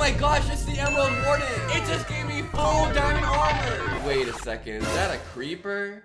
my gosh, it's the Emerald Warden. It just gave me full diamond armor. Wait a second, is that a creeper?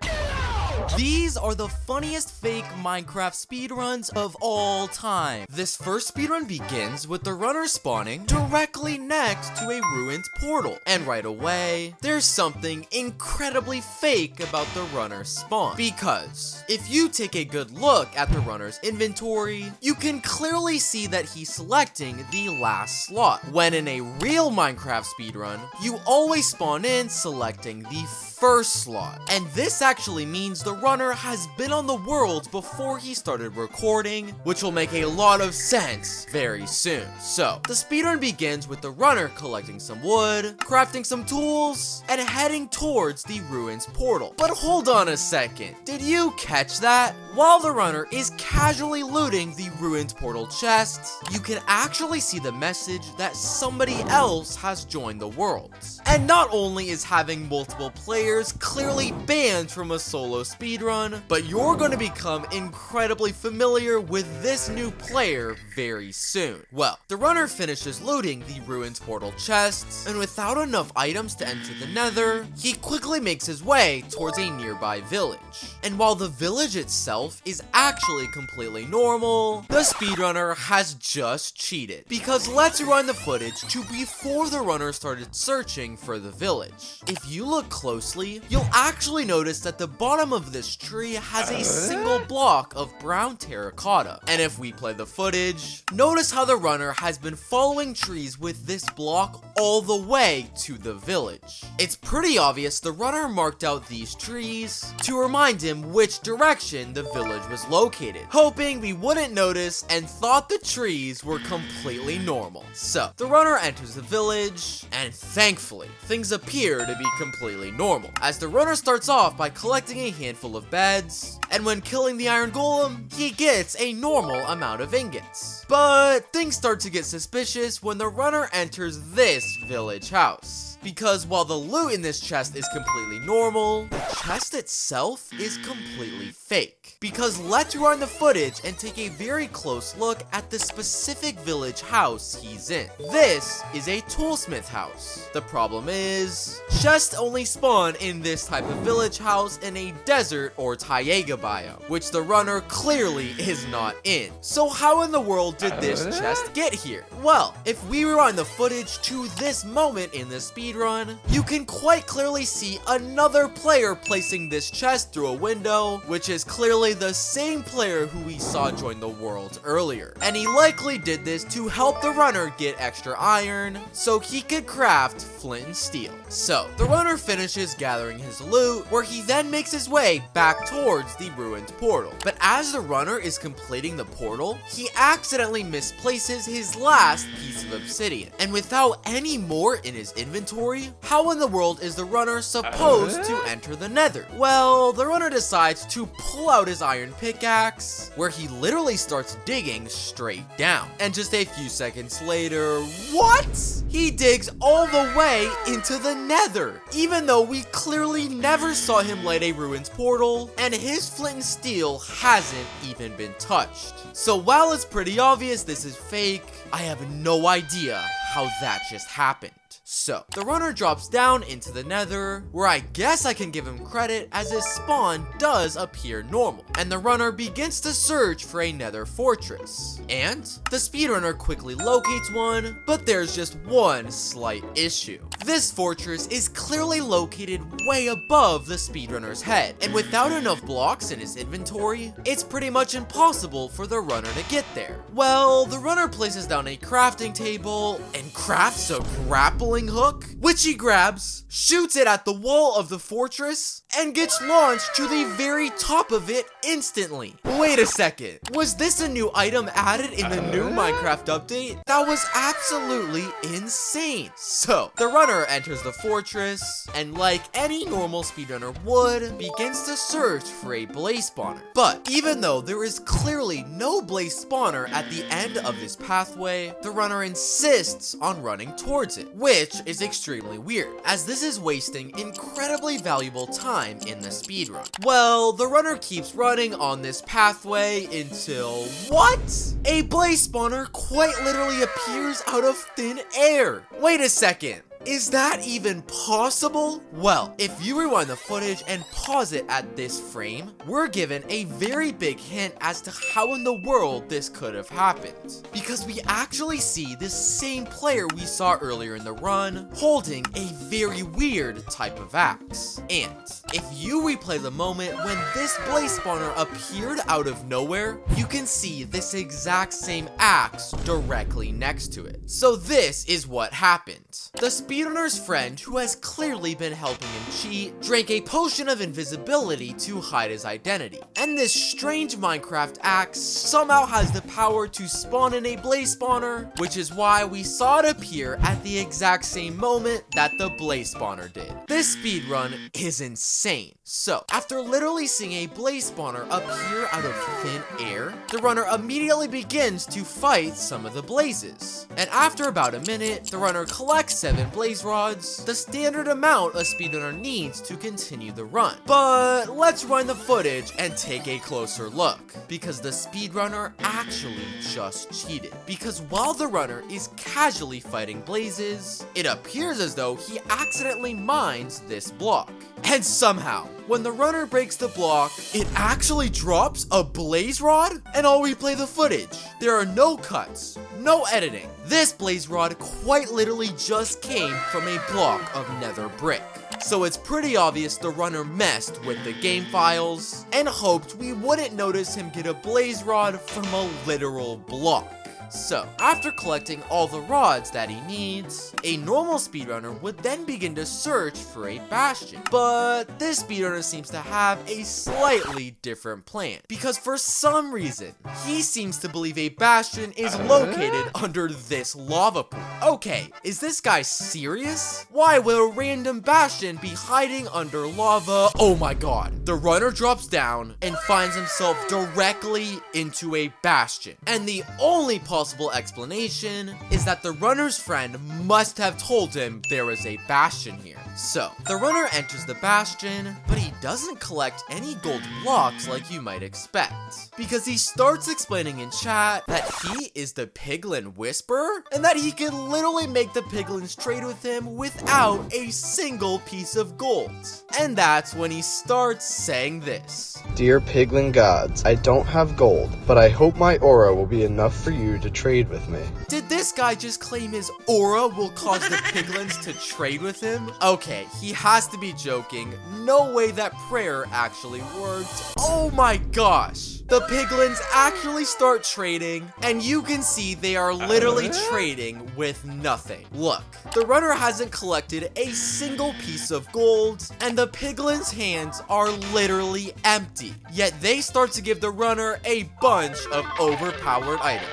These are the funniest fake Minecraft speedruns of all time. This first speedrun begins with the runner spawning directly next to a ruined portal. And right away, there's something incredibly fake about the runner's spawn. Because if you take a good look at the runner's inventory, you can clearly see that he's selecting the last slot. When in a real Minecraft speedrun, you always spawn in selecting the first slot. And this actually means the runner has been on the world before he started recording, which will make a lot of sense very soon. So, the speedrun begins with the runner collecting some wood, crafting some tools, and heading towards the ruins portal. But hold on a second, did you catch that? While the runner is casually looting the ruined portal chests, you can actually see the message that somebody else has joined the world. And not only is having multiple players clearly banned from a solo speedrun, but you're going to become incredibly familiar with this new player very soon. Well, the runner finishes looting the ruined portal chests, and without enough items to enter the Nether, he quickly makes his way towards a nearby village. And while the village itself is actually completely normal, the speedrunner has just cheated. Because let's rewind the footage to before the runner started searching for the village. If you look closely, you'll actually notice that the bottom of this tree has a single block of brown terracotta. And if we play the footage, notice how the runner has been following trees with this block all the way to the village. It's pretty obvious the runner marked out these trees to remind him which direction the village was located, hoping we wouldn't notice and thought the trees were completely normal. So, the runner enters the village, and thankfully, things appear to be completely normal, as the runner starts off by collecting a handful of beds, and when killing the iron golem, he gets a normal amount of ingots. But things start to get suspicious when the runner enters this village house. Because while the loot in this chest is completely normal, the chest itself is completely fake. Because let's rewind the footage and take a very close look at the specific village house he's in. This is a toolsmith house. The problem is, chests only spawn in this type of village house in a desert or taiga biome, which the runner clearly is not in. So how in the world did this chest get here? Well, if we rewind the footage to this moment in the speedrun, you can quite clearly see another player placing this chest through a window, which is clearly the same player who we saw join the world earlier. And he likely did this to help the runner get extra iron so he could craft flint and steel. So, the runner finishes gathering his loot, where he then makes his way back towards the ruined portal. But as the runner is completing the portal, he accidentally misplaces his last piece of obsidian. And without any more in his inventory, how in the world is the runner supposed to enter the Nether? Well, the runner decides to pull out his iron pickaxe, where he literally starts digging straight down. And just a few seconds later, what? He digs all the way into the Nether, even though we clearly never saw him light a ruins portal, and his flint and steel hasn't even been touched. So while it's pretty obvious this is fake, I have no idea how that just happened. So, the runner drops down into the Nether, where I guess I can give him credit as his spawn does appear normal, and the runner begins to search for a Nether fortress. And the speedrunner quickly locates one, but there's just one slight issue. This fortress is clearly located way above the speedrunner's head, and without enough blocks in his inventory, it's pretty much impossible for the runner to get there. Well, the runner places down a crafting table and crafts a grappling hook, which he grabs, shoots it at the wall of the fortress, and gets launched to the very top of it instantly. Wait a second, was this a new item added in the new Minecraft update? That was absolutely insane. So, the runner runner enters the fortress, and like any normal speedrunner would, begins to search for a blaze spawner. But even though there is clearly no blaze spawner at the end of this pathway, the runner insists on running towards it, which is extremely weird, as this is wasting incredibly valuable time in the speedrun. Well, the runner keeps running on this pathway until what? A blaze spawner quite literally appears out of thin air. Wait a second. Is that even possible? Well, if you rewind the footage and pause it at this frame, we're given a very big hint as to how in the world this could have happened. Because we actually see this same player we saw earlier in the run holding a very weird type of axe. And if you replay the moment when this blaze spawner appeared out of nowhere, you can see this exact same axe directly next to it. So this is what happened. The speedrunner's friend, who has clearly been helping him cheat, drank a potion of invisibility to hide his identity. And this strange Minecraft axe somehow has the power to spawn in a blaze spawner, which is why we saw it appear at the exact same moment that the blaze spawner did. This speedrun is insane. So, after literally seeing a blaze spawner appear out of thin air, the runner immediately begins to fight some of the blazes. And after about a minute, the runner collects 7 blaze rods, the standard amount a speedrunner needs to continue the run. But let's run the footage and take a closer look, because the speedrunner actually just cheated. Because while the runner is casually fighting blazes, it appears as though he accidentally mines this block. And somehow, when the runner breaks the block, it actually drops a blaze rod? And I'll replay the footage. There are no cuts, no editing. This blaze rod quite literally just came from a block of nether brick. So it's pretty obvious the runner messed with the game files and hoped we wouldn't notice him get a blaze rod from a literal block. So, after collecting all the rods that he needs, a normal speedrunner would then begin to search for a bastion. But this speedrunner seems to have a slightly different plan, because for some reason, he seems to believe a bastion is located under this lava pool. Okay, is this guy serious? Why would a random bastion be hiding under lava? Oh my god. The runner drops down and finds himself directly into a bastion. And the only possible explanation is that the runner's friend must have told him there is a bastion here. So, the runner enters the bastion, but he doesn't collect any gold blocks like you might expect. Because he starts explaining in chat that he is the Piglin Whisperer, and that he can literally make the Piglins trade with him without a single piece of gold. And that's when he starts saying this. Dear Piglin gods, I don't have gold, but I hope my aura will be enough for you to trade with me. Did this guy just claim his aura will cause the Piglins to trade with him? Okay, he has to be joking. No way that prayer actually worked. Oh my gosh. The Piglins actually start trading, and you can see they are literally trading with nothing. Look, the runner hasn't collected a single piece of gold, and the Piglins' hands are literally empty. Yet they start to give the runner a bunch of overpowered items.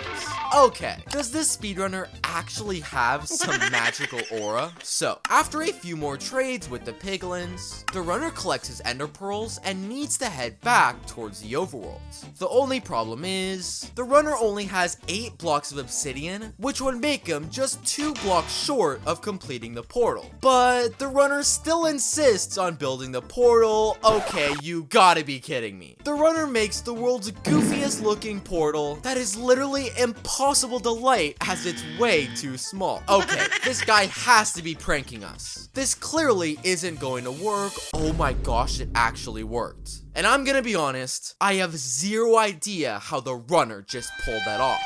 Okay, does this speedrunner actually have some magical aura? So, after a few more trades with the Piglins, the runner collects his ender pearls and needs to head back towards the overworld. The only problem is, the runner only has 8 blocks of obsidian, which would make him just 2 blocks short of completing the portal. But the runner still insists on building the portal. Okay, you gotta be kidding me. The runner makes the world's goofiest looking portal that is literally impossible to light as it's way too small. Okay, this guy has to be pranking us. This clearly isn't going to work. Oh my gosh, it actually worked. And I'm gonna be honest, I have zero idea how the runner just pulled that off.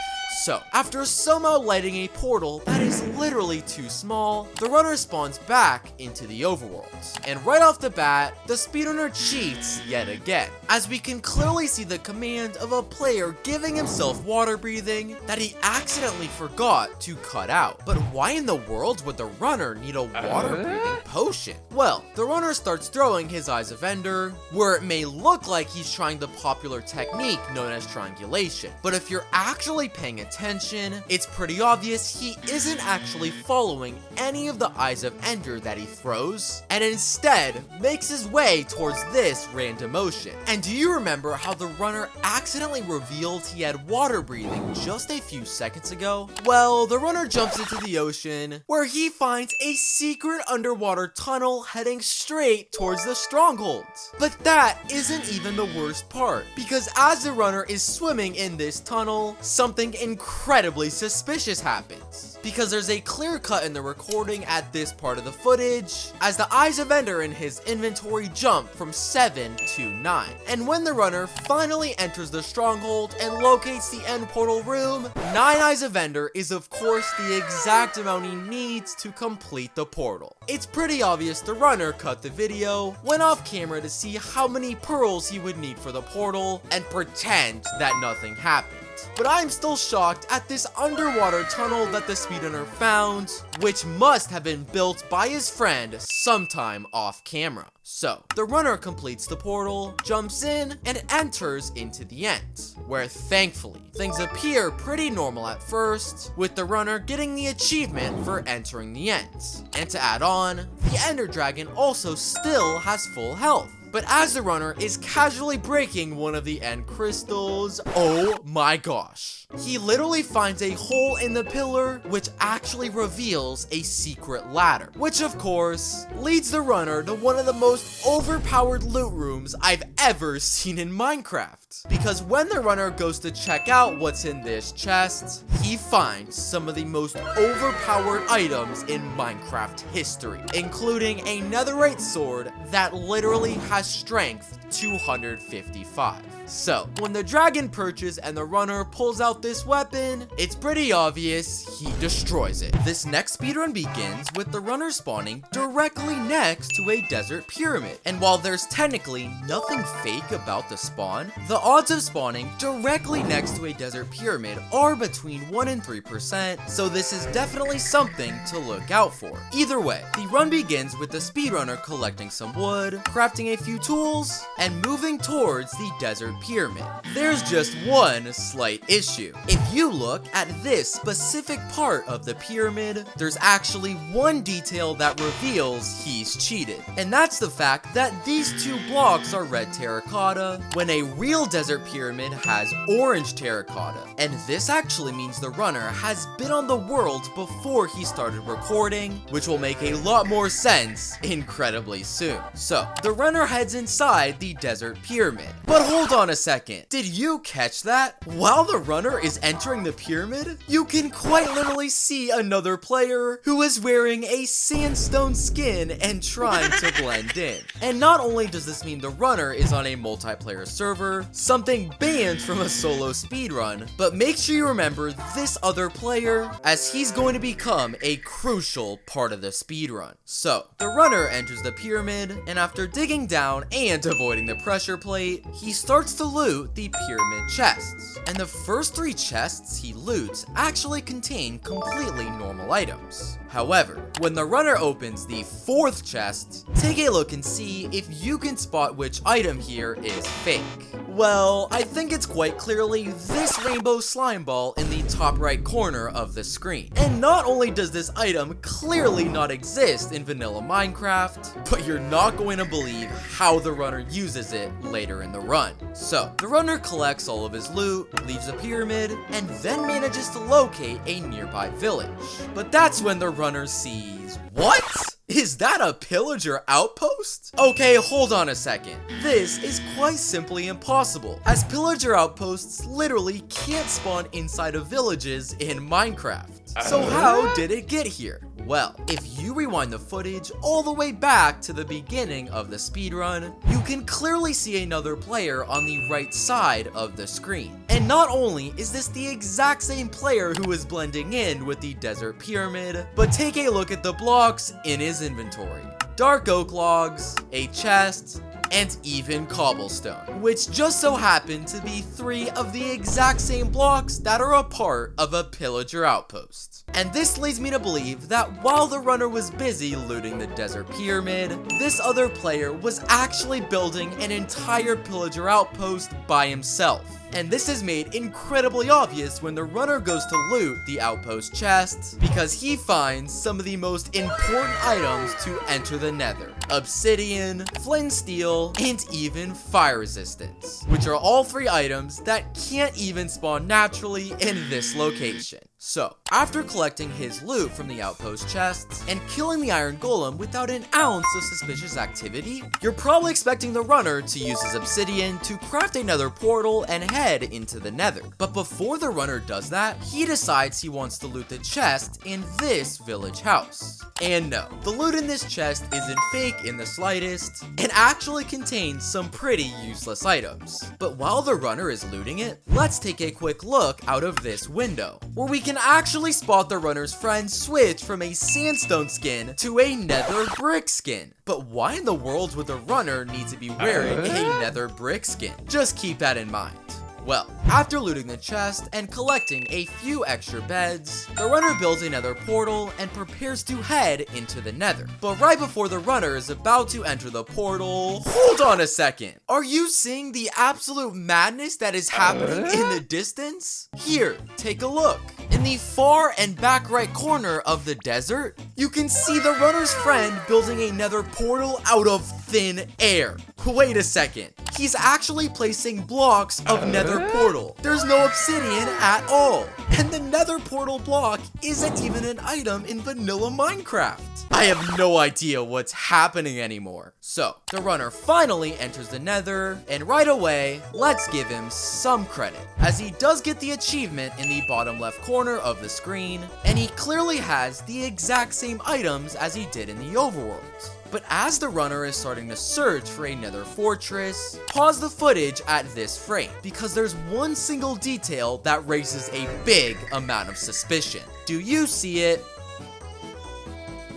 So, after somehow lighting a portal that is literally too small, the runner spawns back into the overworld. And right off the bat, the speedrunner cheats yet again, as we can clearly see the command of a player giving himself water breathing that he accidentally forgot to cut out. But why in the world would the runner need a water breathing potion? Well, the runner starts throwing his Eyes of Ender, where it may look like he's trying the popular technique known as triangulation. But if you're actually paying attention, it's pretty obvious he isn't actually following any of the Eyes of Ender that he throws, and instead makes his way towards this random ocean. And do you remember how the runner accidentally revealed he had water breathing just a few seconds ago? Well, the runner jumps into the ocean, where he finds a secret underwater tunnel heading straight towards the Stronghold. But that isn't even the worst part, because as the runner is swimming in this tunnel, something incredibly suspicious happens. Because there's a clear cut in the recording at this part of the footage, as the Eyes of Ender in his inventory jump from 7 to 9. And when the runner finally enters the Stronghold and locates the end portal room, 9 Eyes of Ender is of course the exact amount he needs to complete the portal. It's pretty obvious the runner cut the video, went off camera to see how many pearls he would need for the portal, and pretend that nothing happened. But I'm still shocked at this underwater tunnel that the speedrunner found, which must have been built by his friend sometime off camera. So, the runner completes the portal, jumps in, and enters into the end, where thankfully, things appear pretty normal at first, with the runner getting the achievement for entering the end. And to add on, the Ender Dragon also still has full health. But as the runner is casually breaking one of the end crystals, oh my gosh. He literally finds a hole in the pillar, which actually reveals a secret ladder. Which of course, leads the runner to one of the most overpowered loot rooms I've ever seen in Minecraft. Because when the runner goes to check out what's in this chest, he finds some of the most overpowered items in Minecraft history, including a netherite sword that literally has strength 255. So, when the dragon perches and the runner pulls out this weapon, it's pretty obvious he destroys it. This next speedrun begins with the runner spawning directly next to a desert pyramid. And while there's technically nothing fake about the spawn, the odds of spawning directly next to a desert pyramid are between 1 and 3%, so this is definitely something to look out for. Either way, the run begins with the speedrunner collecting some wood, crafting a few tools, and moving towards the desert pyramid. There's just one slight issue. If you look at this specific part of the pyramid, there's actually one detail that reveals he's cheated. And that's the fact that these two blocks are red terracotta, when a real desert pyramid has orange terracotta. And this actually means the runner has been on the world before he started recording, which will make a lot more sense incredibly soon. So, the runner heads inside the desert pyramid. But hold on a second. Did you catch that? While the runner is entering the pyramid, you can quite literally see another player who is wearing a sandstone skin and trying to blend in. And not only does this mean the runner is on a multiplayer server, something banned from a solo speedrun, but make sure you remember this other player, as he's going to become a crucial part of the speedrun. So, the runner enters the pyramid, and after digging down and avoiding the pressure plate, he starts to loot the pyramid chests. And the first 3 chests he loots actually contain completely normal items. However, when the runner opens the 4th chest, take a look and see if you can spot which item here is fake. Well, I think it's quite clearly this rainbow slime ball in the top right corner of the screen. And not only does this item clearly not exist in vanilla Minecraft, but you're not going to believe how the runner uses it later in the run. So, the runner collects all of his loot, leaves the pyramid, and then manages to locate a nearby village. But that's when the runner sees, what? Is that a pillager outpost? Okay, hold on a second. This is quite simply impossible, as pillager outposts literally can't spawn inside of villages in Minecraft. So how did it get here? Well, if you rewind the footage all the way back to the beginning of the speedrun, you can clearly see another player on the right side of the screen. And not only is this the exact same player who is blending in with the desert pyramid, but take a look at the blocks in his inventory. Dark oak logs, a chest, and even cobblestone, which just so happen to be 3 of the exact same blocks that are a part of a pillager outpost. And this leads me to believe that while the runner was busy looting the desert pyramid, this other player was actually building an entire pillager outpost by himself. And this is made incredibly obvious when the runner goes to loot the outpost chests, because he finds some of the most important items to enter the Nether: obsidian, flint steel, and even fire resistance, which are all 3 items that can't even spawn naturally in this location. So, after collecting his loot from the outpost chests and killing the iron golem without an ounce of suspicious activity, you're probably expecting the runner to use his obsidian to craft another portal and head into the Nether. But before the runner does that, he decides he wants to loot the chest in this village house. And no, the loot in this chest isn't fake in the slightest, and actually contains some pretty useless items. But while the runner is looting it, let's take a quick look out of this window, where we can actually spot the runner's friend switch from a sandstone skin to a nether brick skin. But why in the world would the runner need to be wearing a nether brick skin? Just keep that in mind. Well, after looting the chest and collecting a few extra beds, the runner builds another portal and prepares to head into the Nether. But right before the runner is about to enter the portal, hold on a second. Are you seeing the absolute madness that is happening in the distance? Here, take a look. In the far and back right corner of the desert, you can see the runner's friend building a nether portal out of thin air. Wait a second. He's actually placing blocks of nether portal. There's no obsidian at all. And the nether portal block isn't even an item in vanilla Minecraft. I have no idea what's happening anymore. So, the runner finally enters the Nether, and right away, let's give him some credit, as he does get the achievement in the bottom left corner of the screen, and he clearly has the exact same items as he did in the Overworld. But as the runner is starting to search for a nether fortress, pause the footage at this frame, because there's one single detail that raises a big amount of suspicion. Do you see it?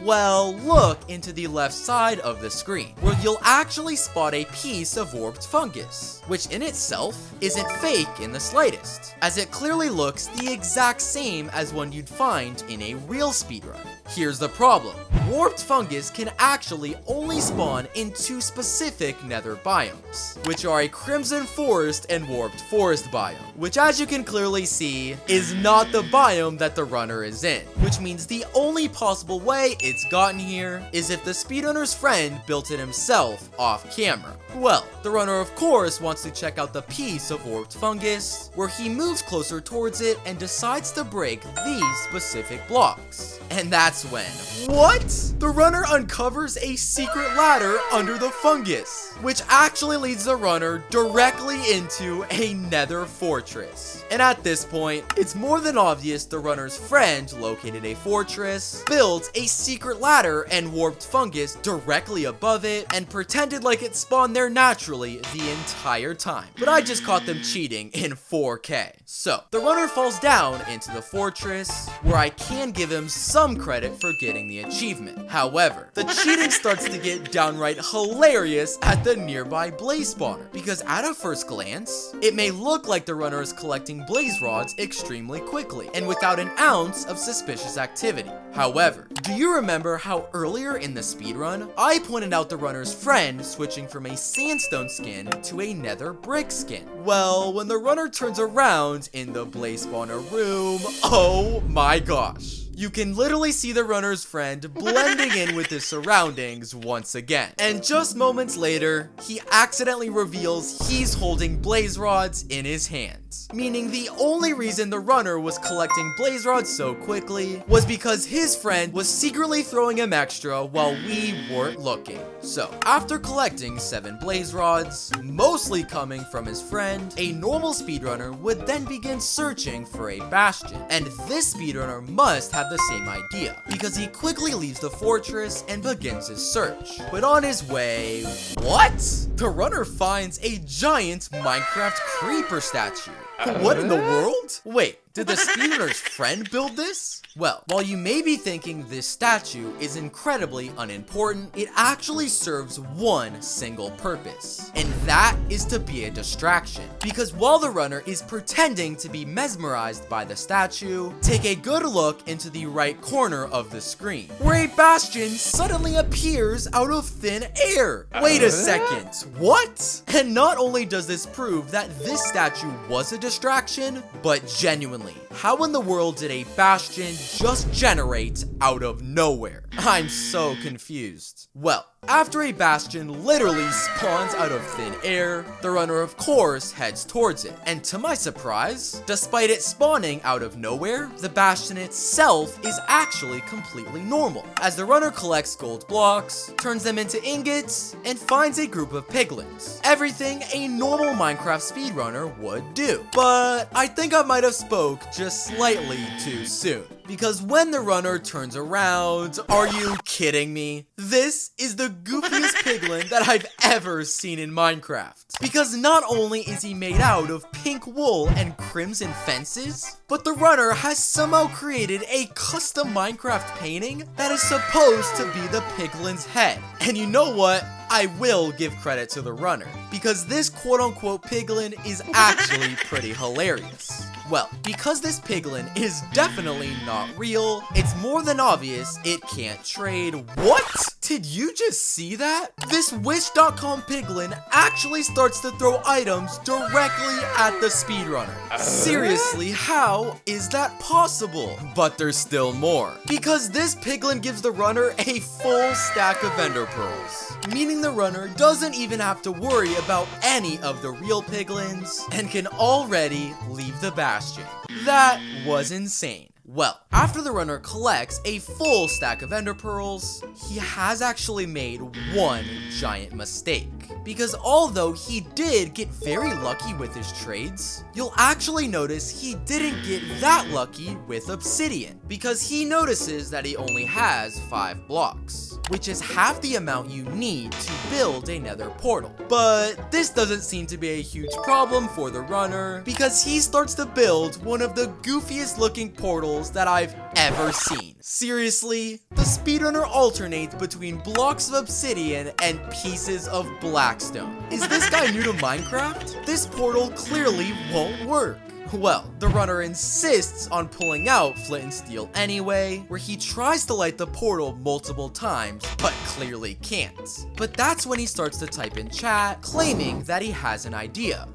Well, look into the left side of the screen, where you'll actually spot a piece of warped fungus, which in itself isn't fake in the slightest, as it clearly looks the exact same as one you'd find in a real speedrun. Here's the problem. Warped fungus can actually only spawn in 2 specific nether biomes, which are a crimson forest and warped forest biome, which as you can clearly see, is not the biome that the runner is in, which means the only possible way it's gotten here is if the speedrunner's friend built it himself off camera. Well, the runner of course wants to check out the piece of warped fungus, where he moves closer towards it and decides to break these specific blocks. And that's when, what? The runner uncovers a secret ladder under the fungus, which actually leads the runner directly into a nether fortress. And at this point, it's more than obvious the runner's friend located a fortress, built a secret ladder and warped fungus directly above it, and pretended like it spawned there naturally the entire time. But I just caught them cheating in 4K. So, the runner falls down into the fortress, where I can give him some credit for getting the achievement. However, the cheating starts to get downright hilarious at the nearby blaze spawner, because at a first glance, it may look like the runner is collecting blaze rods extremely quickly, and without an ounce of suspicious activity. However, do you remember how earlier in the speedrun, I pointed out the runner's friend switching from a sandstone skin to a nether brick skin? Well, when the runner turns around in the blaze spawner room, oh my gosh. You can literally see the runner's friend blending in with his surroundings once again. And just moments later, he accidentally reveals he's holding blaze rods in his hands. Meaning the only reason the runner was collecting blaze rods so quickly was because his friend was secretly throwing him extra while we weren't looking. So, after collecting 7 blaze rods, mostly coming from his friend, a normal speedrunner would then begin searching for a bastion. And this speedrunner must have the same idea, because he quickly leaves the fortress and begins his search. But on his way, what? The runner finds a giant Minecraft creeper statue. What in the world? Wait, Did the speedrunner's friend build this? Well, while you may be thinking this statue is incredibly unimportant, it actually serves one single purpose, and that is to be a distraction. Because while the runner is pretending to be mesmerized by the statue, take a good look into the right corner of the screen, where a Bastion suddenly appears out of thin air. Wait a second, what? And not only does this prove that this statue was a distraction, but genuinely, how in the world did a Bastion just generate out of nowhere? I'm so confused. Well, after a Bastion literally spawns out of thin air, the runner of course heads towards it. And to my surprise, despite it spawning out of nowhere, the Bastion itself is actually completely normal, as the runner collects gold blocks, turns them into ingots, and finds a group of piglins. Everything a normal Minecraft speedrunner would do. But I think I might have spoke just slightly too soon. Because when the runner turns around, are you kidding me? This is the goofiest piglin that I've ever seen in Minecraft. Because not only is he made out of pink wool and crimson fences, but the runner has somehow created a custom Minecraft painting that is supposed to be the piglin's head. And you know what? I will give credit to the runner, because this quote-unquote piglin is actually pretty hilarious. Well, because this piglin is definitely not real, it's more than obvious it can't trade. What? Did you just see that? This Wish.com piglin actually starts to throw items directly at the speedrunner. Seriously, how is that possible? But there's still more. Because this piglin gives the runner a full stack of ender pearls, meaning the runner doesn't even have to worry about any of the real piglins and can already leave the Bastion. That was insane. Well, after the runner collects a full stack of ender pearls, he has actually made one giant mistake. Because although he did get very lucky with his trades, you'll actually notice he didn't get that lucky with obsidian, because he notices that he only has 5 blocks, which is half the amount you need to build a nether portal. But this doesn't seem to be a huge problem for the runner, because he starts to build one of the goofiest looking portals that I've ever seen. Seriously, the speedrunner alternates between blocks of obsidian and pieces of blackstone. Is this guy new to Minecraft? This portal clearly won't work. Well, the runner insists on pulling out flint and steel anyway, where he tries to light the portal multiple times, but clearly can't. But that's when he starts to type in chat, claiming that he has an idea.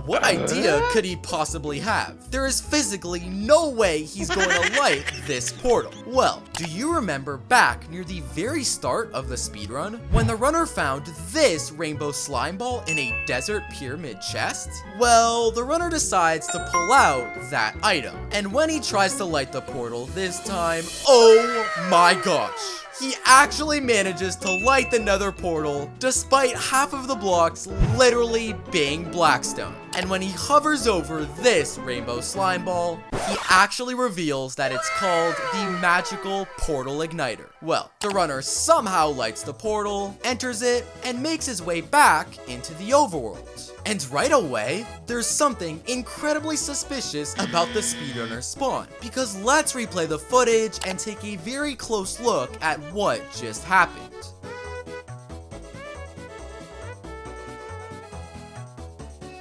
What idea could he possibly have? There is physically no way he's going to light this portal. Well, do you remember back near the very start of the speedrun, when the runner found this rainbow slime ball in a desert pyramid chest? Well, the runner decides to pull out that item. And when he tries to light the portal this time, oh my gosh, he actually manages to light the nether portal despite half of the blocks literally being blackstone. And when he hovers over this rainbow slime ball, he actually reveals that it's called the magical portal igniter. Well, the runner somehow lights the portal, enters it, and makes his way back into the overworld. And right away, there's something incredibly suspicious about the speedrunner spawn, because let's replay the footage and take a very close look at what just happened.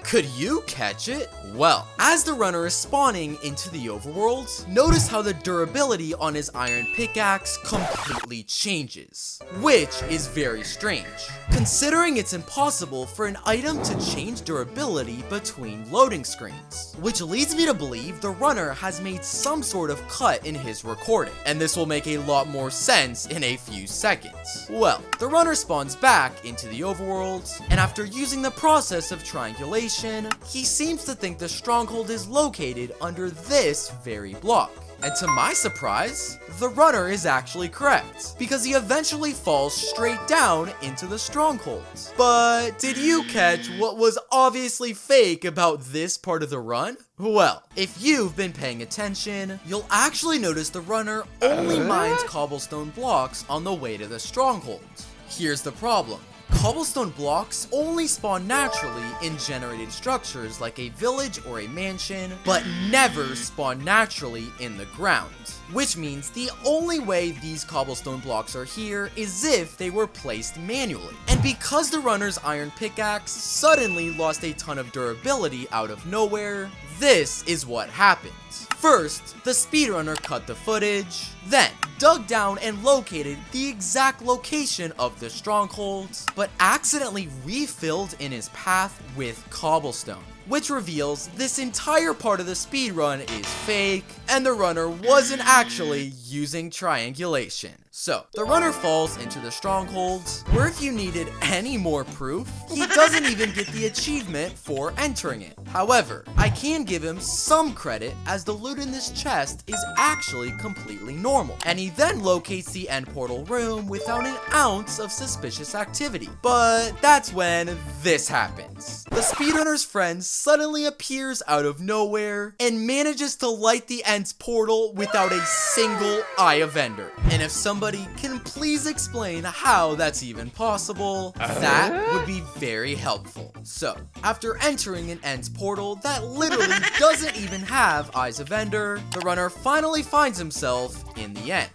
Could you catch it? Well, as the runner is spawning into the overworld, notice how the durability on his iron pickaxe completely changes, which is very strange, considering it's impossible for an item to change durability between loading screens, which leads me to believe the runner has made some sort of cut in his recording, and this will make a lot more sense in a few seconds. Well, the runner spawns back into the overworld, and after using the process of triangulation, he seems to think the stronghold is located under this very block. And to my surprise, the runner is actually correct, because he eventually falls straight down into the stronghold. But did you catch what was obviously fake about this part of the run? Well, if you've been paying attention, you'll actually notice the runner only mines cobblestone blocks on the way to the stronghold. Here's the problem. cobblestone blocks only spawn naturally in generated structures like a village or a mansion, but never spawn naturally in the ground. Which means the only way these cobblestone blocks are here is if they were placed manually. And because the runner's iron pickaxe suddenly lost a ton of durability out of nowhere, this is what happened. First, the speedrunner cut the footage, then dug down and located the exact location of the strongholds, but accidentally refilled in his path with cobblestone, which reveals this entire part of the speedrun is fake, and the runner wasn't actually using triangulation. So, the runner falls into the strongholds, where if you needed any more proof, he doesn't even get the achievement for entering it. However, I can give him some credit as the loot in this chest is actually completely normal, and he then locates the end portal room without an ounce of suspicious activity. But that's when this happens. The speedrunner's friend suddenly appears out of nowhere and manages to light the end's portal without a single eye of Ender. And if somebody can please explain how that's even possible, that would be very helpful. So, after entering an end's portal that literally doesn't even have eyes of Ender, the runner finally finds himself in the end,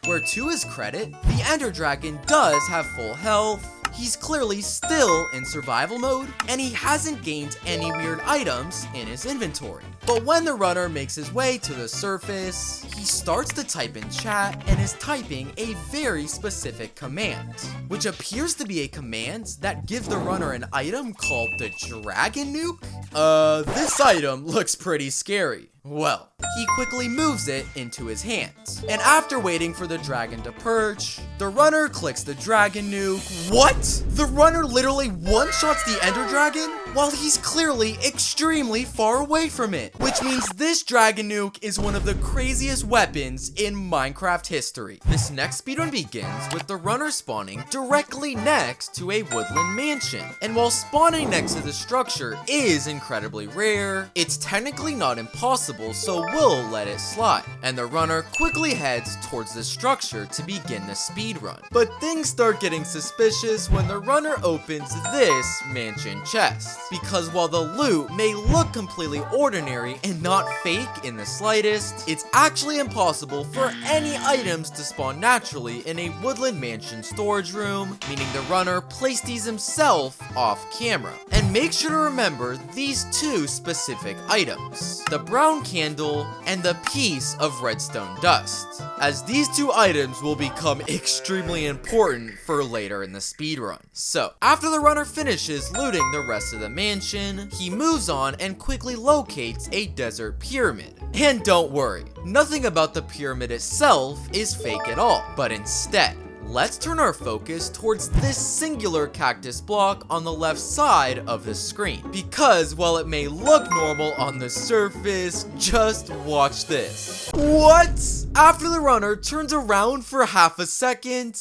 where to his credit, the Ender Dragon does have full health. He's clearly still in survival mode, and he hasn't gained any weird items in his inventory. But when the runner makes his way to the surface, he starts to type in chat and is typing a very specific command, which appears to be a command that gives the runner an item called the Dragon Nuke. This item looks pretty scary. Well, he quickly moves it into his hands, and after waiting for the dragon to perch, the runner clicks the dragon nuke. What? The runner literally one-shots the ender dragon while he's clearly extremely far away from it, which means this dragon nuke is one of the craziest weapons in Minecraft history. This next speedrun begins with the runner spawning directly next to a woodland mansion, and while spawning next to the structure is incredibly rare, it's technically not impossible, so we'll let it slide, and the runner quickly heads towards the structure to begin the speedrun. But things start getting suspicious when the runner opens this mansion chest, because while the loot may look completely ordinary and not fake in the slightest, it's actually impossible for any items to spawn naturally in a woodland mansion storage room, meaning the runner placed these himself off camera. And make sure to remember these two specific items: the brown candle and the piece of redstone dust, as these two items will become extremely important for later in the speedrun. So, after the runner finishes looting the rest of the mansion, he moves on and quickly locates a desert pyramid. And don't worry, nothing about the pyramid itself is fake at all, but instead, let's turn our focus towards this singular cactus block on the left side of the screen, because while it may look normal on the surface, just watch this. What? After the runner turns around for half a second,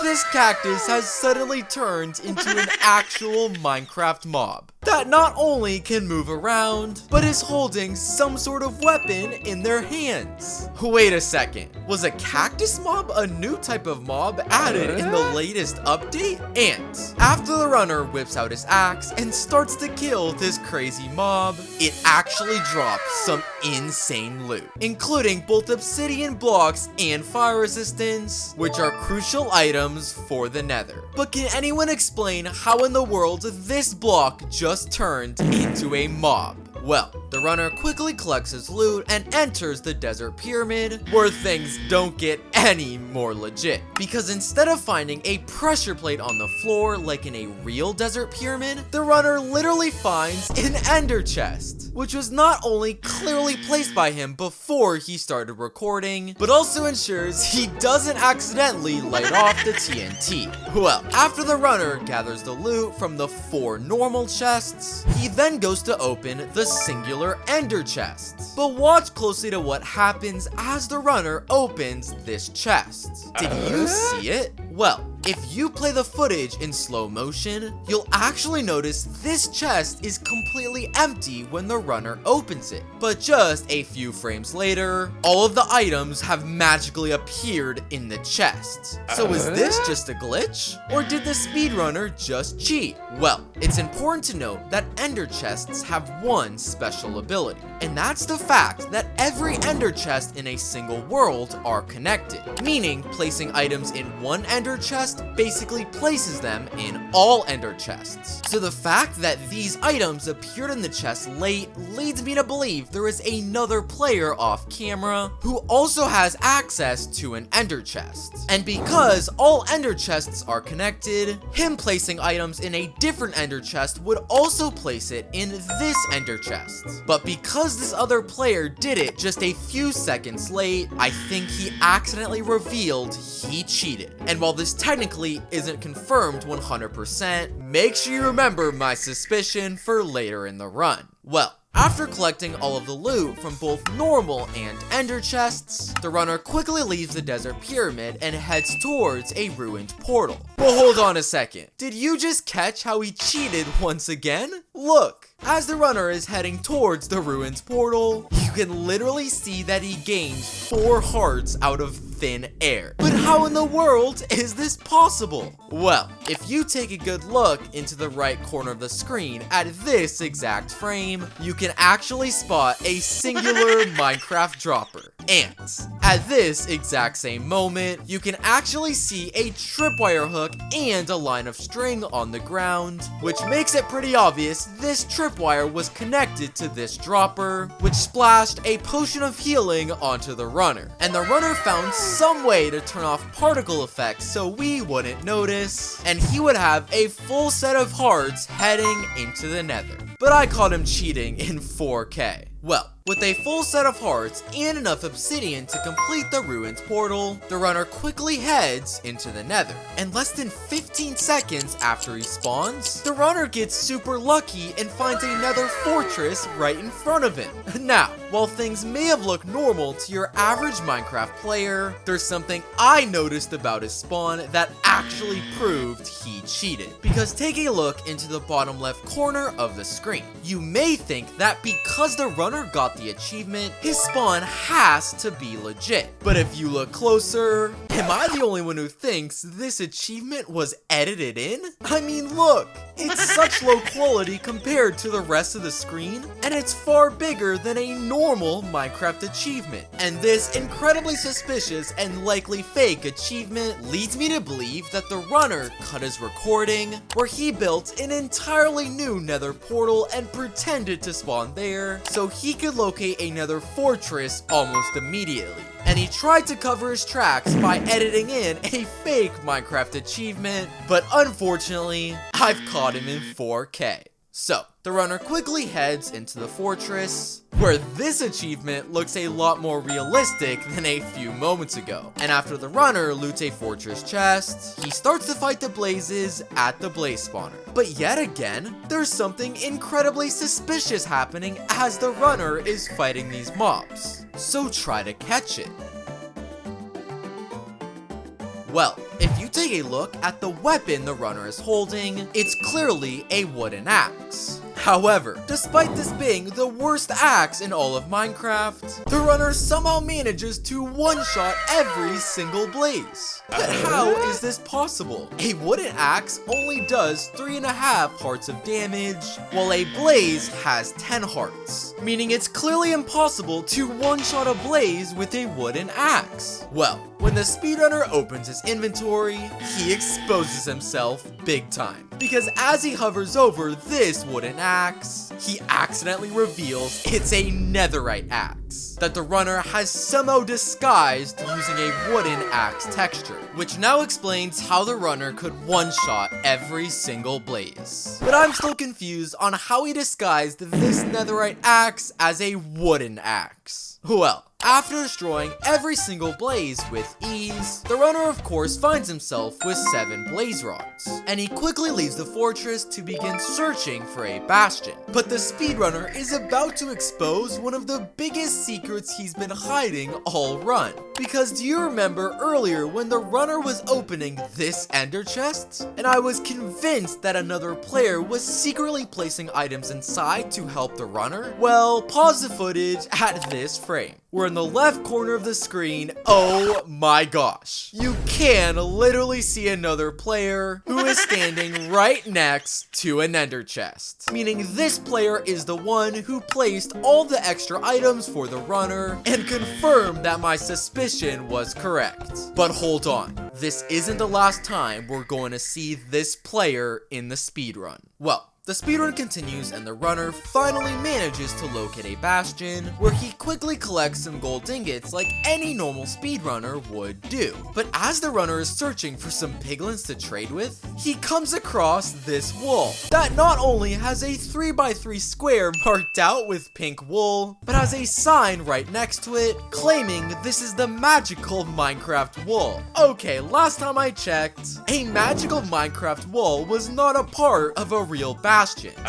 this cactus has suddenly turned into an actual Minecraft mob that not only can move around, but is holding some sort of weapon in their hands. Wait a second, was a cactus mob a new type of mob added in the latest update? And after the runner whips out his axe and starts to kill this crazy mob, it actually drops some insane loot, including both obsidian blocks and fire resistance, which are crucial items for the Nether. But can anyone explain how in the world this block just turned into a mob? Well, the runner quickly collects his loot and enters the desert pyramid, where things don't get any more legit. Because instead of finding a pressure plate on the floor like in a real desert pyramid, the runner literally finds an ender chest, which was not only clearly placed by him before he started recording, but also ensures he doesn't accidentally light off the TNT. Well, after the runner gathers the loot from the 4 normal chests, he then goes to open the singular ender chest. But watch closely to what happens as the runner opens this chest. Did you see it? Well, if you play the footage in slow motion, you'll actually notice this chest is completely empty when the runner opens it. But just a few frames later, all of the items have magically appeared in the chest. So is this just a glitch? Or did the speedrunner just cheat? Well, it's important to note that ender chests have one special ability, and that's the fact that every ender chest in a single world are connected, meaning placing items in one ender chest basically places them in all ender chests. So the fact that these items appeared in the chest late leads me to believe there is another player off camera who also has access to an ender chest. And because all ender chests are connected, him placing items in a different ender chest would also place it in this ender chest. But because this other player did it just a few seconds late, I think he accidentally revealed he cheated. And while this technically isn't confirmed 100%, make sure you remember my suspicion for later in the run. Well, after collecting all of the loot from both normal and ender chests, the runner quickly leaves the desert pyramid and heads towards a ruined portal. But hold on a second, did you just catch how he cheated once again? Look, as the runner is heading towards the ruins portal, you can literally see that he gains 4 hearts out of thin air. But how in the world is this possible? Well, if you take a good look into the right corner of the screen at this exact frame, you can actually spot a singular Minecraft dropper. And at this exact same moment, you can actually see a tripwire hook and a line of string on the ground, which makes it pretty obvious this tripwire was connected to this dropper, which splashed a potion of healing onto the runner. And the runner found some way to turn off particle effects so we wouldn't notice, and he would have a full set of hearts heading into the Nether. But I caught him cheating in 4K. Well, with a full set of hearts and enough obsidian to complete the ruins portal, the runner quickly heads into the Nether. And less than 15 seconds after he spawns, the runner gets super lucky and finds a Nether fortress right in front of him. Now, while things may have looked normal to your average Minecraft player, there's something I noticed about his spawn that actually proved he cheated. Because take a look into the bottom left corner of the screen. You may think that because the runner got the achievement, his spawn has to be legit. But if you look closer, am I the only one who thinks this achievement was edited in? I mean, look, it's such low quality compared to the rest of the screen, and it's far bigger than a normal Minecraft achievement. And this incredibly suspicious and likely fake achievement leads me to believe that the runner cut his recording where he built an entirely new Nether portal and pretended to spawn there so he could locate a Nether fortress almost immediately. And he tried to cover his tracks by editing in a fake Minecraft achievement, but unfortunately, I've caught him in 4K. So, the runner quickly heads into the fortress, where this achievement looks a lot more realistic than a few moments ago. And after the runner loots a fortress chest, he starts to fight the blazes at the blaze spawner. But yet again, there's something incredibly suspicious happening as the runner is fighting these mobs. So try to catch it. Well, if you take a look at the weapon the runner is holding, it's clearly a wooden axe. However, despite this being the worst axe in all of Minecraft, the runner somehow manages to one-shot every single blaze. But how is this possible? A wooden axe only does 3.5 hearts of damage, while a blaze has 10 hearts, meaning it's clearly impossible to one-shot a blaze with a wooden axe. Well, when the speedrunner opens his inventory, he exposes himself big time. Because as he hovers over this wooden axe, he accidentally reveals it's a netherite axe that the runner has somehow disguised using a wooden axe texture, which now explains how the runner could one-shot every single blaze. But I'm still confused on how he disguised this netherite axe as a wooden axe. Well, after destroying every single blaze with ease, the runner of course finds himself with 7 blaze rods, and he quickly leaves the fortress to begin searching for a bastion. But But the speedrunner is about to expose one of the biggest secrets he's been hiding all run. Because do you remember earlier when the runner was opening this ender chest? And I was convinced that another player was secretly placing items inside to help the runner? Well, pause the footage at this frame. We're in the left corner of the screen. Oh my gosh. You can literally see another player who is standing right next to an ender chest. Meaning this player is the one who placed all the extra items for the runner and confirmed that my suspicion was correct. But hold on. This isn't the last time we're going to see this player in the speedrun. Well, the speedrun continues and the runner finally manages to locate a bastion where he quickly collects some gold ingots like any normal speedrunner would do. But as the runner is searching for some piglins to trade with, he comes across this wall that not only has a 3x3 square marked out with pink wool, but has a sign right next to it claiming this is the magical Minecraft wall. Okay, last time I checked, a magical Minecraft wall was not a part of a real bastion.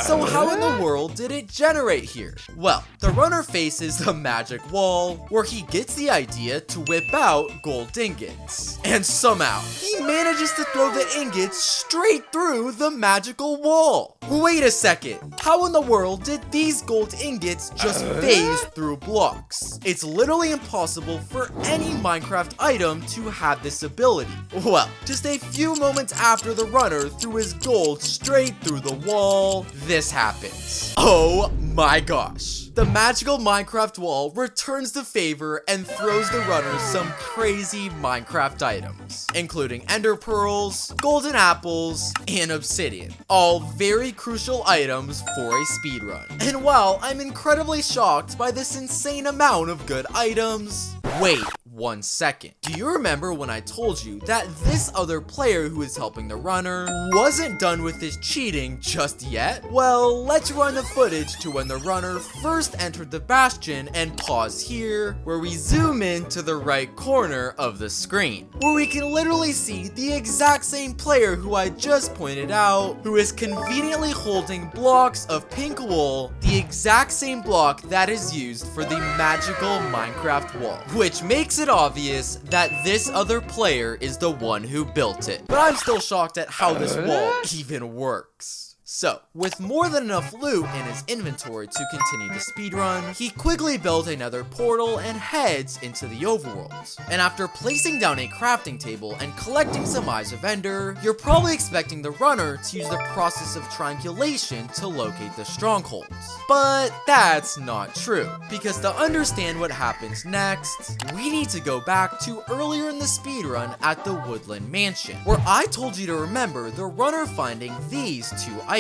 So how in the world did it generate here? Well, the runner faces the magic wall where he gets the idea to whip out gold ingots. And somehow, he manages to throw the ingots straight through the magical wall. Wait a second, how in the world did these gold ingots just phase through blocks? It's literally impossible for any Minecraft item to have this ability. Well, just a few moments after the runner threw his gold straight through the wall, this happens. Oh my gosh. The magical Minecraft wall returns the favor and throws the runner some crazy Minecraft items, including ender pearls, golden apples, and obsidian. All very crucial items for a speedrun. And while I'm incredibly shocked by this insane amount of good items, wait 1 second. Do you remember when I told you that this other player who is helping the runner wasn't done with his cheating just yet? Well, let's run the footage to when the runner first entered the bastion and pause here, where we zoom in to the right corner of the screen, where we can literally see the exact same player who I just pointed out, who is conveniently holding blocks of pink wool, the exact same block that is used for the magical Minecraft wall, which makes it obvious that this other player is the one who built it. But I'm still shocked at how this wall even works. So, with more than enough loot in his inventory to continue the speedrun, he quickly built another portal and heads into the overworld. And after placing down a crafting table and collecting some eyes of ender, you're probably expecting the runner to use the process of triangulation to locate the strongholds. But that's not true, because to understand what happens next, we need to go back to earlier in the speedrun at the Woodland Mansion, where I told you to remember the runner finding these two items.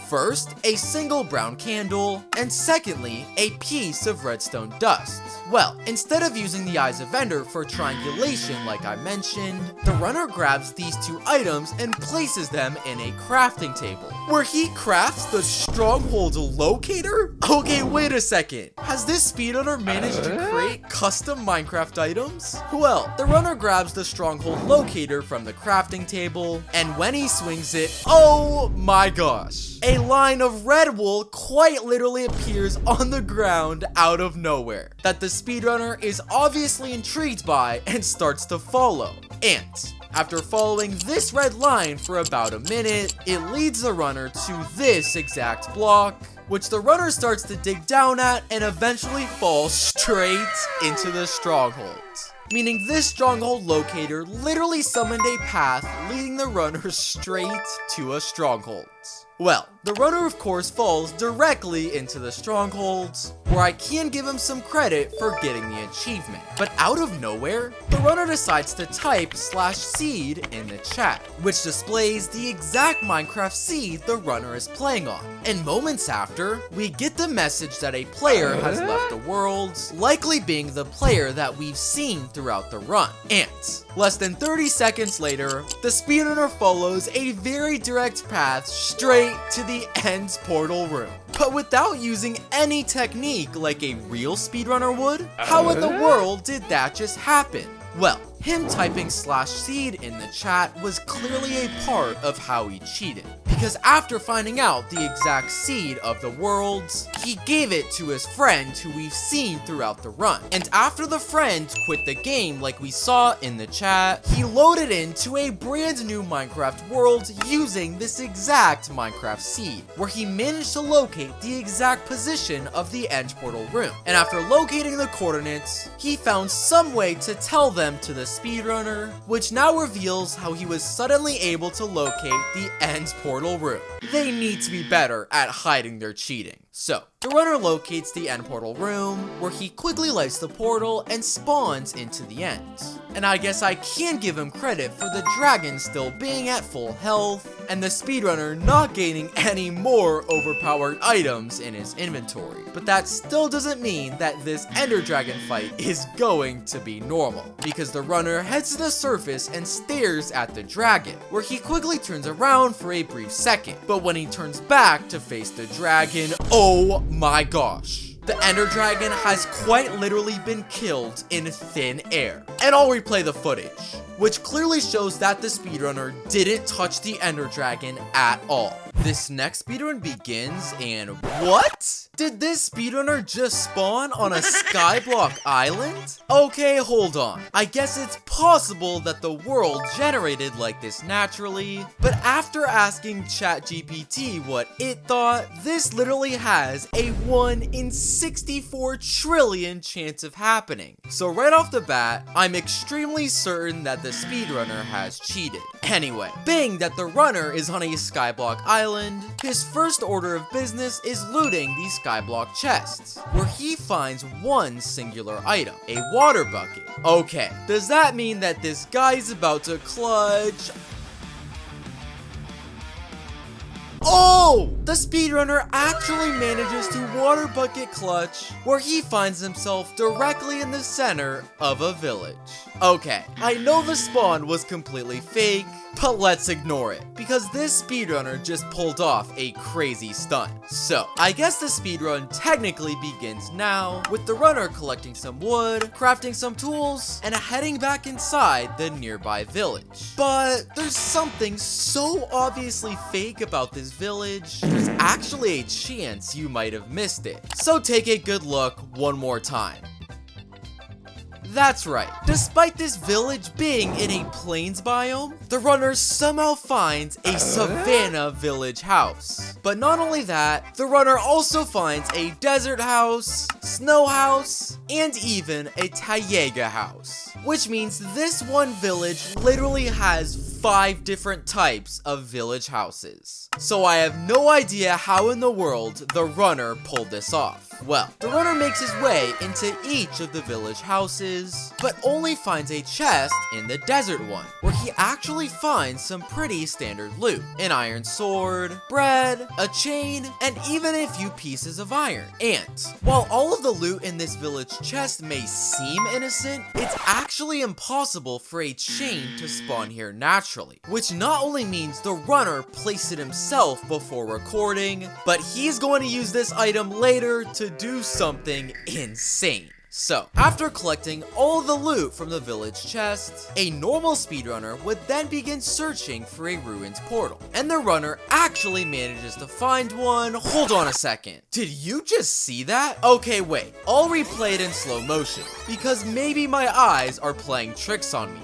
First, a single brown candle, and secondly, a piece of redstone dust. Well, instead of using the eyes of ender for triangulation like I mentioned, the runner grabs these two items and places them in a crafting table, where he crafts the stronghold locator? Okay, wait a second. Has this speedrunner managed to create custom Minecraft items? Well, the runner grabs the stronghold locator from the crafting table, and when he swings it, oh my gosh, a line of red wool quite literally appears on the ground out of nowhere, that the speedrunner is obviously intrigued by and starts to follow. And after following this red line for about a minute, it leads the runner to this exact block, which the runner starts to dig down at and eventually falls straight into the stronghold. Meaning this stronghold locator literally summoned a path leading the runner straight to a stronghold. Well, the runner of course falls directly into the strongholds, where I can give him some credit for getting the achievement. But out of nowhere, the runner decides to type /seed in the chat, which displays the exact Minecraft seed the runner is playing on. And moments after, we get the message that a player has left the world, likely being the player that we've seen throughout the run. And less than 30 seconds later, the speedrunner follows a very direct path straight to the end's portal room. But without using any technique like a real speedrunner would, how in the world did that just happen? Well, him typing /seed in the chat was clearly a part of how he cheated, because after finding out the exact seed of the worlds, he gave it to his friend who we've seen throughout the run. And after the friend quit the game like we saw in the chat, he loaded into a brand new Minecraft world using this exact Minecraft seed, where he managed to locate the exact position of the end portal room. And after locating the coordinates, he found some way to tell them to the speedrunner, which now reveals how he was suddenly able to locate the end portal room. They need to be better at hiding their cheating. So, the runner locates the end portal room, where he quickly lights the portal and spawns into the end. And I guess I can give him credit for the dragon still being at full health, and the speedrunner not gaining any more overpowered items in his inventory. But that still doesn't mean that this ender dragon fight is going to be normal, because the runner heads to the surface and stares at the dragon, where he quickly turns around for a brief second. But when he turns back to face the dragon, oh my gosh. The ender dragon has quite literally been killed in thin air. And I'll replay the footage, which clearly shows that the speedrunner didn't touch the ender dragon at all. This next speedrun begins and what? Did this speedrunner just spawn on a skyblock island? Okay, hold on. I guess it's possible that the world generated like this naturally, but after asking ChatGPT what it thought, this literally has a 1 in 64 trillion chance of happening. So right off the bat, I'm extremely certain that the speedrunner has cheated. Anyway, being that the runner is on a skyblock island, his first order of business is looting the skyblock chests, where he finds one singular item, a water bucket. Okay, does that mean that this guy's about to clutch? Oh! The speedrunner actually manages to water bucket clutch, where he finds himself directly in the center of a village. Okay, I know the spawn was completely fake, but let's ignore it, because this speedrunner just pulled off a crazy stunt. So, I guess the speedrun technically begins now, with the runner collecting some wood, crafting some tools, and heading back inside the nearby village. But there's something so obviously fake about this village, there's actually a chance you might have missed it. So take a good look one more time. That's right, despite this village being in a plains biome, the runner somehow finds a savanna village house. But not only that, the runner also finds a desert house, snow house, and even a taiga house. Which means this one village literally has 5 different types of village houses. So I have no idea how in the world the runner pulled this off. Well, the runner makes his way into each of the village houses, but only finds a chest in the desert one, where he actually finds some pretty standard loot. An iron sword, bread, a chain, and even a few pieces of iron. And while all of the loot in this village chest may seem innocent, it's actually impossible for a chain to spawn here naturally, which not only means the runner placed it himself before recording, but he's going to use this item later to do something insane. So, after collecting all the loot from the village chest, a normal speedrunner would then begin searching for a ruins portal. And the runner actually manages to find one. Hold on a second. Did you just see that? Okay, wait. I'll replay it in slow motion, because maybe my eyes are playing tricks on me.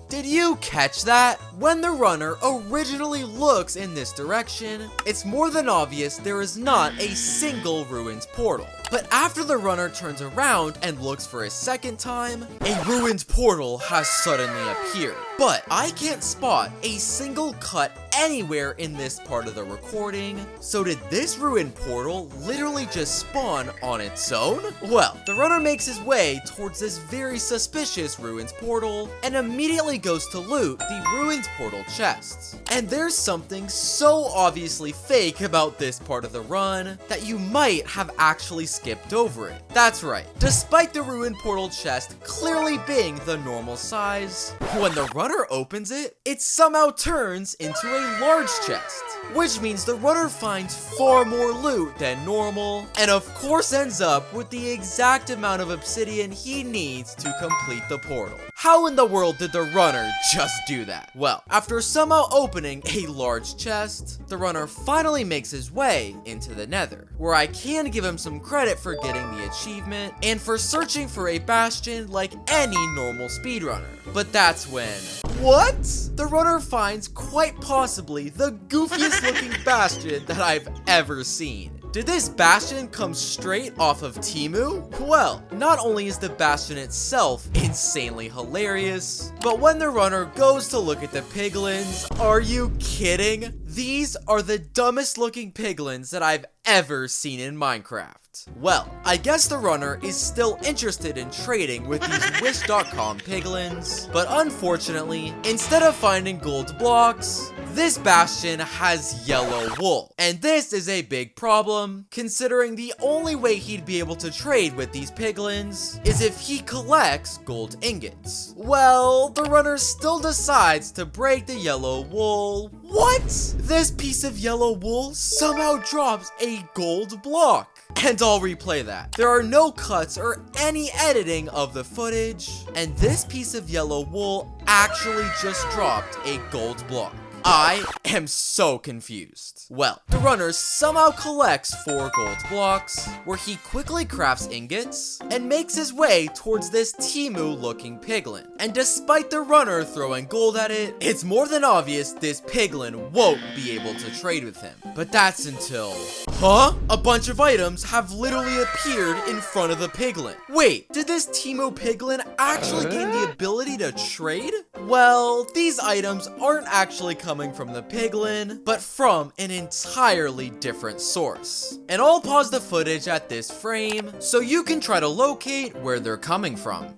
Did you catch that? When the runner originally looks in this direction, it's more than obvious there is not a single ruins portal. But after the runner turns around and looks for a second time, a ruins portal has suddenly appeared. But I can't spot a single cut anywhere in this part of the recording. So did this ruined portal literally just spawn on its own? Well, the runner makes his way towards this very suspicious ruins portal and immediately goes to loot the ruins portal chests. And there's something so obviously fake about this part of the run that you might have actually skipped over it. That's right, despite the ruined portal chest clearly being the normal size, when the runner opens it, it somehow turns into a large chest, which means the runner finds far more loot than normal, and of course ends up with the exact amount of obsidian he needs to complete the portal. How in the world did the runner just do that? Well, after somehow opening a large chest, the runner finally makes his way into the Nether, where I can give him some credit for getting the achievement and for searching for a bastion like any normal speedrunner. But that's when... What? The runner finds quite possibly the goofiest looking bastion that I've ever seen. Did this bastion come straight off of Temu? Well, not only is the bastion itself insanely hilarious, but when the runner goes to look at the piglins, are you kidding? These are the dumbest looking piglins that I've ever seen in Minecraft. Well, I guess the runner is still interested in trading with these wish.com piglins, but unfortunately, instead of finding gold blocks, this bastion has yellow wool. And this is a big problem, considering the only way he'd be able to trade with these piglins is if he collects gold ingots. Well, the runner still decides to break the yellow wool. What? This piece of yellow wool somehow drops a gold block. And I'll replay that. There are no cuts or any editing of the footage, and this piece of yellow wool actually just dropped a gold block. I am so confused. Well, the runner somehow collects 4 gold blocks, where he quickly crafts ingots, and makes his way towards this Temu looking piglin. And despite the runner throwing gold at it, it's more than obvious this piglin won't be able to trade with him. But that's until... Huh? A bunch of items have literally appeared in front of the piglin. Wait, did this Temu piglin actually gain the ability to trade? Well, these items aren't actually coming from the piglin, but from an entirely different source. And I'll pause the footage at this frame so you can try to locate where they're coming from.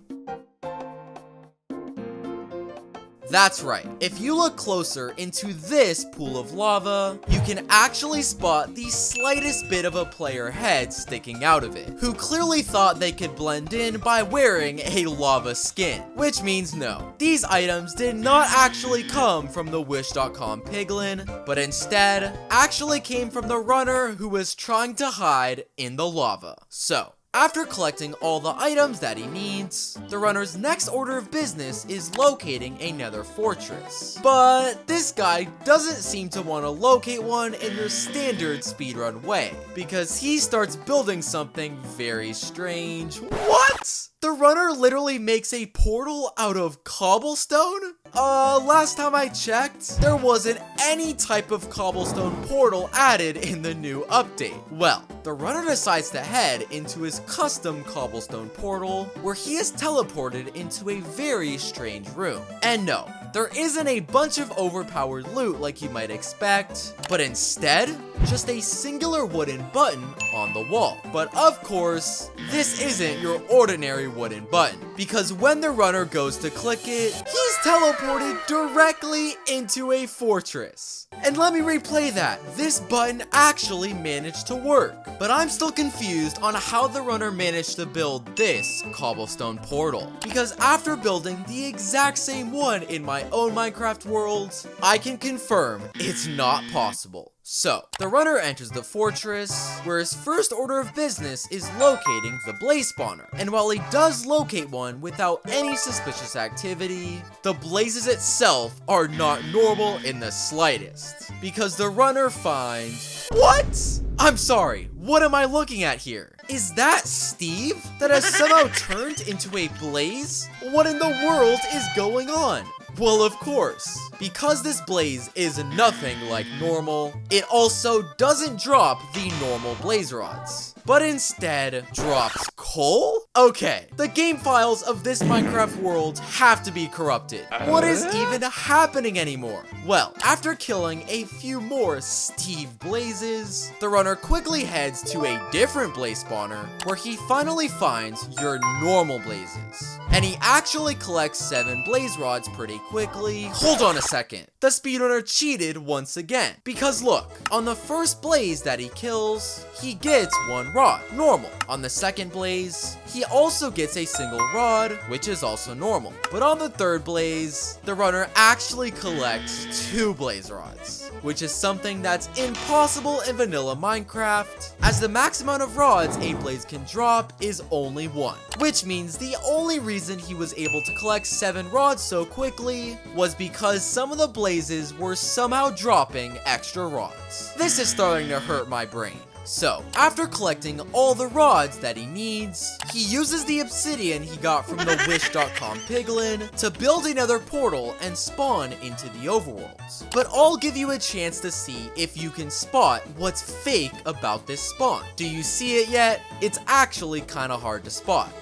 That's right, if you look closer into this pool of lava, you can actually spot the slightest bit of a player head sticking out of it, who clearly thought they could blend in by wearing a lava skin. Which means no, these items did not actually come from the wish.com piglin, but instead actually came from the runner who was trying to hide in the lava. So, after collecting all the items that he needs, the runner's next order of business is locating a nether fortress. But this guy doesn't seem to want to locate one in your standard speedrun way, because he starts building something very strange. What? The runner literally makes a portal out of cobblestone? Last time I checked, there wasn't any type of cobblestone portal added in the new update. Well, the runner decides to head into his custom cobblestone portal, where he is teleported into a very strange room. And no, there isn't a bunch of overpowered loot like you might expect, but instead, just a singular wooden button on the wall. But of course, this isn't your ordinary wooden button, because when the runner goes to click it, he's teleported directly into a fortress. And let me replay that. This button actually managed to work, but I'm still confused on how the runner managed to build this cobblestone portal, because after building the exact same one in my own Minecraft world, I can confirm it's not possible. So, the runner enters the fortress, where his first order of business is locating the blaze spawner. And while he does locate one without any suspicious activity, the blazes itself are not normal in the slightest, because the runner finds... What? I'm sorry, what am I looking at here? Is that Steve that has somehow turned into a blaze? What in the world is going on? Well, of course, because this blaze is nothing like normal, it also doesn't drop the normal blaze rods, but instead drops coal? Okay, the game files of this Minecraft world have to be corrupted. What is even happening anymore? Well, after killing a few more Steve blazes, the runner quickly heads to a different blaze spawner, where he finally finds your normal blazes. And he actually collects 7 blaze rods pretty quickly. Hold on a second. The speedrunner cheated once again. Because look, on the first blaze that he kills, he gets 1 rod, normal. On the second blaze, he also gets a single rod, which is also normal. But on the third blaze, the runner actually collects 2 blaze rods, which is something that's impossible in vanilla Minecraft, as the max amount of rods a blaze can drop is only 1, which means the only reason he was able to collect 7 rods so quickly was because some of the blazes were somehow dropping extra rods. This is starting to hurt my brain. So, after collecting all the rods that he needs, he uses the obsidian he got from the wish.com Piglin to build another portal and spawn into the overworld. But I'll give you a chance to see if you can spot what's fake about this spawn. Do you see it yet? It's actually kinda hard to spot.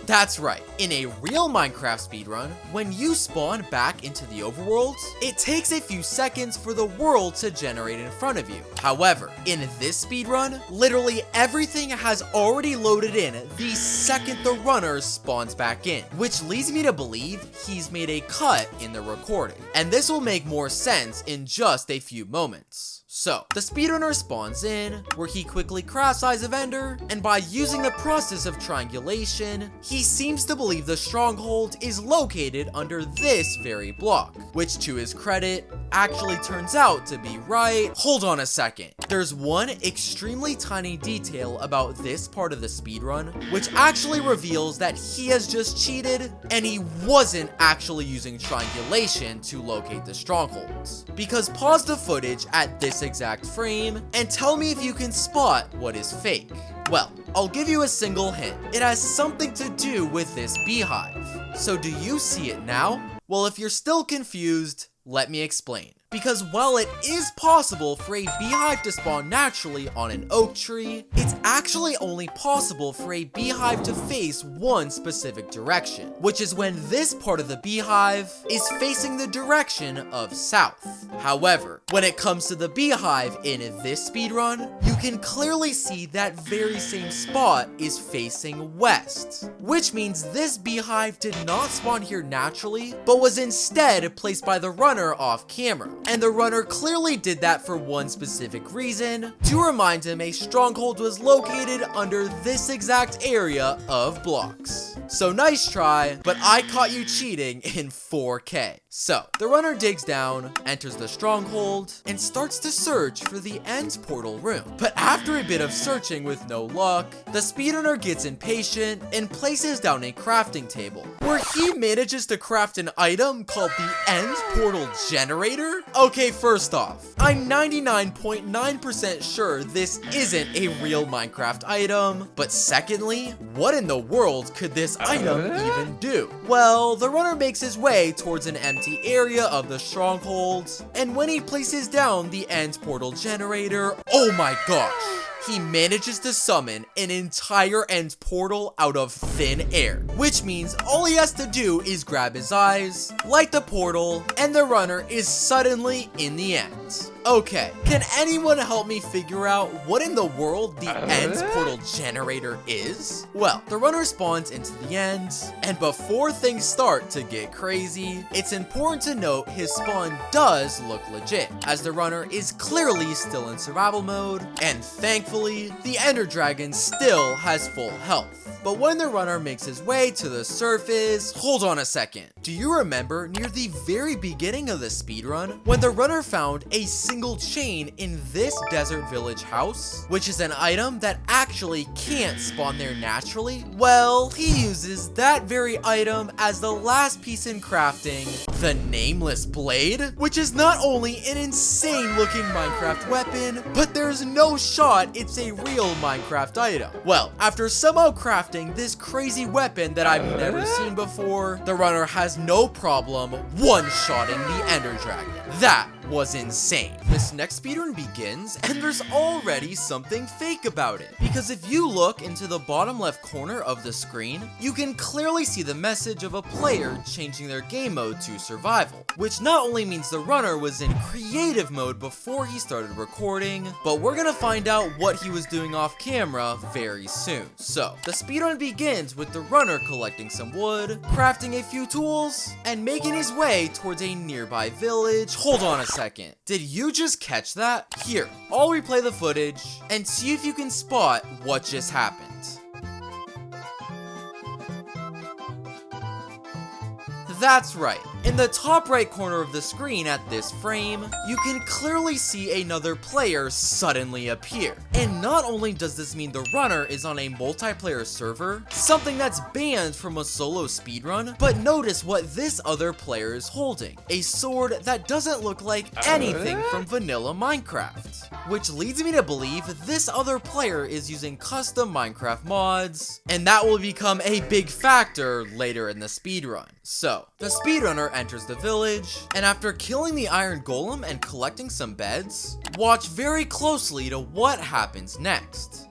That's right, in a real Minecraft speedrun, when you spawn back into the overworld, it takes a few seconds for the world to generate in front of you. However, in this speedrun, literally everything has already loaded in the second the runner spawns back in, which leads me to believe he's made a cut in the recording. And this will make more sense in just a few moments. So, the speedrunner spawns in, where he quickly crafts Eyes of Ender, and by using the process of triangulation, he seems to believe the Stronghold is located under this very block, which to his credit, actually turns out to be right. Hold on a second. There's one extremely tiny detail about this part of the speedrun, which actually reveals that he has just cheated, and he wasn't actually using triangulation to locate the strongholds. Because pause the footage at this exact frame, and tell me if you can spot what is fake. Well, I'll give you a single hint. It has something to do with this beehive. So do you see it now? Well, if you're still confused, let me explain. Because while it is possible for a beehive to spawn naturally on an oak tree, it's actually only possible for a beehive to face one specific direction, which is when this part of the beehive is facing the direction of south. However, when it comes to the beehive in this speedrun, you can clearly see that very same spot is facing west, which means this beehive did not spawn here naturally, but was instead placed by the runner off camera. And the runner clearly did that for one specific reason, to remind him a stronghold was located under this exact area of blocks. So nice try, but I caught you cheating in 4K. So, the runner digs down, enters the stronghold, and starts to search for the end portal room. But after a bit of searching with no luck, the speedrunner gets impatient and places down a crafting table, where he manages to craft an item called the end portal generator? Okay, first off, I'm 99.9% sure this isn't a real Minecraft item, but secondly, what in the world could this item even do? Well, the runner makes his way towards an empty area of the stronghold, and when he places down the end portal generator, oh my gosh, he manages to summon an entire end portal out of thin air, which means all he has to do is grab his eyes, light the portal, and the runner is suddenly in the end. Okay, can anyone help me figure out what in the world the end portal generator is? Well, the runner spawns into the end, and before things start to get crazy, it's important to note his spawn does look legit, as the runner is clearly still in survival mode, and thankfully, the ender dragon still has full health. But when the runner makes his way to the surface, hold on a second. Do you remember near the very beginning of the speedrun, when the runner found a single chain in this desert village house, which is an item that actually can't spawn there naturally? Well, he uses that very item as the last piece in crafting the Nameless Blade, which is not only an insane looking Minecraft weapon, but there's no shot it's a real Minecraft item. Well, after somehow crafting this crazy weapon that I've never seen before, the runner has no problem one-shotting the Ender Dragon. That was insane. This next speedrun begins, and there's already something fake about it. Because if you look into the bottom left corner of the screen, you can clearly see the message of a player changing their game mode to survival, which not only means the runner was in creative mode before he started recording, but we're gonna find out what he was doing off camera very soon. So, the speedrun begins with the runner collecting some wood, crafting a few tools, and making his way towards a nearby village. Hold on a second. second. Did you just catch that? Here, I'll replay the footage and see if you can spot what just happened. That's right. In the top right corner of the screen at this frame, you can clearly see another player suddenly appear. And not only does this mean the runner is on a multiplayer server, something that's banned from a solo speedrun, but notice what this other player is holding. A sword that doesn't look like anything from vanilla Minecraft. Which leads me to believe this other player is using custom Minecraft mods, and that will become a big factor later in the speedrun. So, the speedrunner enters the village, and after killing the iron golem and collecting some beds, watch very closely to what happens next.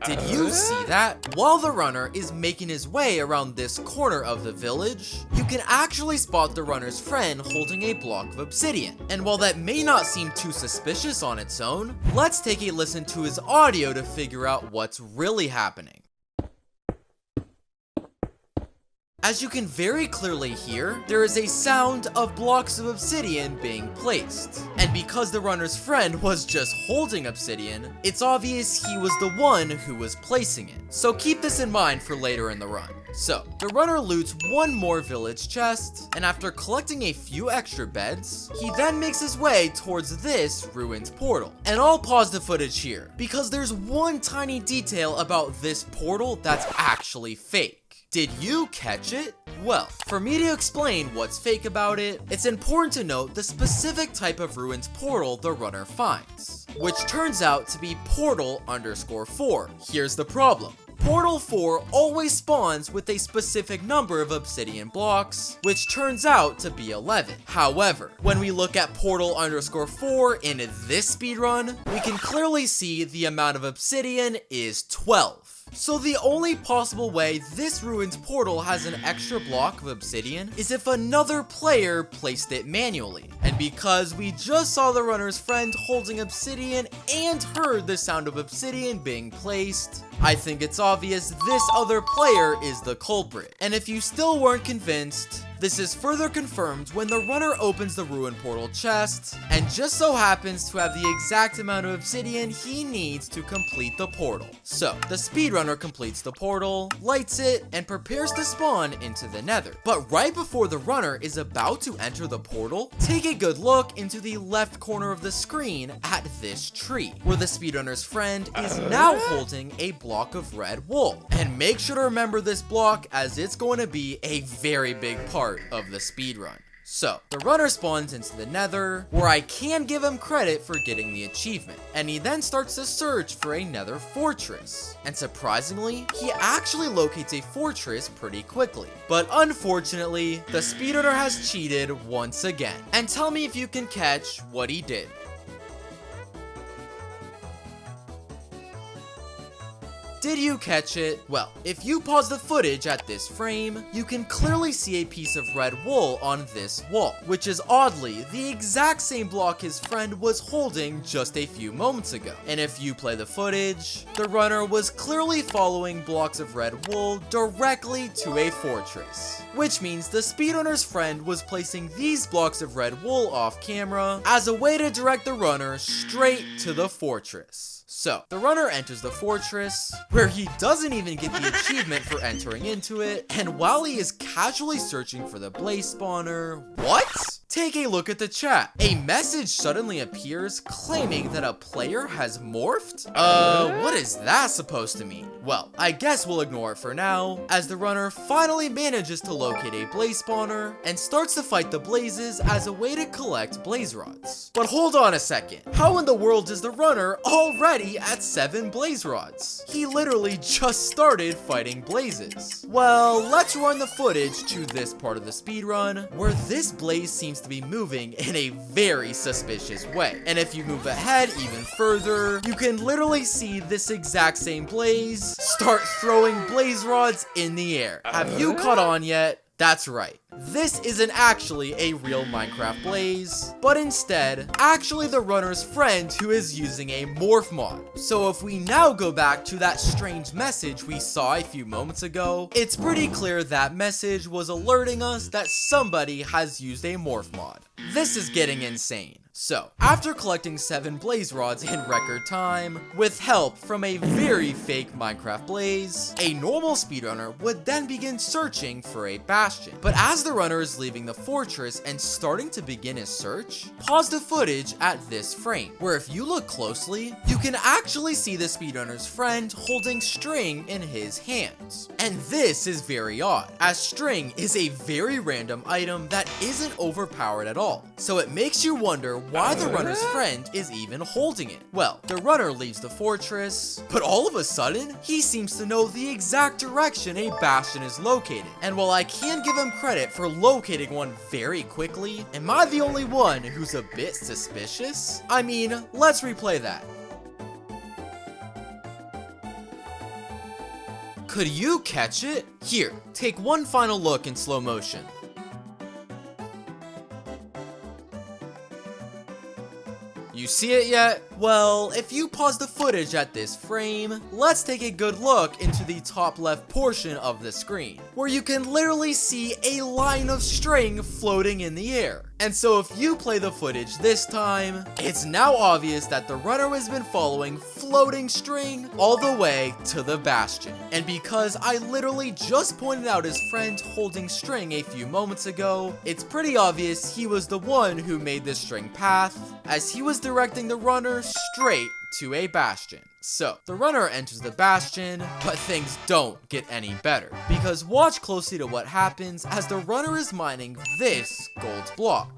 Did you see that? While the runner is making his way around this corner of the village, you can actually spot the runner's friend holding a block of obsidian. And while that may not seem too suspicious on its own, let's take a listen to his audio to figure out what's really happening. As you can very clearly hear, there is a sound of blocks of obsidian being placed. And because the runner's friend was just holding obsidian, it's obvious he was the one who was placing it. So keep this in mind for later in the run. So, the runner loots one more village chest, and after collecting a few extra beds, he then makes his way towards this ruined portal. And I'll pause the footage here, because there's one tiny detail about this portal that's actually fake. Did you catch it? Well, for me to explain what's fake about it, it's important to note the specific type of ruins portal the runner finds, which turns out to be portal_4. Here's the problem. Portal 4 always spawns with a specific number of obsidian blocks, which turns out to be 11. However, when we look at portal_4 in this speedrun, we can clearly see the amount of obsidian is 12. So the only possible way this ruined portal has an extra block of obsidian is if another player placed it manually. And because we just saw the runner's friend holding obsidian and heard the sound of obsidian being placed, I think it's obvious this other player is the culprit. And if you still weren't convinced, this is further confirmed when the runner opens the ruined portal chest, and just so happens to have the exact amount of obsidian he needs to complete the portal. So, the speedrunner completes the portal, lights it, and prepares to spawn into the Nether. But right before the runner is about to enter the portal, take a good look into the left corner of the screen at this tree, where the speedrunner's friend is now holding a block of red wool. And make sure to remember this block, as it's going to be a very big part of the speedrun. So, the runner spawns into the Nether, where I can give him credit for getting the achievement, and he then starts to search for a Nether fortress. And surprisingly, he actually locates a fortress pretty quickly. But unfortunately, the speedrunner has cheated once again. And tell me if you can catch what he did. Did you catch it? Well, if you pause the footage at this frame, you can clearly see a piece of red wool on this wall, which is oddly the exact same block his friend was holding just a few moments ago. And if you play the footage, the runner was clearly following blocks of red wool directly to a fortress, which means the speedrunner's friend was placing these blocks of red wool off camera as a way to direct the runner straight to the fortress. So, the runner enters the fortress, where he doesn't even get the achievement for entering into it, and while he is casually searching for the blaze spawner, what? Take a look at the chat. A message suddenly appears claiming that a player has morphed? What is that supposed to mean? Well, I guess we'll ignore it for now, as the runner finally manages to locate a blaze spawner and starts to fight the blazes as a way to collect blaze rods. But hold on a second. How in the world is the runner already at 7 blaze rods? He literally just started fighting blazes. Well, let's run the footage to this part of the speedrun, where this blaze seems to be moving in a very suspicious way. And if you move ahead even further, you can literally see this exact same blaze start throwing blaze rods in the air. Have you caught on yet? That's right. This isn't actually a real Minecraft blaze, but instead, actually the runner's friend who is using a morph mod. So if we now go back to that strange message we saw a few moments ago, it's pretty clear that message was alerting us that somebody has used a morph mod. This is getting insane. So, after collecting 7 blaze rods in record time, with help from a very fake Minecraft blaze, a normal speedrunner would then begin searching for a bastion. But as the runner is leaving the fortress and starting to begin his search, pause the footage at this frame, where if you look closely, you can actually see the speedrunner's friend holding string in his hands. And this is very odd, as string is a very random item that isn't overpowered at all. So it makes you wonder why the runner's friend is even holding it. Well, the runner leaves the fortress, but all of a sudden, he seems to know the exact direction a bastion is located. And while I can give him credit for locating one very quickly, am I the only one who's a bit suspicious? I mean, let's replay that. Could you catch it? Here, take one final look in slow motion. You see it yet? Well, if you pause the footage at this frame, let's take a good look into the top left portion of the screen, where you can literally see a line of string floating in the air. And so if you play the footage this time, it's now obvious that the runner has been following floating string all the way to the bastion. And because I literally just pointed out his friend holding string a few moments ago, it's pretty obvious he was the one who made this string path, as he was directing the runner straight to a bastion. So, the runner enters the bastion, but things don't get any better, because watch closely to what happens as the runner is mining this gold block.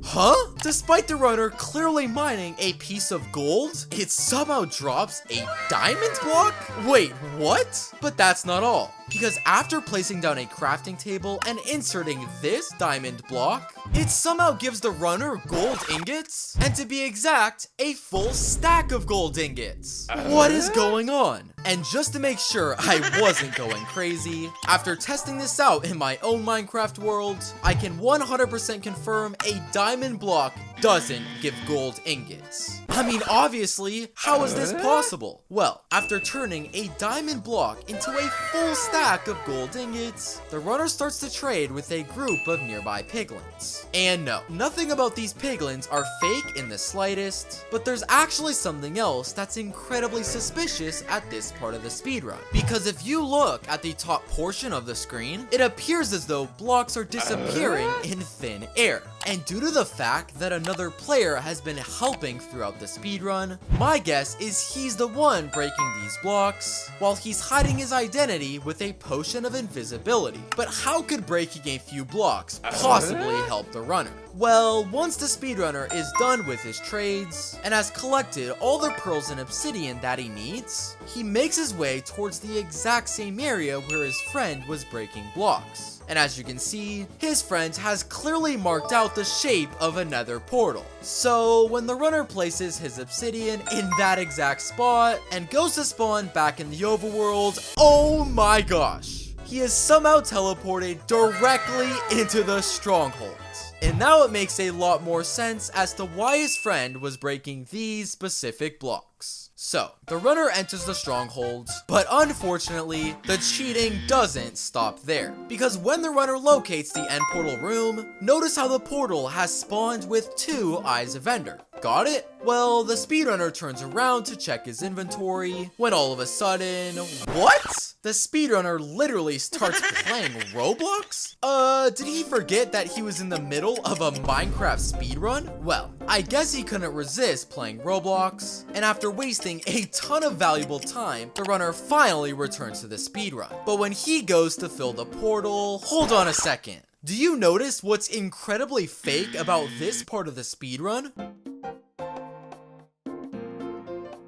Huh? Despite the runner clearly mining a piece of gold, it somehow drops a diamond block? Wait, what? But that's not all, because after placing down a crafting table and inserting this diamond block, it somehow gives the runner gold ingots, and to be exact, a full stack of gold ingots. What is going on? And just to make sure I wasn't going crazy, after testing this out in my own Minecraft world, I can 100% confirm a diamond block doesn't give gold ingots. I mean, obviously, how is this possible? Well, after turning a diamond block into a full stack of gold ingots, the runner starts to trade with a group of nearby piglins. And no, nothing about these piglins are fake in the slightest, but there's actually something else that's incredibly suspicious at this part of the speedrun. Because if you look at the top portion of the screen, it appears as though blocks are disappearing in thin air. And due to the fact that another player has been helping throughout the speedrun, my guess is he's the one breaking these blocks, while he's hiding his identity with a potion of invisibility. But how could breaking a few blocks possibly help the runner? Well, once the speedrunner is done with his trades, and has collected all the pearls and obsidian that he needs, he makes his way towards the exact same area where his friend was breaking blocks. And as you can see, his friend has clearly marked out the shape of a nether portal. So when the runner places his obsidian in that exact spot and goes to spawn back in the overworld, oh my gosh, he is somehow teleported directly into the Stronghold. And now it makes a lot more sense as to why his friend was breaking these specific blocks. So, the runner enters the Stronghold, but unfortunately, the cheating doesn't stop there. Because when the runner locates the end portal room, notice how the portal has spawned with 2 Eyes of Ender. Got it? Well, the speedrunner turns around to check his inventory, when all of a sudden, what? The speedrunner literally starts playing Roblox? Did he forget that he was in the middle of a Minecraft speedrun? Well, I guess he couldn't resist playing Roblox, and after wasting a ton of valuable time, the runner finally returns to the speedrun. But when he goes to fill the portal, hold on a second. Do you notice what's incredibly fake about this part of the speedrun?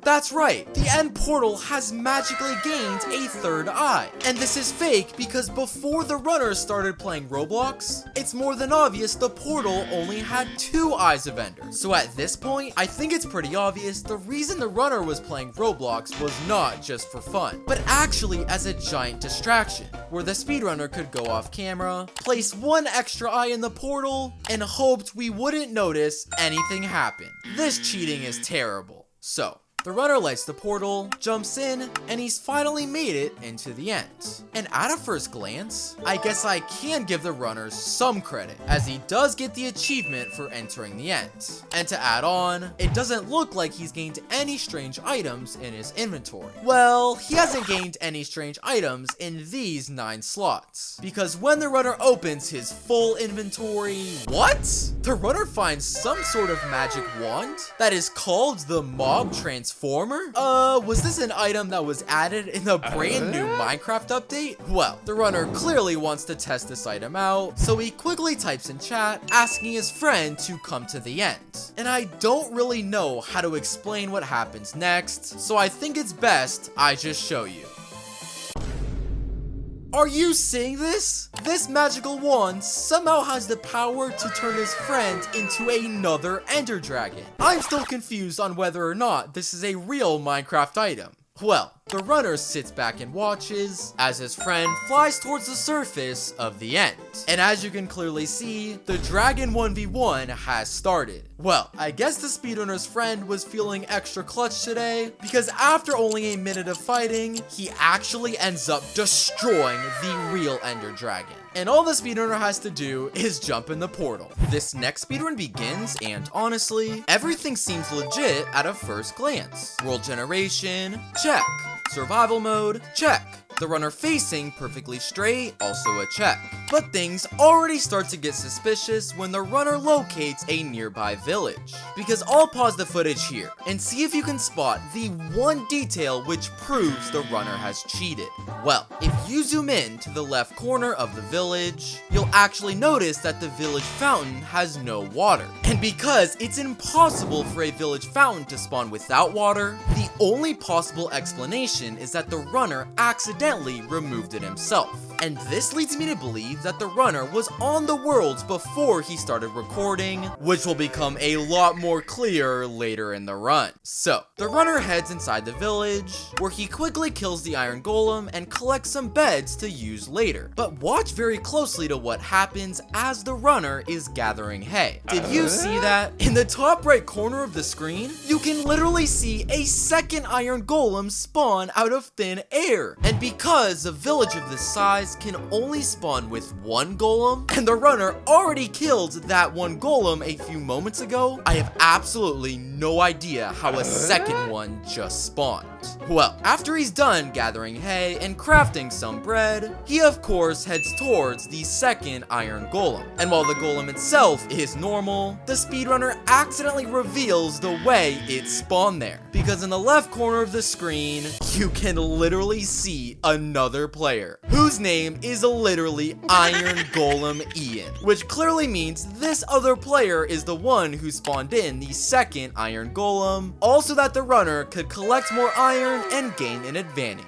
That's right, the end portal has magically gained a third eye. And this is fake because before the runners started playing Roblox, it's more than obvious the portal only had 2 eyes of Ender. So at this point, I think it's pretty obvious the reason the runner was playing Roblox was not just for fun, but actually as a giant distraction, where the speedrunner could go off camera, place 1 extra eye in the portal, and hoped we wouldn't notice anything happen. This cheating is terrible. So, the runner lights the portal, jumps in, and he's finally made it into the end. And at a first glance, I guess I can give the runner some credit, as he does get the achievement for entering the end. And to add on, it doesn't look like he's gained any strange items in his inventory. Well, he hasn't gained any strange items in these 9 slots, because when the runner opens his full inventory, what? The runner finds some sort of magic wand that is called the Mob Transformer. Was this an item that was added in the brand new Minecraft update? Well, the runner clearly wants to test this item out, so he quickly types in chat asking his friend to come to the end. And I don't really know how to explain what happens next, so I think it's best I just show you. Are you seeing this? This magical wand somehow has the power to turn his friend into another Ender Dragon. I'm still confused on whether or not this is a real Minecraft item. Well, the runner sits back and watches as his friend flies towards the surface of the end. And as you can clearly see, the dragon 1v1 has started. Well, I guess the speedrunner's friend was feeling extra clutch today, because after only a minute of fighting, he actually ends up destroying the real Ender Dragon. And all the speedrunner has to do is jump in the portal. This next speedrun begins, and honestly, everything seems legit at a first glance. World generation, check. Survival mode, check. The runner facing perfectly straight, also a check. But things already start to get suspicious when the runner locates a nearby village. Because I'll pause the footage here and see if you can spot the one detail which proves the runner has cheated. Well, if you zoom in to the left corner of the village, you'll actually notice that the village fountain has no water. And because it's impossible for a village fountain to spawn without water, the only possible explanation is that the runner accidentally removed it himself. And this leads me to believe that the runner was on the worlds before he started recording, which will become a lot more clear later in the run. So, the runner heads inside the village, where he quickly kills the iron golem and collects some beds to use later. But watch very closely to what happens as the runner is gathering hay. Did you see that? In the top right corner of the screen, you can literally see a second iron golem spawn out of thin air. And because a village of this size can only spawn with 1 golem, and the runner already killed that 1 golem a few moments ago, I have absolutely no idea how a second one just spawned. Well, after he's done gathering hay and crafting some bread, he of course heads towards the second iron golem. And while the golem itself is normal, the speedrunner accidentally reveals the way it spawned there. Because in the left corner of the screen, you can literally see another player, whose name is literally Iron Golem Ian, which clearly means this other player is the one who spawned in the second iron golem, also that the runner could collect more iron and gain an advantage.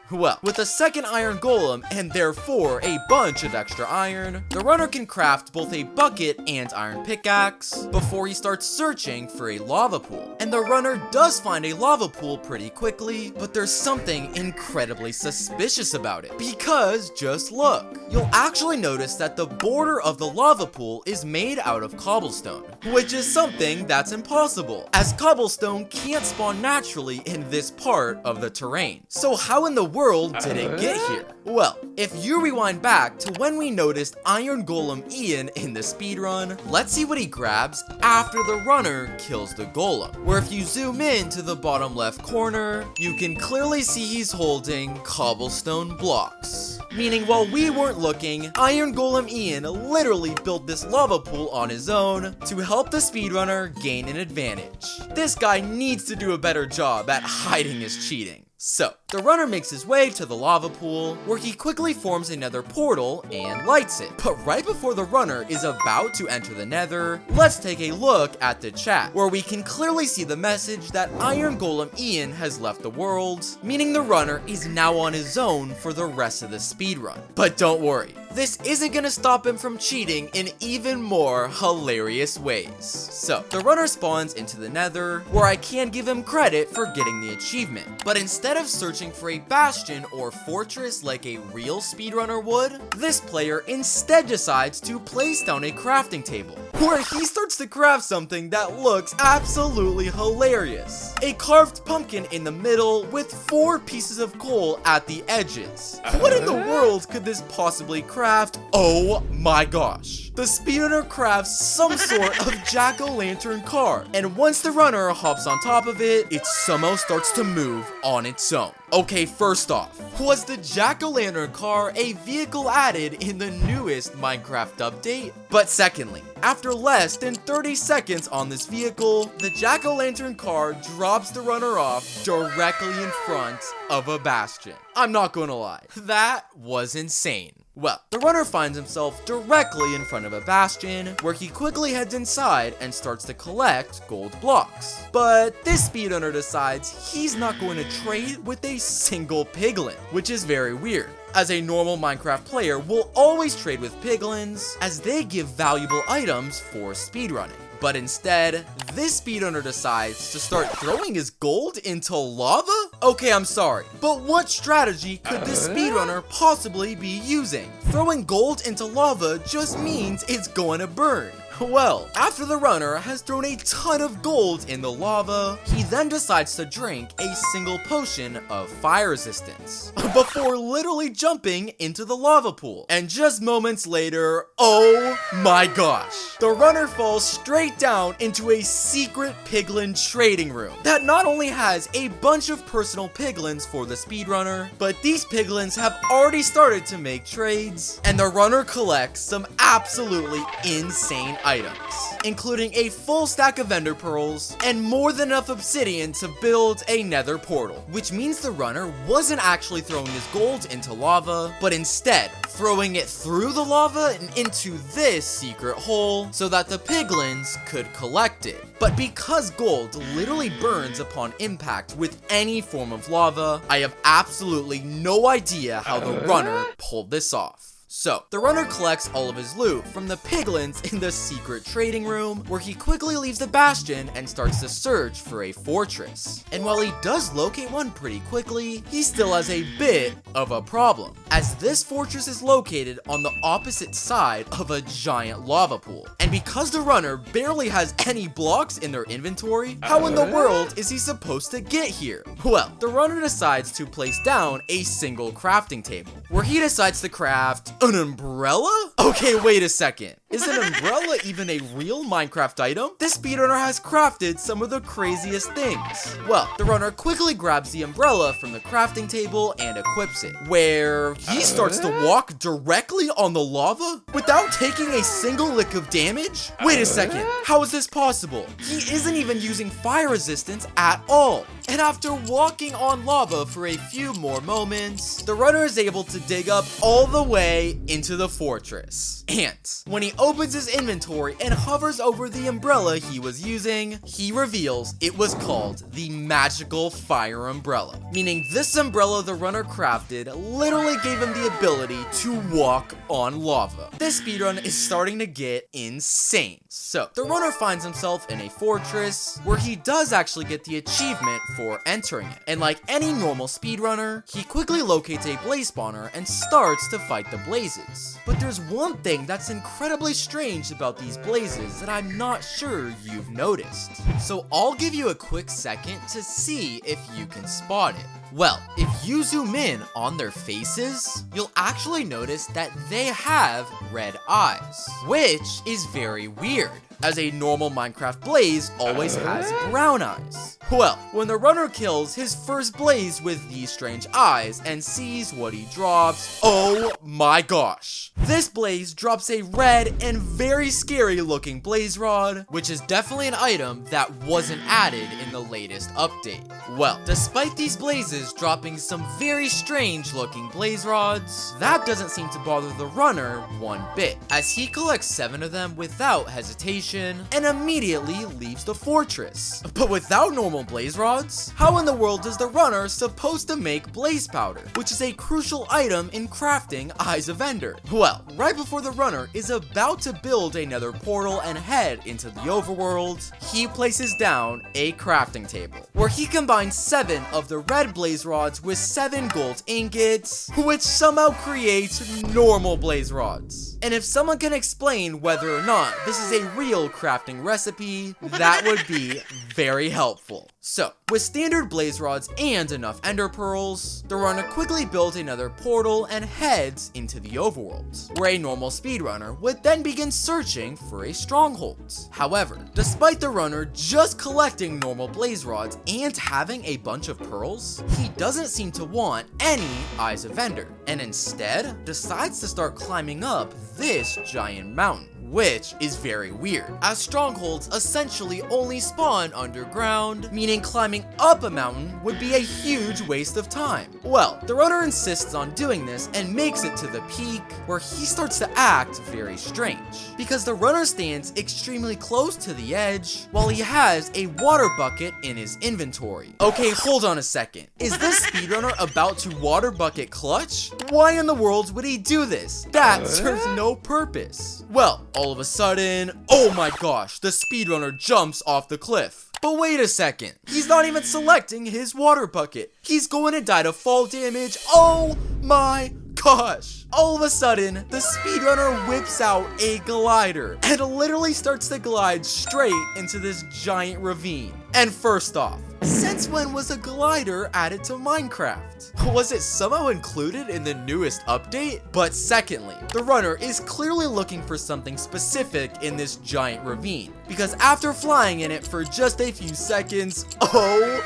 Well, with a second iron golem and therefore a bunch of extra iron, the runner can craft both a bucket and iron pickaxe before he starts searching for a lava pool. And the runner does find a lava pool pretty quickly, but there's something incredibly suspicious about it. Because just look, you'll actually notice that the border of the lava pool is made out of cobblestone, which is something that's impossible, as cobblestone can't spawn naturally in this part of the terrain. So how in the world did it get here? Well, if you rewind back to when we noticed Iron Golem Ian in the speedrun, let's see what he grabs after the runner kills the golem. Where if you zoom in to the bottom left corner, you can clearly see he's holding cobblestone blocks. Meaning while we weren't looking, Iron Golem Ian literally built this lava pool on his own to help the speedrunner gain an advantage. This guy needs to do a better job at hiding his cheating. So, the runner makes his way to the lava pool, where he quickly forms a nether portal and lights it. But right before the runner is about to enter the nether, let's take a look at the chat, where we can clearly see the message that Iron Golem Ian has left the world, meaning the runner is now on his own for the rest of the speedrun. But don't worry, this isn't gonna stop him from cheating in even more hilarious ways. So, the runner spawns into the nether, where I can give him credit for getting the achievement. But instead of searching for a bastion or fortress like a real speedrunner would, this player instead decides to place down a crafting table, where he starts to craft something that looks absolutely hilarious. A carved pumpkin in the middle with 4 pieces of coal at the edges. What in the world could this possibly craft? Oh my gosh. The speedrunner crafts some sort of jack-o'-lantern car, and once the runner hops on top of it, it somehow starts to move on its own. Okay, first off, was the jack-o'-lantern car a vehicle added in the newest Minecraft update? But secondly, after less than 30 seconds on this vehicle, the jack-o'-lantern car drops the runner off directly in front of a bastion. I'm not gonna lie, that was insane. Well, the runner finds himself directly in front of a bastion, where he quickly heads inside and starts to collect gold blocks. But this speedrunner decides he's not going to trade with a single piglin, which is very weird, as a normal Minecraft player will always trade with piglins, as they give valuable items for speedrunning. But instead, this speedrunner decides to start throwing his gold into lava? Okay, I'm sorry, but what strategy could this speedrunner possibly be using? Throwing gold into lava just means it's going to burn. Well, after the runner has thrown a ton of gold in the lava, he then decides to drink a single potion of fire resistance before literally jumping into the lava pool. And just moments later, oh my gosh, the runner falls straight down into a secret piglin trading room that not only has a bunch of personal piglins for the speedrunner, but these piglins have already started to make trades, and the runner collects some absolutely insane items, including a full stack of ender pearls and more than enough obsidian to build a nether portal, which means the runner wasn't actually throwing his gold into lava, but instead throwing it through the lava and into this secret hole so that the piglins could collect it. But because gold literally burns upon impact with any form of lava, I have absolutely no idea how the runner pulled this off. So, the runner collects all of his loot from the piglins in the secret trading room, where he quickly leaves the bastion and starts to search for a fortress. And while he does locate one pretty quickly, he still has a bit of a problem, as this fortress is located on the opposite side of a giant lava pool. And because the runner barely has any blocks in their inventory, how in the world is he supposed to get here? Well, the runner decides to place down a single crafting table, where he decides to craft an umbrella? Okay, wait a second. Is an umbrella even a real Minecraft item? This speedrunner has crafted some of the craziest things. Well, the runner quickly grabs the umbrella from the crafting table and equips it, where he starts to walk directly on the lava without taking a single lick of damage? Wait a second, how is this possible? He isn't even using fire resistance at all. And after walking on lava for a few more moments, the runner is able to dig up all the way into the fortress. And when he opens his inventory and hovers over the umbrella he was using, he reveals it was called the magical fire umbrella, meaning this umbrella the runner crafted literally gave him the ability to walk on lava. This speedrun is starting to get insane. So, the runner finds himself in a fortress where he does actually get the achievement for entering it. And like any normal speedrunner, he quickly locates a blaze spawner and starts to fight the blazes. But there's one thing that's incredibly strange about these blazes that I'm not sure you've noticed. So I'll give you a quick second to see if you can spot it. Well, if you zoom in on their faces, you'll actually notice that they have red eyes, which is very weird, as a normal Minecraft blaze always has brown eyes. Well, when the runner kills his first blaze with these strange eyes and sees what he drops, oh my gosh. This blaze drops a red and very scary looking blaze rod, which is definitely an item that wasn't added in the latest update. Well, despite these blazes chooses dropping some very strange looking blaze rods, that doesn't seem to bother the runner one bit, as he collects 7 of them without hesitation and immediately leaves the fortress. But without normal blaze rods, how in the world is the runner supposed to make blaze powder, which is a crucial item in crafting Eyes of Ender? Well, right before the runner is about to build a nether portal and head into the overworld, he places down a crafting table, where he combines 7 of the red blaze rods with 7 gold ingots, which somehow creates normal blaze rods. And if someone can explain whether or not this is a real crafting recipe, that would be very helpful. So, with standard blaze rods and enough ender pearls, the runner quickly built another portal and heads into the overworld, where a normal speedrunner would then begin searching for a stronghold. However, despite the runner just collecting normal blaze rods and having a bunch of pearls, he doesn't seem to want any Eyes of Ender, and instead decides to start climbing up this giant mountain, which is very weird, as strongholds essentially only spawn underground, meaning climbing up a mountain would be a huge waste of time. Well, the runner insists on doing this and makes it to the peak, where he starts to act very strange, because the runner stands extremely close to the edge while he has a water bucket in his inventory. Okay, hold on a second. Is this speedrunner about to water bucket clutch? Why in the world would he do this? That serves no purpose. Well, all of a sudden, oh my gosh, the speedrunner jumps off the cliff. But wait a second, he's not even selecting his water bucket. He's going to die to fall damage. Oh my gosh. All of a sudden, the speedrunner whips out a glider and literally starts to glide straight into this giant ravine. And first off, since when was a glider added to Minecraft? Was it somehow included in the newest update? But secondly, the runner is clearly looking for something specific in this giant ravine, because after flying in it for just a few seconds, oh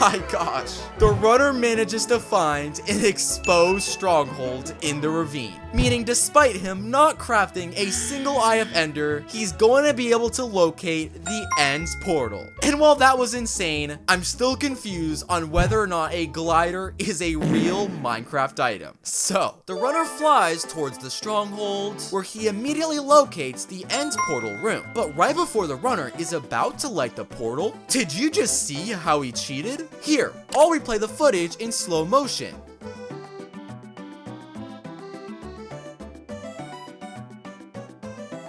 my gosh, the runner manages to find an exposed stronghold in the ravine, meaning despite him not crafting a single Eye of Ender, he's going to be able to locate the End's portal. And while that was insane, I'm still confused on whether or not a glider is a real Minecraft item. So, the runner flies towards the stronghold, where he immediately locates the End's portal room. But right before the runner is about to light the portal, did you just see how he cheated? Here, I'll replay the footage in slow motion.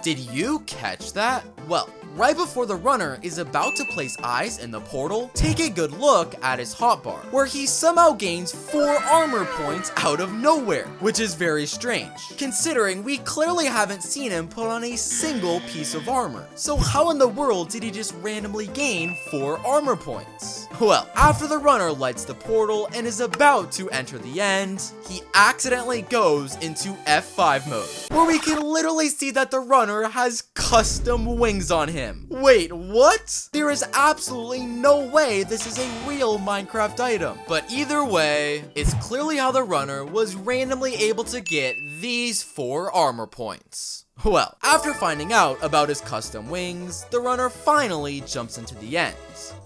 Did you catch that? Well, right before the runner is about to place eyes in the portal, take a good look at his hotbar, where he somehow gains 4 armor points out of nowhere, which is very strange, considering we clearly haven't seen him put on a single piece of armor. So how in the world did he just randomly gain 4 armor points? Well, after the runner lights the portal and is about to enter the End, he accidentally goes into F5 mode, where we can literally see that the runner has custom wings on him. Wait, what? There is absolutely no way this is a real Minecraft item. But either way, it's clearly how the runner was randomly able to get these 4 armor points. Well, after finding out about his custom wings, the runner finally jumps into the End,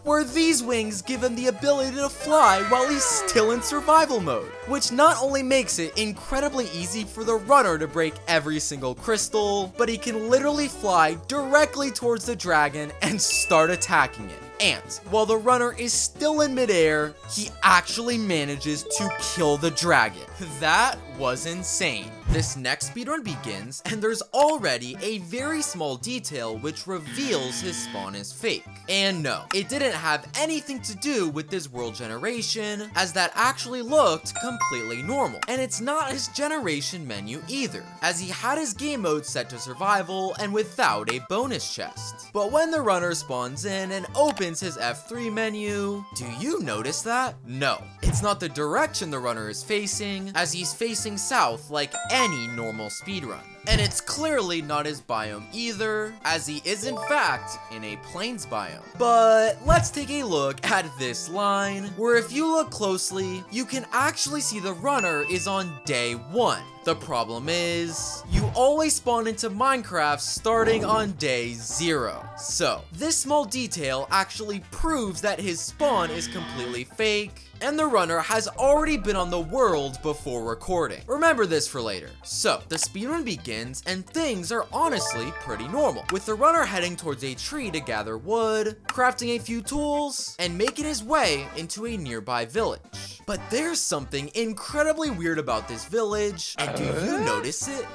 where these wings give him the ability to fly while he's still in survival mode, which not only makes it incredibly easy for the runner to break every single crystal, but he can literally fly directly towards the dragon and start attacking it. And while the runner is still in midair, he actually manages to kill the dragon. That was insane. This next speedrun begins, and there's already a very small detail which reveals his spawn is fake. And no, it didn't have anything to do with this world generation, as that actually looked completely normal. And it's not his generation menu either, as he had his game mode set to survival and without a bonus chest. But when the runner spawns in and opens his F3 menu, do you notice that? No, it's not the direction the runner is facing, as he's facing south like any normal speedrun. And it's clearly not his biome either, as he is in fact in a plains biome. But let's take a look at this line, where if you look closely, you can actually see the runner is on day 1. The problem is, you always spawn into Minecraft starting on day 0. So, this small detail actually proves that his spawn is completely fake, and the runner has already been on the world before recording. Remember this for later. So, the speedrun begins and things are honestly pretty normal, with the runner heading towards a tree to gather wood, crafting a few tools, and making his way into a nearby village. But there's something incredibly weird about this village, and do you notice it?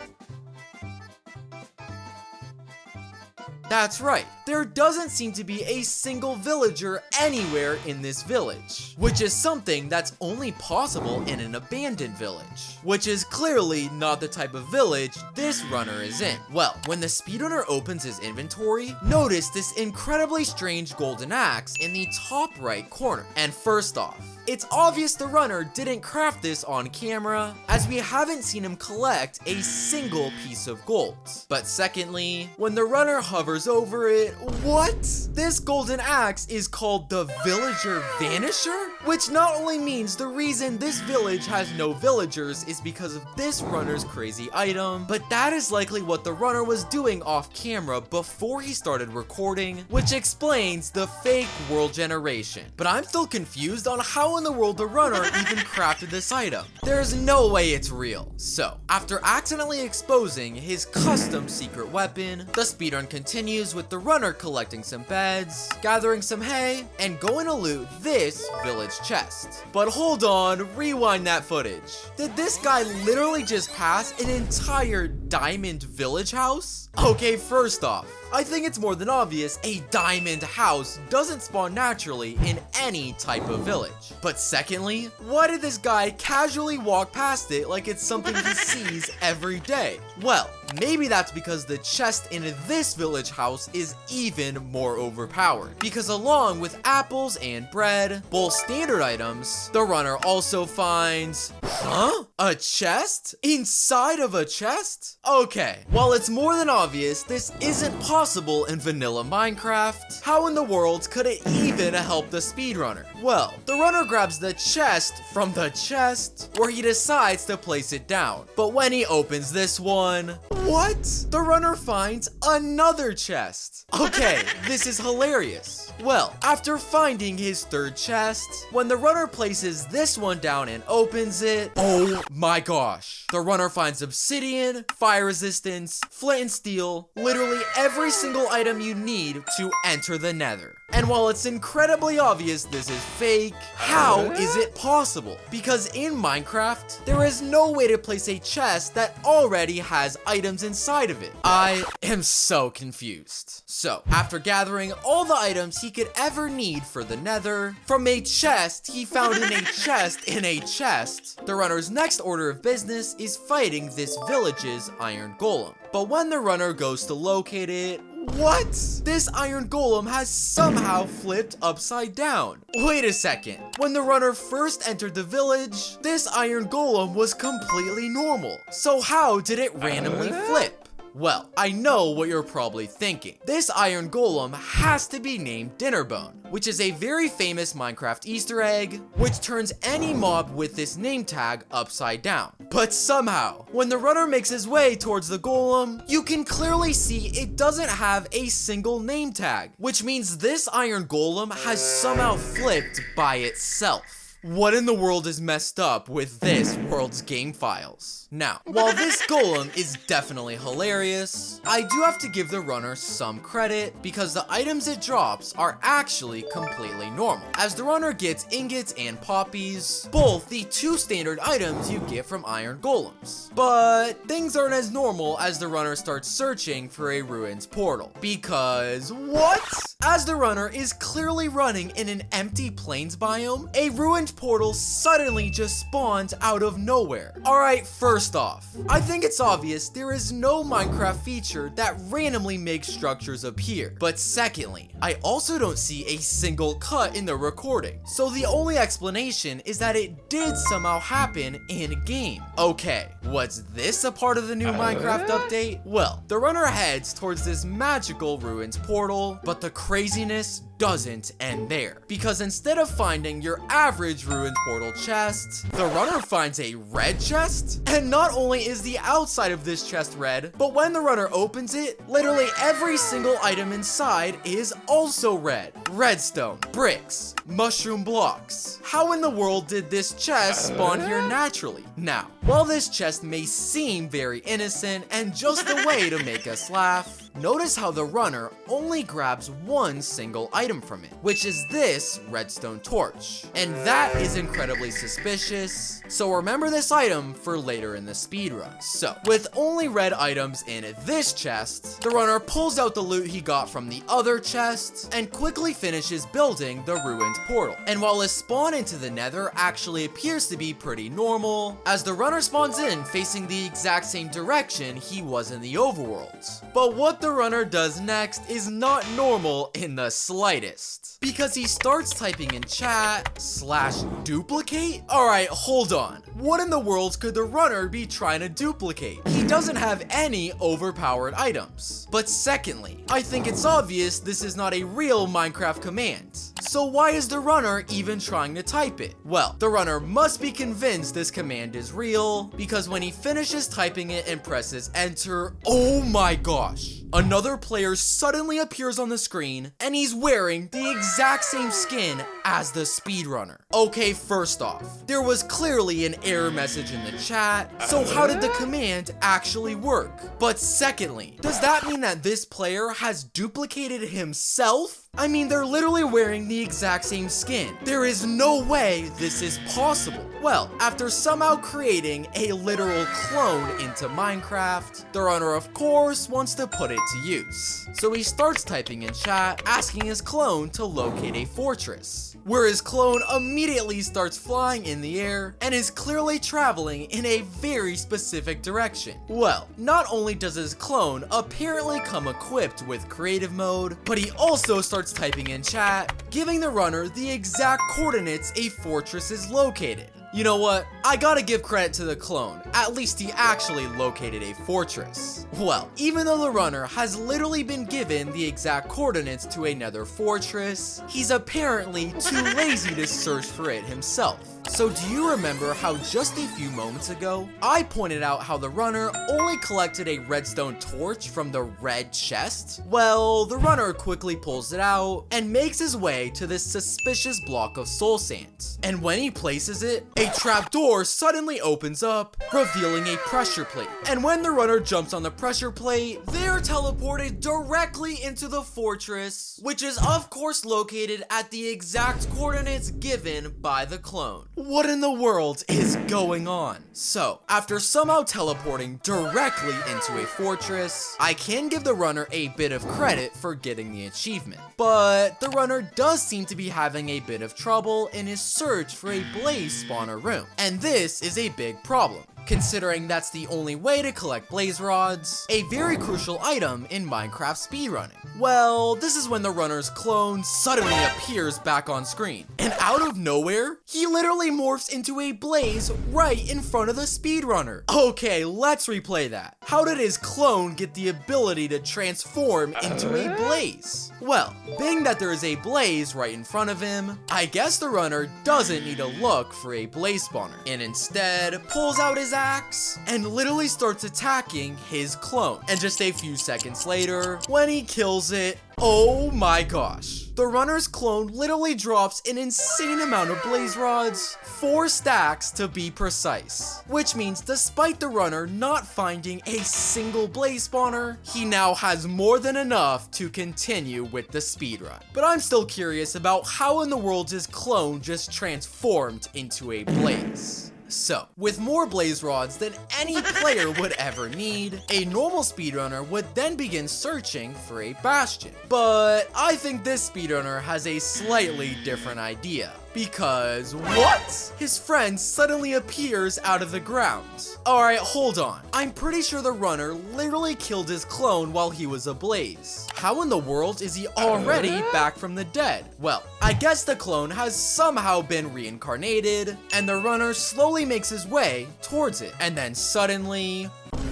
That's right, there doesn't seem to be a single villager anywhere in this village, which is something that's only possible in an abandoned village, which is clearly not the type of village this runner is in. Well, when the speedrunner opens his inventory, notice this incredibly strange golden axe in the top right corner. And first off, it's obvious the runner didn't craft this on camera, as we haven't seen him collect a single piece of gold. But secondly, when the runner hovers over it, what? This golden axe is called the Villager Vanisher? Which not only means the reason this village has no villagers is because of this runner's crazy item, but that is likely what the runner was doing off camera before he started recording, which explains the fake world generation. But I'm still confused on how in the world the runner even crafted this item. There's no way it's real. So, after accidentally exposing his custom secret weapon, the speedrun continues with the runner collecting some beds, gathering some hay, and going to loot this village chest. But hold on, rewind that footage. Did this guy literally just pass an entire diamond village house? Okay, first off, I think it's more than obvious a diamond house doesn't spawn naturally in any type of village. But secondly, why did this guy casually walk past it like it's something he sees every day? Well, maybe that's because the chest in this village house is even more overpowered. Because along with apples and bread, both standard items, the runner also finds... Huh? A chest? Inside of a chest? Okay, while it's more than obvious this isn't possible in vanilla Minecraft, how in the world could it even help the speedrunner? Well, the runner grabs the chest from the chest, where he decides to place it down. But when he opens this one, what? The runner finds another chest. Okay, this is hilarious. Well, after finding his third chest, when the runner places this one down and opens it, oh my gosh. The runner finds obsidian, fire resistance, flint and steel, literally every single item you need to enter the Nether. And while it's incredibly obvious this is fake, how is it possible? Because in Minecraft, there is no way to place a chest that already has items inside of it. I am so confused. So, after gathering all the items he could ever need for the Nether, from a chest he found in a chest in a chest, the runner's next order of business is fighting this village's iron golem. But when the runner goes to locate it, what? This iron golem has somehow flipped upside down. Wait a second. When the runner first entered the village, this iron golem was completely normal. So how did it randomly flip? Well, I know what you're probably thinking. This iron golem has to be named Dinnerbone, which is a very famous Minecraft Easter egg, which turns any mob with this name tag upside down. But somehow, when the runner makes his way towards the golem, you can clearly see it doesn't have a single name tag, which means this iron golem has somehow flipped by itself. What in the world is messed up with this world's game files? Now, while this golem is definitely hilarious, I do have to give the runner some credit because the items it drops are actually completely normal, as the runner gets ingots and poppies, both the two standard items you get from iron golems. But things aren't as normal as the runner starts searching for a ruins portal, because what? As the runner is clearly running in an empty plains biome, a ruined portal suddenly just spawns out of nowhere. Alright, first off, I think it's obvious there is no Minecraft feature that randomly makes structures appear. But secondly, I also don't see a single cut in the recording. So the only explanation is that it did somehow happen in game. Okay, was this a part of the new Minecraft update? Well, the runner heads towards this magical ruins portal, but the craziness doesn't end there, because instead of finding your average ruined portal chest, the runner finds a red chest. And not only is the outside of this chest red, but when the runner opens it, literally every single item inside is also red. Redstone, bricks, mushroom blocks. How in the world did this chest spawn here naturally? Now, while this chest may seem very innocent and just a way to make us laugh, notice how the runner only grabs one single item from it, which is this redstone torch. And that is incredibly suspicious, so remember this item for later in the speedrun. So, with only red items in this chest, the runner pulls out the loot he got from the other chest and quickly finishes building the ruined portal. And while his spawn into the Nether actually appears to be pretty normal, as the runner spawns in facing the exact same direction he was in the overworld. But what the runner does next is not normal in the slightest, because he starts typing in chat /duplicate. Alright, hold on. What in the world could the runner be trying to duplicate? He doesn't have any overpowered items. But secondly, I think it's obvious this is not a real Minecraft command. So why is the runner even trying to type it? Well, the runner must be convinced this command is real, because when he finishes typing it and presses enter, oh my gosh, another player suddenly appears on the screen and he's wearing the exact same skin as the speedrunner. Okay, first off, there was clearly an error message in the chat, so how did the command actually work? But secondly, does that mean that this player has duplicated himself? I mean, they're literally wearing the exact same skin. There is no way this is possible. Well, after somehow creating a literal clone into Minecraft, the runner of course wants to put it to use. So he starts typing in chat, asking his clone to locate a fortress, where his clone immediately starts flying in the air and is clearly traveling in a very specific direction. Well, not only does his clone apparently come equipped with creative mode, but he also starts typing in chat, giving the runner the exact coordinates a fortress is located. You know what? I gotta give credit to the clone. At least he actually located a fortress. Well, even though the runner has literally been given the exact coordinates to a Nether fortress, he's apparently too lazy to search for it himself. So do you remember how just a few moments ago, I pointed out how the runner only collected a redstone torch from the red chest? Well, the runner quickly pulls it out and makes his way to this suspicious block of soul sand. And when he places it, a trapdoor suddenly opens up, revealing a pressure plate. And when the runner jumps on the pressure plate, they're teleported directly into the fortress, which is of course located at the exact coordinates given by the clone. What in the world is going on? So, after somehow teleporting directly into a fortress, I can give the runner a bit of credit for getting the achievement. But the runner does seem to be having a bit of trouble in his search for a blaze spawner room. And this is a big problem, considering that's the only way to collect blaze rods, a very crucial item in Minecraft speedrunning. Well, this is when the runner's clone suddenly appears back on screen. And out of nowhere, he literally morphs into a blaze right in front of the speedrunner. Okay, let's replay that. How did his clone get the ability to transform into a blaze? Well, being that there is a blaze right in front of him, I guess the runner doesn't need to look for a blaze spawner, and instead pulls out his axe and literally starts attacking his clone. And just a few seconds later, when he kills it, oh my gosh, the runner's clone literally drops an insane amount of blaze rods, 4 stacks to be precise. Which means despite the runner not finding a single blaze spawner, he now has more than enough to continue with the speedrun. But I'm still curious about how in the world his clone just transformed into a blaze. So, with more blaze rods than any player would ever need, a normal speedrunner would then begin searching for a Bastion. But I think this speedrunner has a slightly different idea. Because what? His friend suddenly appears out of the ground. Alright, hold on. I'm pretty sure the runner literally killed his clone while he was ablaze. How in the world is he already back from the dead? Well, I guess the clone has somehow been reincarnated, and the runner slowly makes his way towards it. And then suddenly,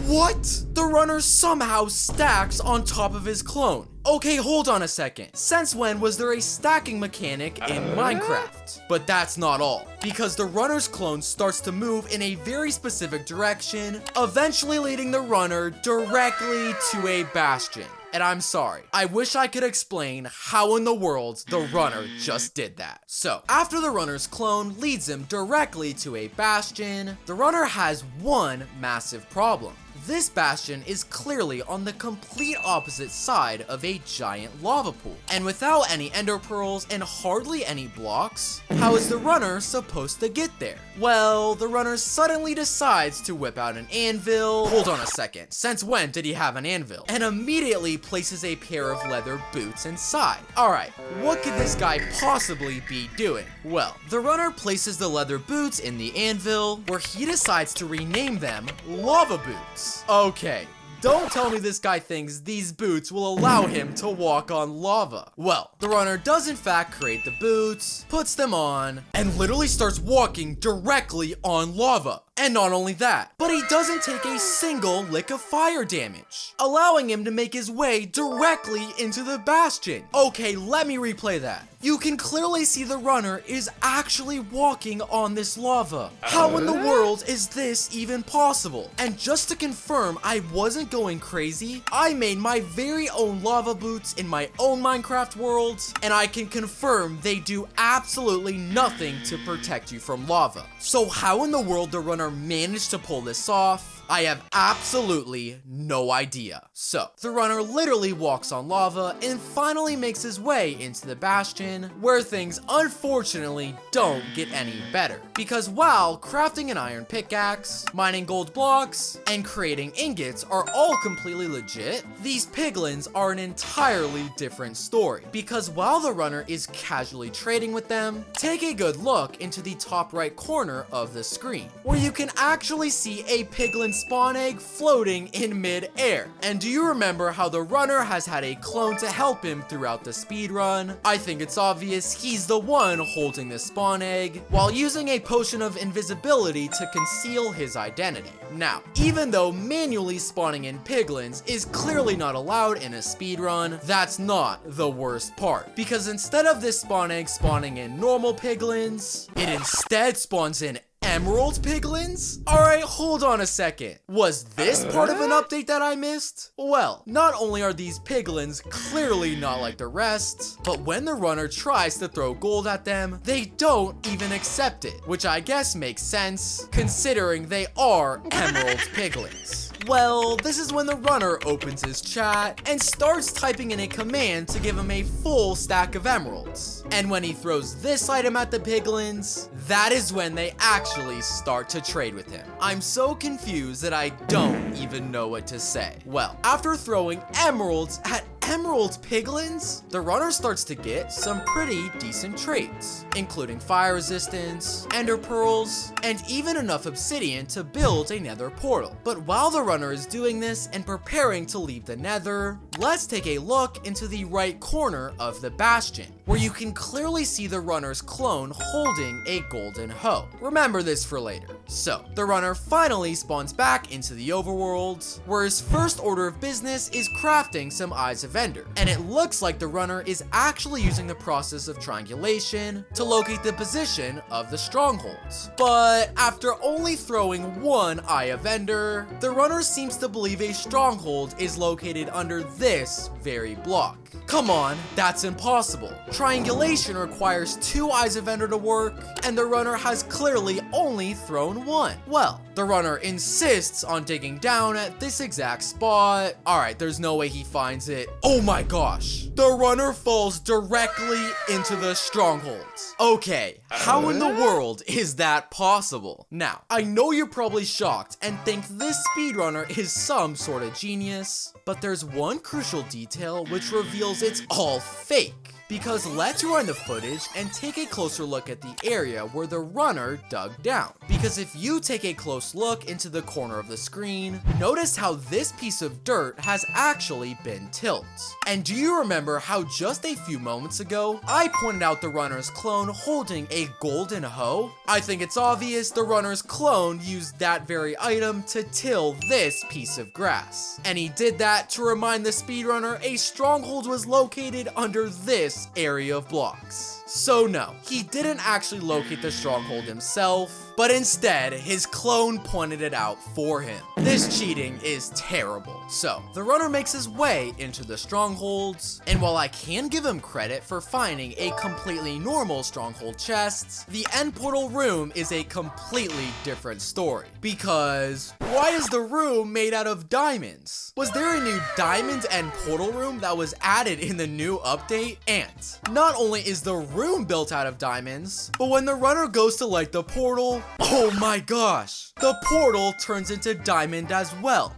What? The runner somehow stacks on top of his clone. Okay, hold on a second. Since when was there a stacking mechanic in Minecraft? But that's not all, because the runner's clone starts to move in a very specific direction, eventually leading the runner directly to a bastion. And I'm sorry, I wish I could explain how in the world the runner just did that. So, after the runner's clone leads him directly to a bastion, the runner has one massive problem. This bastion is clearly on the complete opposite side of a giant lava pool. And without any ender pearls and hardly any blocks, how is the runner supposed to get there? Well, the runner suddenly decides to whip out an anvil. Hold on a second, since when did he have an anvil? And immediately places a pair of leather boots inside. Alright, what could this guy possibly be doing? Well, the runner places the leather boots in the anvil, where he decides to rename them lava boots. Okay, don't tell me this guy thinks these boots will allow him to walk on lava. Well, the runner does in fact create the boots, puts them on, and literally starts walking directly on lava. And not only that, but he doesn't take a single lick of fire damage, allowing him to make his way directly into the bastion. Okay, let me replay that. You can clearly see the runner is actually walking on this lava. How in the world is this even possible? And just to confirm I wasn't going crazy, I made my very own lava boots in my own Minecraft world, and I can confirm they do absolutely nothing to protect you from lava. So how in the world the runner managed to pull this off, I have absolutely no idea. So, the runner literally walks on lava and finally makes his way into the bastion, where things unfortunately don't get any better. Because while crafting an iron pickaxe, mining gold blocks, and creating ingots are all completely legit, these piglins are an entirely different story. Because while the runner is casually trading with them, take a good look into the top right corner of the screen, where you can actually see a piglin spawn egg floating in mid-air. And do you remember how the runner has had a clone to help him throughout the speedrun? I think it's obvious he's the one holding the spawn egg, while using a potion of invisibility to conceal his identity. Now, even though manually spawning in piglins is clearly not allowed in a speedrun, that's not the worst part. Because instead of this spawn egg spawning in normal piglins, it instead spawns in emerald piglins? Alright, hold on a second. Was this part of an update that I missed? Well, not only are these piglins clearly not like the rest, but when the runner tries to throw gold at them, they don't even accept it, which I guess makes sense, considering they are emerald piglins. Well, this is when the runner opens his chat and starts typing in a command to give him a full stack of emeralds. And when he throws this item at the piglins, that is when they actually start to trade with him. I'm so confused that I don't even know what to say. Well, after throwing emeralds at emerald piglins, the runner starts to get some pretty decent traits, including fire resistance, ender pearls, and even enough obsidian to build a nether portal. But while the runner is doing this and preparing to leave the nether, let's take a look into the right corner of the bastion, where you can clearly see the runner's clone holding a golden hoe. Remember this for later. So, the runner finally spawns back into the overworld, where his first order of business is crafting some eyes of ender. And it looks like the runner is actually using the process of triangulation to locate the position of the strongholds. But after only throwing one eye of ender, the runner seems to believe a stronghold is located under this very block. Come on, that's impossible. Triangulation requires 2 eyes of ender to work, and the runner has clearly only thrown one. Well, the runner insists on digging down at this exact spot. Alright, there's no way he finds it. Oh my gosh, the runner falls directly into the strongholds. Okay, how in the world is that possible? Now, I know you're probably shocked and think this speedrunner is some sort of genius, but there's one crucial detail which reveals it's all fake. because let's rewind the footage and take a closer look at the area where the runner dug down. Because if you take a close look into the corner of the screen, notice how this piece of dirt has actually been tilted. And do you remember how just a few moments ago, I pointed out the runner's clone holding a golden hoe? I think it's obvious the runner's clone used that very item to till this piece of grass. And he did that to remind the speedrunner a stronghold was located under this area of blocks. So no, he didn't actually locate the stronghold himself, but instead, his clone pointed it out for him. This cheating is terrible. So, the runner makes his way into the strongholds, and while I can give him credit for finding a completely normal stronghold chest, the end portal room is a completely different story. Because, why is the room made out of diamonds? Was there a new diamond end portal room that was added in the new update? And, not only is the room built out of diamonds, but when the runner goes to light the portal, oh my gosh, the portal turns into diamond as well.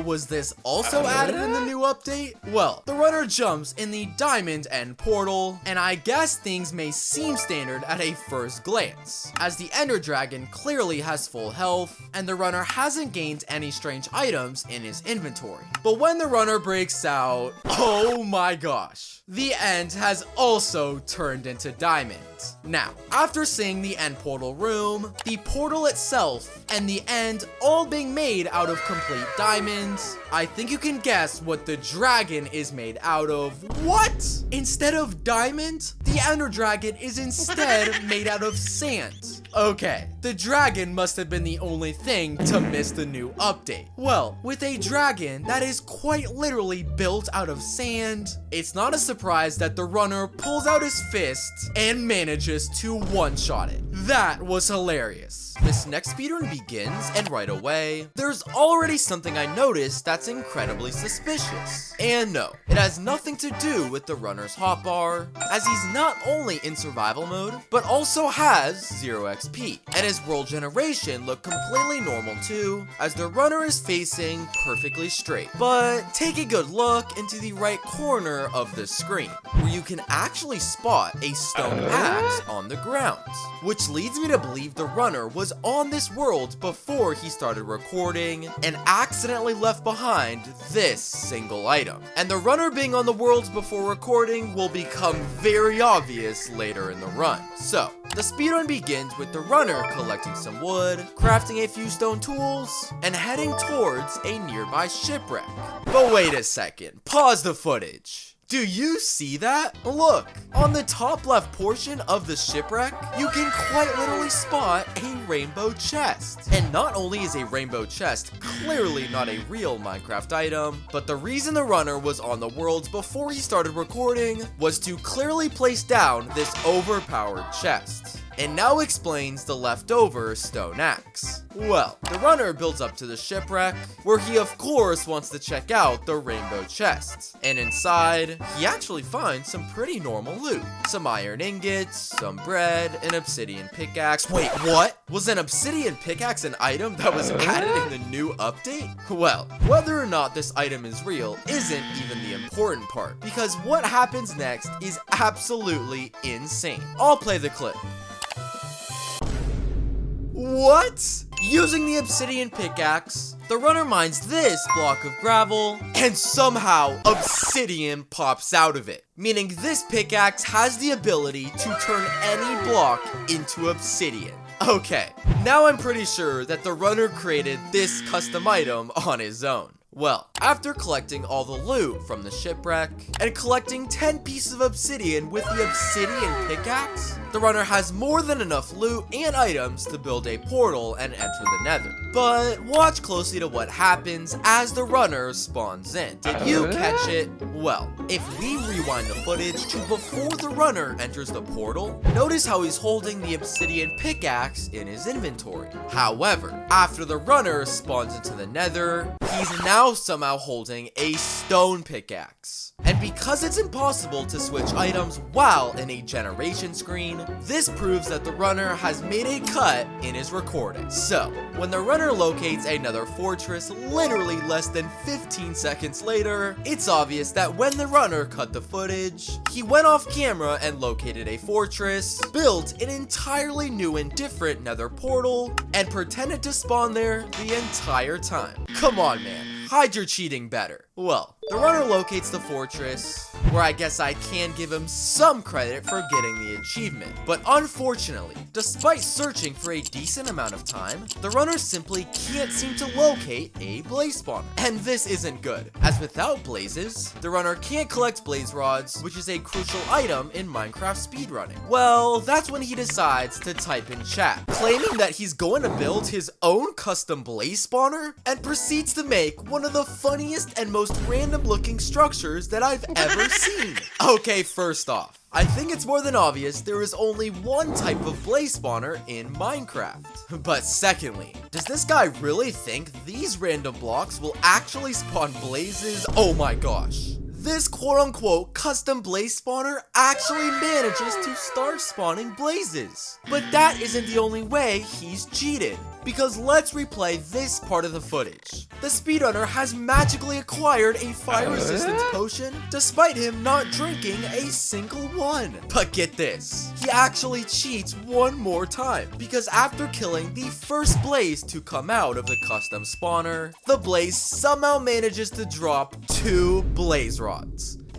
Was this also added in the new update? Well, the runner jumps in the diamond end portal, and I guess things may seem standard at a first glance, as the ender dragon clearly has full health, and the runner hasn't gained any strange items in his inventory. But when the runner breaks out, oh my gosh, the end has also turned into diamond. Now, after seeing the end portal room, the portal itself, and the end all being made out of complete diamonds, I think you can guess what the dragon is made out of. What? Instead of diamond, the ender dragon is instead made out of sand. Okay, the dragon must have been the only thing to miss the new update. Well, with a dragon that is quite literally built out of sand, it's not a surprise that the runner pulls out his fist and manages to one-shot it. That was hilarious. This next speedrun begins, and right away, there's already something I noticed that's incredibly suspicious. And no, it has nothing to do with the runner's hotbar, as he's not only in survival mode, but also has 0 XP. And his world generation looked completely normal too, as the runner is facing perfectly straight. But take a good look into the right corner of the screen, where you can actually spot a stone axe on the ground, which leads me to believe the runner was on this world before he started recording and accidentally left behind this single item. And the runner being on the worlds before recording will become very obvious later in the run. So, the speedrun begins with the runner collecting some wood, crafting a few stone tools, and heading towards a nearby shipwreck. But wait a second, pause the footage. Do you see that? Look, on the top left portion of the shipwreck, you can quite literally spot a rainbow chest. And not only is a rainbow chest clearly not a real Minecraft item, but the reason the runner was on the worlds before he started recording was to clearly place down this overpowered chest. And now explains the leftover stone axe. Well, the runner builds up to the shipwreck, where he of course wants to check out the rainbow chest. And inside, he actually finds some pretty normal loot. Some iron ingots, some bread, an obsidian pickaxe. Wait, what? Was an obsidian pickaxe an item that was added in the new update? Well, whether or not this item is real isn't even the important part, because what happens next is absolutely insane. I'll play the clip. What? Using the obsidian pickaxe, the runner mines this block of gravel, and somehow obsidian pops out of it. Meaning this pickaxe has the ability to turn any block into obsidian. Okay, now I'm pretty sure that the runner created this custom item on his own. Well, after collecting all the loot from the shipwreck and collecting 10 pieces of obsidian with the obsidian pickaxe, the runner has more than enough loot and items to build a portal and enter the Nether. But watch closely to what happens as the runner spawns in. Did you catch it? Well, if we rewind the footage to before the runner enters the portal, notice how he's holding the obsidian pickaxe in his inventory. However, after the runner spawns into the Nether, he's now somehow holding a stone pickaxe. And because it's impossible to switch items while in a generation screen, this proves that the runner has made a cut in his recording. So, when the runner locates another fortress literally less than 15 seconds later, it's obvious that when the runner cut the footage, he went off camera and located a fortress, built an entirely new and different nether portal, and pretended to spawn there the entire time. Come on, man. Hide your cheating better. Well, the runner locates the fortress, where I guess I can give him some credit for getting the achievement. But unfortunately, despite searching for a decent amount of time, the runner simply can't seem to locate a blaze spawner. And this isn't good, as without blazes, the runner can't collect blaze rods, which is a crucial item in Minecraft speedrunning. Well, that's when he decides to type in chat, claiming that he's going to build his own custom blaze spawner, and proceeds to make one of the funniest and most random looking structures that I've ever seen. Okay, first off, I think it's more than obvious there is only one type of blaze spawner in Minecraft. But secondly, does this guy really think these random blocks will actually spawn blazes? Oh my gosh. This quote-unquote custom blaze spawner actually manages to start spawning blazes. But that isn't the only way he's cheated, because let's replay this part of the footage. The speedrunner has magically acquired a fire resistance potion, despite him not drinking a single one. But get this, he actually cheats one more time, because after killing the first blaze to come out of the custom spawner, the blaze somehow manages to drop 2 blaze rods,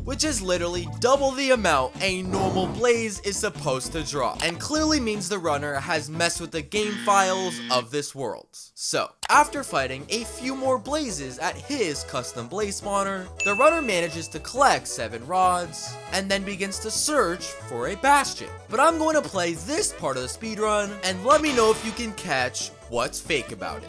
which is literally double the amount a normal blaze is supposed to drop, and clearly means the runner has messed with the game files of this world. So, after fighting a few more blazes at his custom blaze spawner, the runner manages to collect 7 rods, and then begins to search for a bastion. But I'm going to play this part of the speedrun, and let me know if you can catch what's fake about it.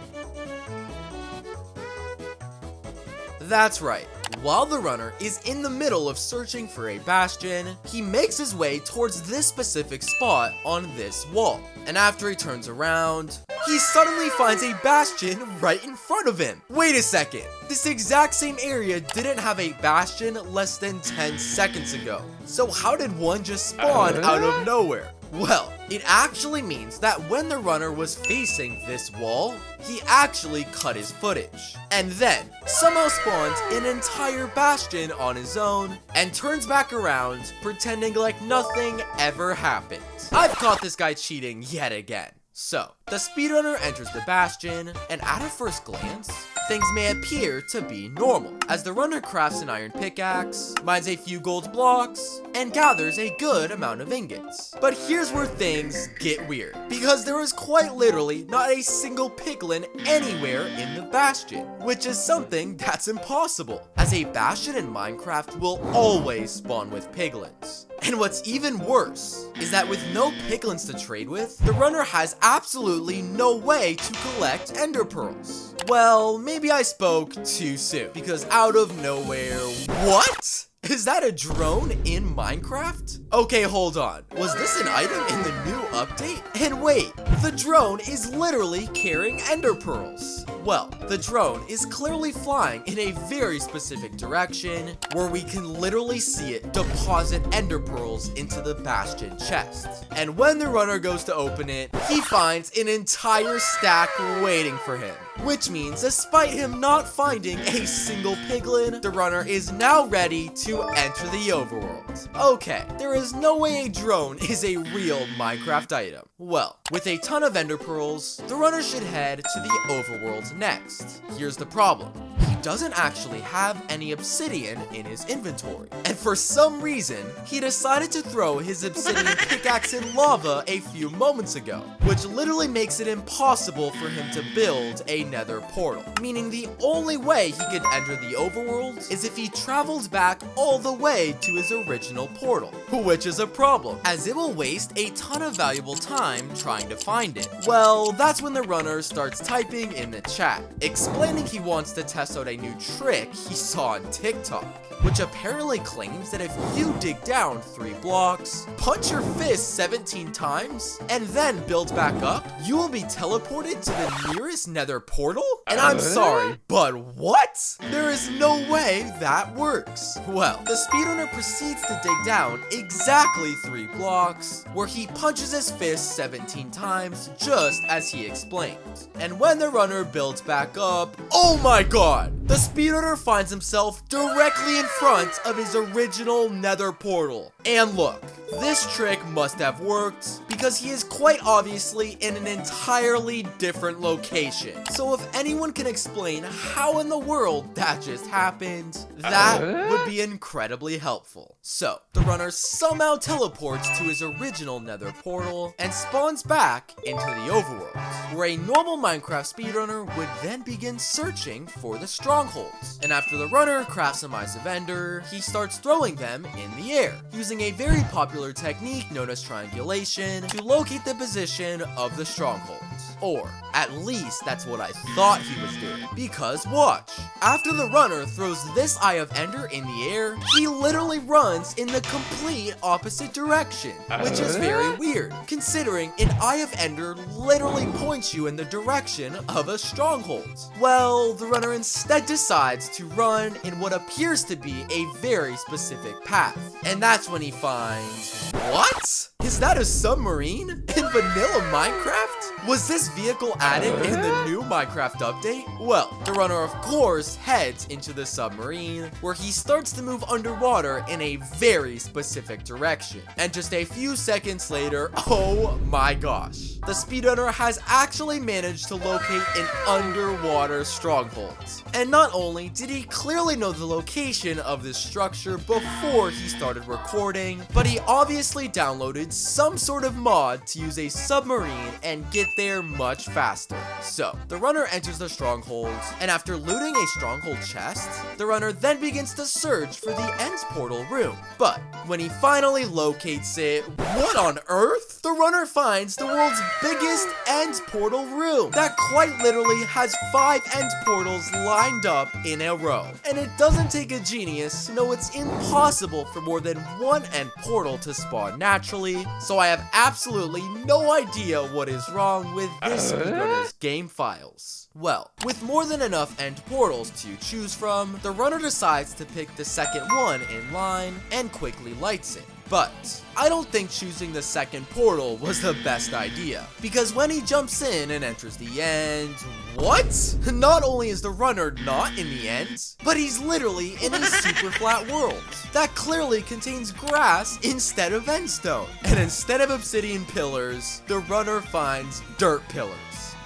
That's right. While the runner is in the middle of searching for a bastion, he makes his way towards this specific spot on this wall. And after he turns around, he suddenly finds a bastion right in front of him. Wait a second, this exact same area didn't have a bastion less than 10 seconds ago. So how did one just spawn out of nowhere? Well, it actually means that when the runner was facing this wall, he actually cut his footage, and then somehow spawns an entire bastion on his own, and turns back around, pretending like nothing ever happened. I've caught this guy cheating yet again. So, the speedrunner enters the bastion, and at a first glance, things may appear to be normal, as the runner crafts an iron pickaxe, mines a few gold blocks, and gathers a good amount of ingots. But here's where things get weird, because there is quite literally not a single piglin anywhere in the bastion, which is something that's impossible, as a bastion in Minecraft will always spawn with piglins. And what's even worse is that with no piglins to trade with, the runner has absolutely no way to collect ender pearls. Well, maybe I spoke too soon, because out of nowhere, what? Is that a drone in Minecraft? Okay, hold on. Was this an item in the new update? And wait, the drone is literally carrying ender pearls. Well, the drone is clearly flying in a very specific direction, where we can literally see it deposit ender pearls into the bastion chest. And when the runner goes to open it, he finds an entire stack waiting for him. Which means, despite him not finding a single piglin, the runner is now ready to enter the overworld. Okay, there is no way a drone is a real Minecraft item. Well, with a ton of ender pearls, the runner should head to the overworld next. Here's the problem. He doesn't actually have any obsidian in his inventory. And for some reason, he decided to throw his obsidian pickaxe in lava a few moments ago, which literally makes it impossible for him to build a nether portal. Meaning the only way he could enter the overworld is if he traveled back all the way to his original portal, which is a problem, as it will waste a ton of valuable time trying to find it. Well, that's when the runner starts typing in the chat, explaining he wants to test episode a new trick he saw on TikTok, which apparently claims that if you dig down 3 blocks, punch your fist 17 times, and then build back up, you will be teleported to the nearest Nether portal? And I'm sorry, but what? There is no way that works. Well, the speedrunner proceeds to dig down exactly 3 blocks, where he punches his fist 17 times, just as he explained. And when the runner builds back up, oh my god! The speedrunner finds himself directly in front of his original Nether portal. And look, this trick must have worked because he is quite obviously in an entirely different location. So if anyone can explain how in the world that just happened, that would be incredibly helpful. So, the runner somehow teleports to his original Nether portal and spawns back into the overworld, where a normal Minecraft speedrunner would then begin searching for the strongholds. And after the runner crafts some eyes of ender, he starts throwing them in the air, using a very popular technique known as triangulation to locate the position of the strongholds. Or, at least that's what I thought he was doing. Because watch, after the runner throws this eye of ender in the air, he literally runs in the complete opposite direction, which is very weird, considering an eye of ender literally points you in the direction of a stronghold. Well, the runner instead decides to run in what appears to be a very specific path. And that's when he finds... What? Is that a submarine? In vanilla Minecraft? Was this vehicle added in the new Minecraft update? Well, the runner of course heads into the submarine, where he starts to move underwater in a very specific direction. And just a few seconds later, oh my gosh, the speedrunner has actually managed to locate an underwater stronghold. And not only did he clearly know the location of this structure before he started recording, but he obviously downloaded some sort of mod to use a submarine and get there much faster. So, the runner enters the stronghold, and after looting a stronghold chest, the runner then begins to search for the end portal room. But, when he finally locates it, what on earth? The runner finds the world's biggest end portal room that quite literally has 5 end portals lined up in a row. And it doesn't take a genius to know it's impossible for more than 1 end portal to spawn naturally, so I have absolutely no idea what is wrong with this speedrunner's game files. Well, with more than enough end portals to choose from, the runner decides to pick the second one in line and quickly lights it. But I don't think choosing the second portal was the best idea, because when he jumps in and enters the end, what? Not only is the runner not in the end, but he's literally in a super flat world that clearly contains grass instead of endstone. And instead of obsidian pillars, the runner finds dirt pillars.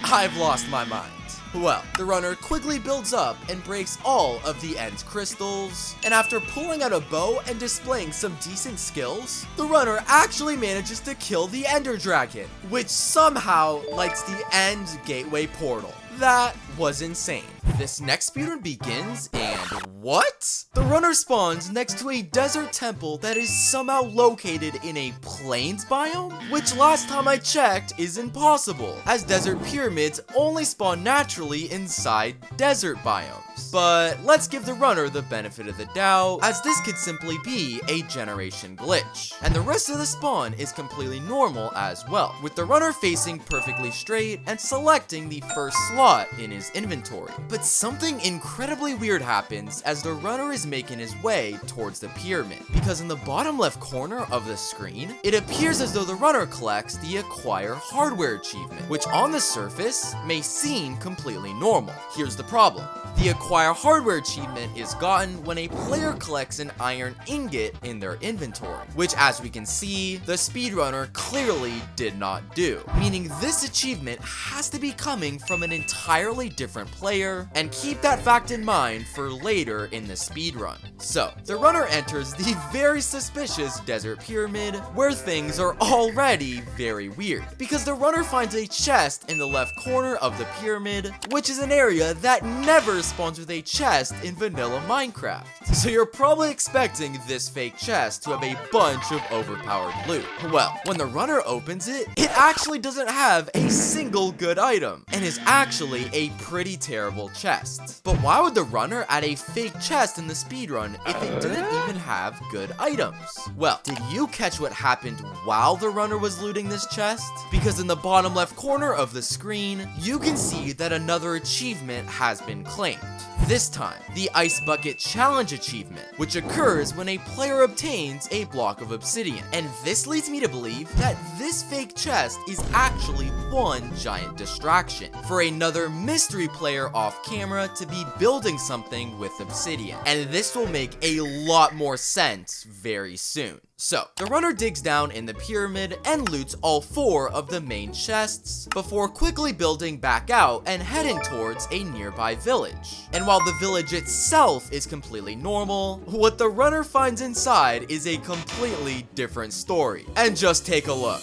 I've lost my mind. Well, the runner quickly builds up and breaks all of the end crystals, and after pulling out a bow and displaying some decent skills, the runner actually manages to kill the ender dragon, which somehow lights the end gateway portal. That was insane. This next speedrun begins, and what? The runner spawns next to a desert temple that is somehow located in a plains biome, which last time I checked is impossible, as desert pyramids only spawn naturally inside desert biomes. But let's give the runner the benefit of the doubt, as this could simply be a generation glitch. And the rest of the spawn is completely normal as well, with the runner facing perfectly straight and selecting the first slot in his inventory. But something incredibly weird happens as the runner is making his way towards the pyramid, because in the bottom left corner of the screen, it appears as though the runner collects the acquire hardware achievement, which on the surface may seem completely normal. Here's the problem. The acquire hardware achievement is gotten when a player collects an iron ingot in their inventory, which as we can see, the speedrunner clearly did not do, meaning this achievement has to be coming from an entirely different player, and keep that fact in mind for later in the speedrun. So, the runner enters the very suspicious desert pyramid, where things are already very weird, because the runner finds a chest in the left corner of the pyramid, which is an area that never spawns with a chest in vanilla Minecraft. So you're probably expecting this fake chest to have a bunch of overpowered loot. Well, when the runner opens it, it actually doesn't have a single good item, and is actually a pretty terrible chest. But why would the runner add a fake chest in the speedrun if it didn't even have good items? Well, did you catch what happened while the runner was looting this chest? Because in the bottom left corner of the screen, you can see that another achievement has been claimed. This time, the Ice Bucket Challenge achievement, which occurs when a player obtains a block of obsidian. And this leads me to believe that this fake chest is actually one giant distraction for another mystery player off camera to be building something with obsidian. And this will make a lot more sense very soon. So, the runner digs down in the pyramid and loots all 4 of the main chests before quickly building back out and heading towards a nearby village. And while the village itself is completely normal, what the runner finds inside is a completely different story. And just take a look.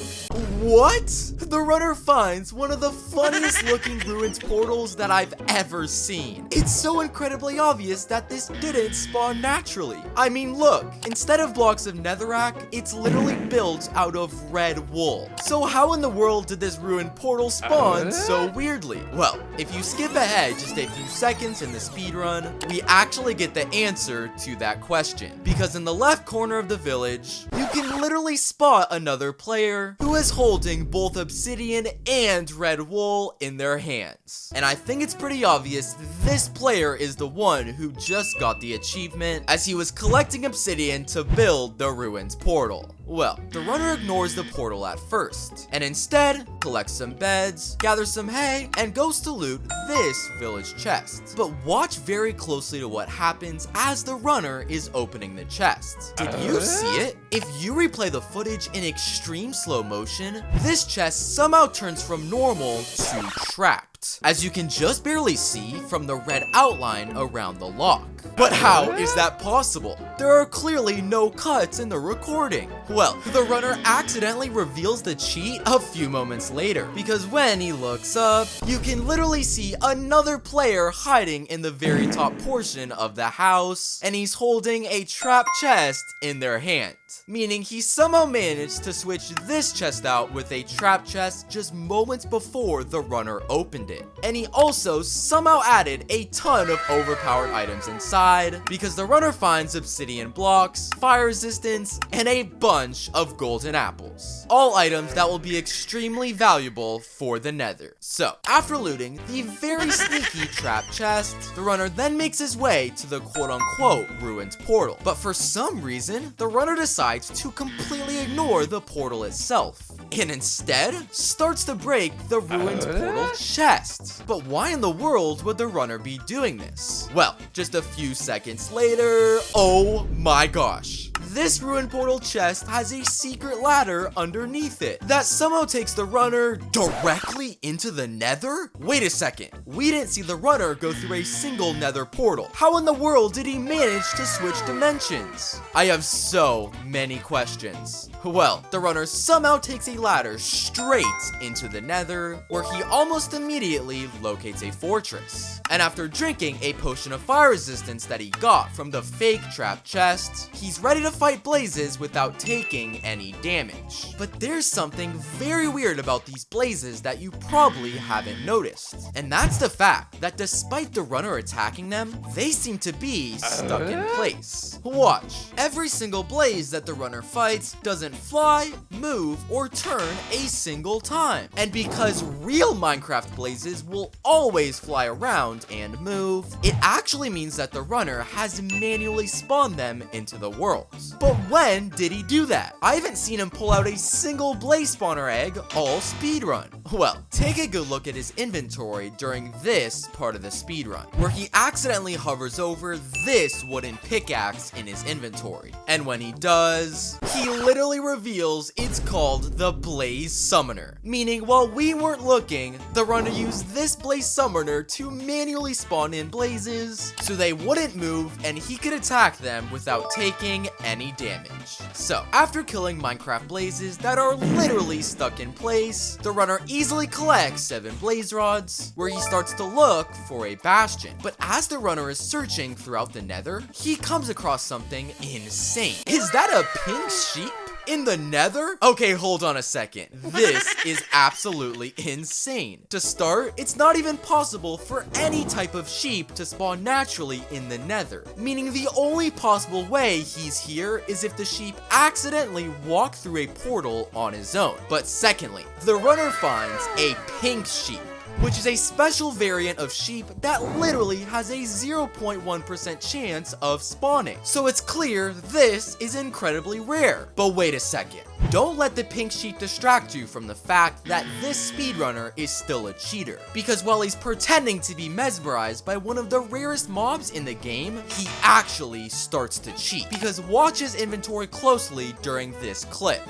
What? The runner finds one of the funniest looking ruins portals that I've ever seen. It's so incredibly obvious that this didn't spawn naturally. I mean, look, instead of blocks of netherrack, it's literally built out of red wool. So how in the world did this ruined portal spawn so weirdly? Well, if you skip ahead just a few seconds in the speedrun, we actually get the answer to that question. Because in the left corner of the village, you can literally spot another player who is holding both obsidian and red wool in their hands. And I think it's pretty obvious this player is the one who just got the achievement as he was collecting obsidian to build the ruins portal. Well, the runner ignores the portal at first, and instead collects some beds, gathers some hay, and goes to loot this village chest. But watch very closely to what happens as the runner is opening the chest. Did you see it? If you replay the footage in extreme slow motion, this chest somehow turns from normal to trapped, as you can just barely see from the red outline around the lock. But how is that possible? There are clearly no cuts in the recording. Well, the runner accidentally reveals the cheat a few moments later, because when he looks up, you can literally see another player hiding in the very top portion of the house, and he's holding a trap chest in their hand. Meaning he somehow managed to switch this chest out with a trap chest just moments before the runner opened it. And he also somehow added a ton of overpowered items inside, because the runner finds obsidian blocks, fire resistance, and a bunch of golden apples. All items that will be extremely valuable for the Nether. So, after looting the very sneaky trap chest, the runner then makes his way to the quote-unquote ruined portal. But for some reason, the runner decides to completely ignore the portal itself, and instead starts to break the ruined portal chest. But why in the world would the runner be doing this? Well, just a few seconds later, oh my gosh. This ruined portal chest has a secret ladder underneath it that somehow takes the runner directly into the Nether? Wait a second, we didn't see the runner go through a single Nether portal. How in the world did he manage to switch dimensions? I have so many questions. Well, the runner somehow takes a ladder straight into the Nether, where he almost immediately locates a fortress. And after drinking a potion of fire resistance that he got from the fake trap chest, he's ready to fight blazes without taking any damage. But there's something very weird about these blazes that you probably haven't noticed. And that's the fact that despite the runner attacking them, they seem to be stuck in place. Watch. Every single blaze that the runner fights doesn't fly, move, or turn a single time. And because real Minecraft blazes will always fly around and move, it actually means that the runner has manually spawned them into the world. But when did he do that? I haven't seen him pull out a single blaze spawner egg all speedrun. Well, take a good look at his inventory during this part of the speedrun, where he accidentally hovers over this wooden pickaxe in his inventory. And when he does, he literally reveals it's called the Blaze Summoner. Meaning, while we weren't looking, the runner used this Blaze Summoner to manually spawn in blazes so they wouldn't move and he could attack them without taking any damage. So, after killing Minecraft blazes that are literally stuck in place, the runner easily collects 7 blaze rods, where he starts to look for a bastion. But as the runner is searching throughout the Nether, he comes across something insane. Is that a pink sheep? In the Nether? Okay, hold on a second. This is absolutely insane. To start, it's not even possible for any type of sheep to spawn naturally in the Nether, meaning the only possible way he's here is if the sheep accidentally walk through a portal on his own. But secondly, the runner finds a pink sheep, which is a special variant of sheep that literally has a 0.1% chance of spawning. So it's clear this is incredibly rare. But wait a second. Don't let the pink sheep distract you from the fact that this speedrunner is still a cheater. Because while he's pretending to be mesmerized by one of the rarest mobs in the game, he actually starts to cheat. Because watch his inventory closely during this clip.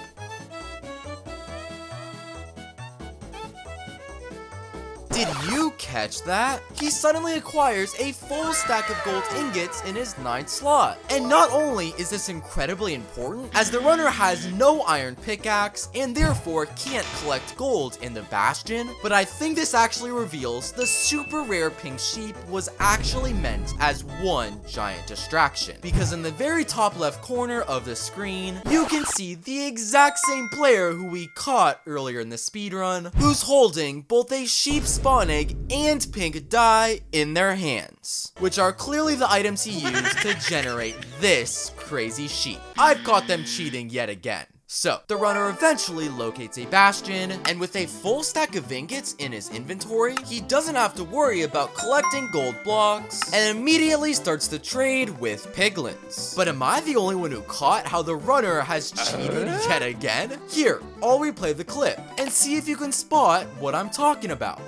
Did you catch that? He suddenly acquires a full stack of gold ingots in his 9th slot. And not only is this incredibly important, as the runner has no iron pickaxe and therefore can't collect gold in the Bastion, but I think this actually reveals the super rare pink sheep was actually meant as one giant distraction. Because in the very top left corner of the screen, you can see the exact same player who we caught earlier in the speedrun, who's holding both a sheep spawn egg and pink dye in their hands, which are clearly the items he used to generate this crazy sheep. I've caught them cheating yet again. So, the runner eventually locates a Bastion, and with a full stack of ingots in his inventory, he doesn't have to worry about collecting gold blocks, and immediately starts to trade with Piglins. But am I the only one who caught how the runner has cheated yet again? Here, I'll replay the clip, and see if you can spot what I'm talking about.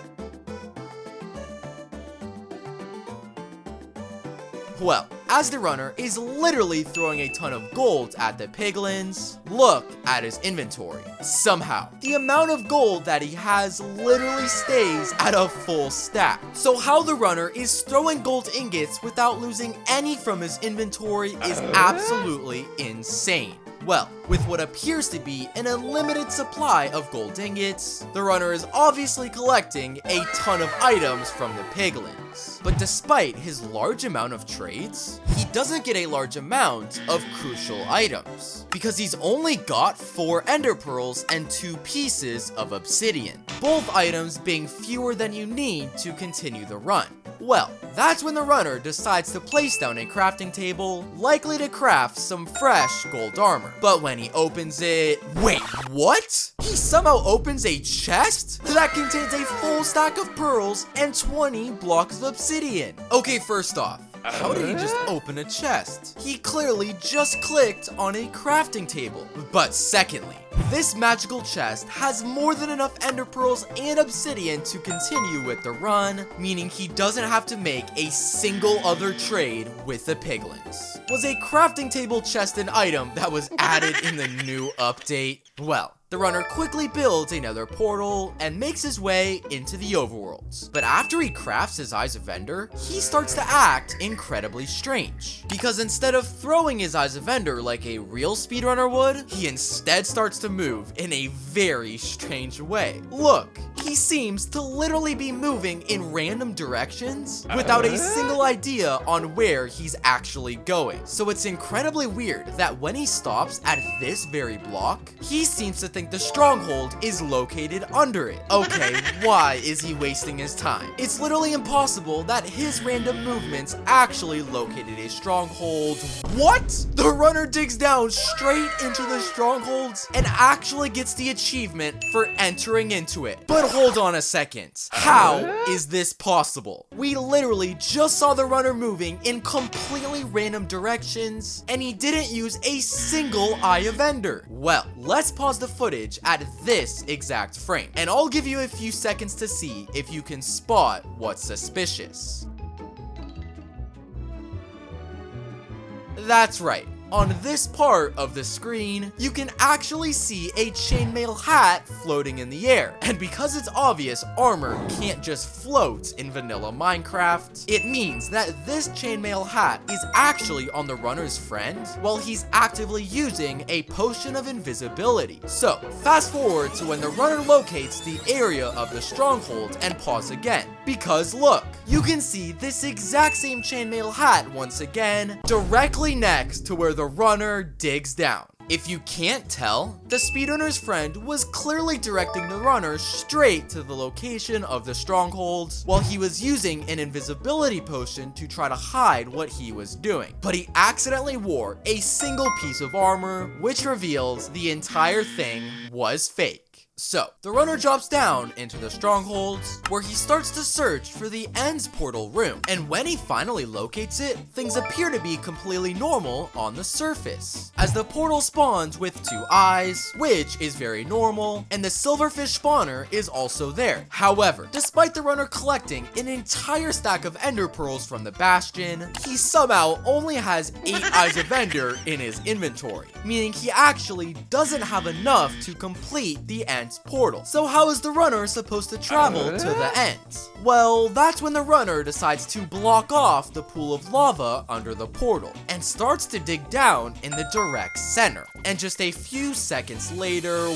Well, as the runner is literally throwing a ton of gold at the piglins, look at his inventory. Somehow, the amount of gold that he has literally stays at a full stack. So how the runner is throwing gold ingots without losing any from his inventory is absolutely insane. Well, with what appears to be an unlimited supply of gold ingots, the runner is obviously collecting a ton of items from the piglins. But despite his large amount of trades, he doesn't get a large amount of crucial items, because he's only got 4 ender pearls and 2 pieces of obsidian, both items being fewer than you need to continue the run. Well, that's when the runner decides to place down a crafting table, likely to craft some fresh gold armor. But when he opens it... Wait, what? He somehow opens a chest that contains a full stack of pearls and 20 blocks of obsidian. Okay, first off, how did he just open a chest? He clearly just clicked on a crafting table. But secondly, this magical chest has more than enough ender pearls and obsidian to continue with the run, meaning he doesn't have to make a single other trade with the piglins. Was a crafting table chest an item that was added in the new update? Well, the runner quickly builds another portal and makes his way into the overworlds. But after he crafts his Eyes of Ender, he starts to act incredibly strange. Because instead of throwing his Eyes of Ender like a real speedrunner would, he instead starts to move in a very strange way. Look, he seems to literally be moving in random directions without a single idea on where he's actually going. So it's incredibly weird that when he stops at this very block, he seems to think the Stronghold is located under it. Okay, why is he wasting his time? It's literally impossible that his random movements actually located a Stronghold. What? The runner digs down straight into the Strongholds and actually gets the achievement for entering into it. But hold on a second. How is this possible? We literally just saw the runner moving in completely random directions, and he didn't use a single Eye of Ender. Well, let's pause the footage at this exact frame, and I'll give you a few seconds to see if you can spot what's suspicious. That's right. On this part of the screen, you can actually see a chainmail hat floating in the air. And because it's obvious armor can't just float in vanilla Minecraft, it means that this chainmail hat is actually on the runner's friend while he's actively using a potion of invisibility. So, fast forward to when the runner locates the area of the Stronghold and pause again. Because look, you can see this exact same chainmail hat once again directly next to where the runner digs down. If you can't tell, the speedrunner's friend was clearly directing the runner straight to the location of the strongholds while he was using an invisibility potion to try to hide what he was doing. But he accidentally wore a single piece of armor, which reveals the entire thing was fake. So, the runner drops down into the strongholds, where he starts to search for the Ends portal room. And when he finally locates it, things appear to be completely normal on the surface, as the portal spawns with 2 eyes, which is very normal, and the silverfish spawner is also there. However, despite the runner collecting an entire stack of ender pearls from the Bastion, he somehow only has 8 eyes of ender in his inventory, meaning he actually doesn't have enough to complete the Ends portal. So how is the runner supposed to travel to the Ends? Well, that's when the runner decides to block off the pool of lava under the portal and starts to dig down in the direct center. And just a few seconds later,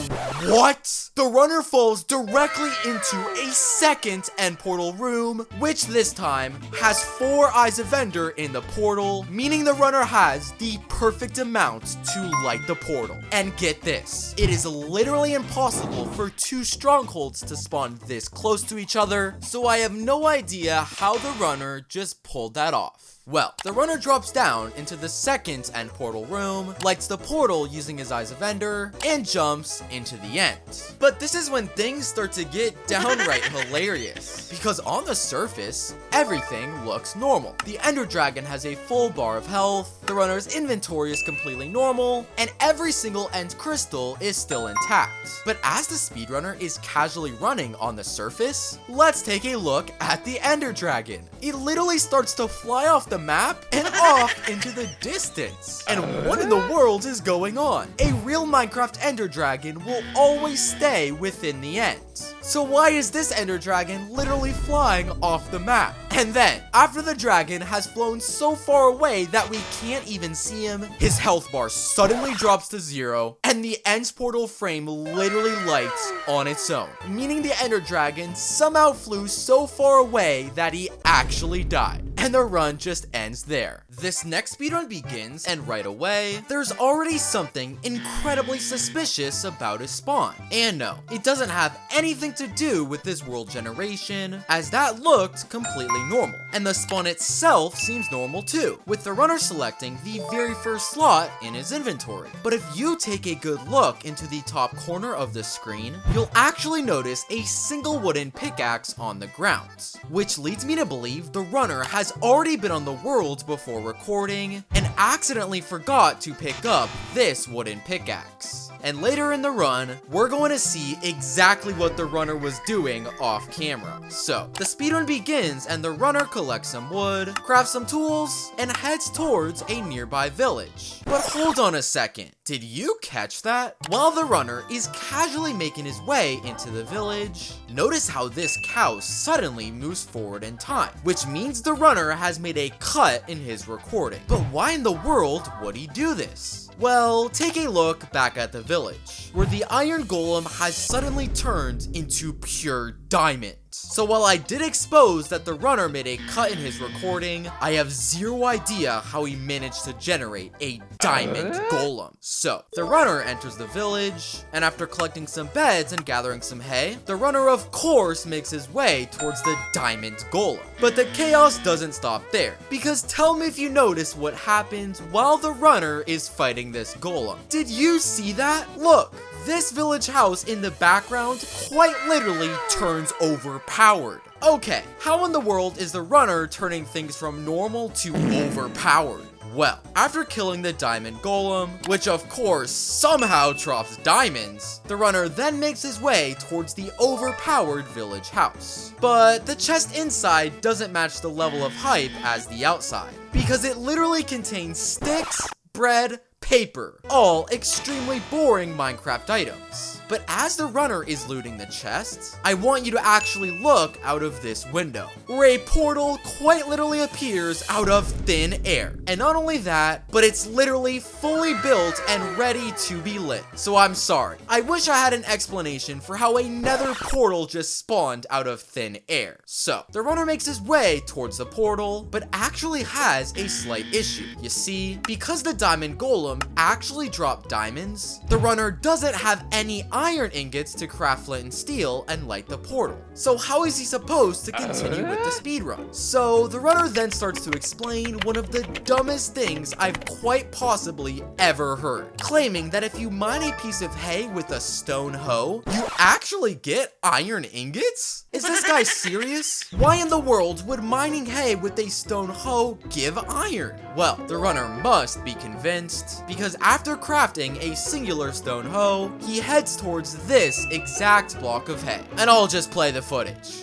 what? The runner falls directly into a second end portal room, which this time has 4 eyes of ender in the portal, meaning the runner has the perfect amount to light the portal. And get this, it is literally impossible for 2 strongholds to spawn this close to each other, so I have no idea how the runner just pulled that off. Well, the runner drops down into the second end portal room, lights the portal using his eyes of ender, and jumps into the end. But this is when things start to get downright hilarious, because on the surface, everything looks normal. The ender dragon has a full bar of health, the runner's inventory is completely normal, and every single end crystal is still intact. But as the speedrunner is casually running on the surface, let's take a look at the ender dragon. It literally starts to fly off the map and off into the distance. And what in the world is going on? A real Minecraft ender dragon will always stay within the end. So why is this ender dragon literally flying off the map? And then, after the dragon has flown so far away that we can't even see him, his health bar suddenly drops to 0, and the Ends portal frame literally lights on its own, meaning the ender dragon somehow flew so far away that he actually died. And the run just ends there. This next speedrun begins, and right away, there's already something incredibly suspicious about his spawn. And no, it doesn't have anything to do with this world generation, as that looked completely normal. And the spawn itself seems normal too, with the runner selecting the very first slot in his inventory. But if you take a good look into the top corner of the screen, you'll actually notice a single wooden pickaxe on the ground, which leads me to believe the runner has already been on the world before recording and accidentally forgot to pick up this wooden pickaxe. And later in the run, we're going to see exactly what the runner was doing off camera. So, the speedrun begins and the runner collects some wood, crafts some tools, and heads towards a nearby village. But hold on a second, did you catch that? While the runner is casually making his way into the village, notice how this cow suddenly moves forward in time, which means the runner has made a cut in his recording. But why in the world would he do this? Well, take a look back at the village, where the iron golem has suddenly turned into pure diamond. So while I did expose that the runner made a cut in his recording, I have zero idea how he managed to generate a diamond golem. So, the runner enters the village, and after collecting some beds and gathering some hay, the runner of course makes his way towards the diamond golem. But the chaos doesn't stop there, because tell me if you notice what happens while the runner is fighting this golem. Did you see that? Look! This village house in the background quite literally turns overpowered. Okay, how in the world is the runner turning things from normal to overpowered? Well, after killing the diamond golem, which of course somehow drops diamonds, the runner then makes his way towards the overpowered village house. But the chest inside doesn't match the level of hype as the outside, because it literally contains sticks, bread, paper, all extremely boring Minecraft items. But as the runner is looting the chests, I want you to actually look out of this window, where a portal quite literally appears out of thin air. And not only that, but it's literally fully built and ready to be lit. So I'm sorry. I wish I had an explanation for how a nether portal just spawned out of thin air. So, the runner makes his way towards the portal, but actually has a slight issue. You see, because the diamond golem actually dropped diamonds, the runner doesn't have any iron ingots to craft flint and steel and light the portal. So how is he supposed to continue with the speedrun? So the runner then starts to explain one of the dumbest things I've quite possibly ever heard, claiming that if you mine a piece of hay with a stone hoe, you actually get iron ingots? Is this guy serious? Why in the world would mining hay with a stone hoe give iron? Well, the runner must be convinced, because after crafting a singular stone hoe, he heads towards this exact block of hay. And I'll just play the footage.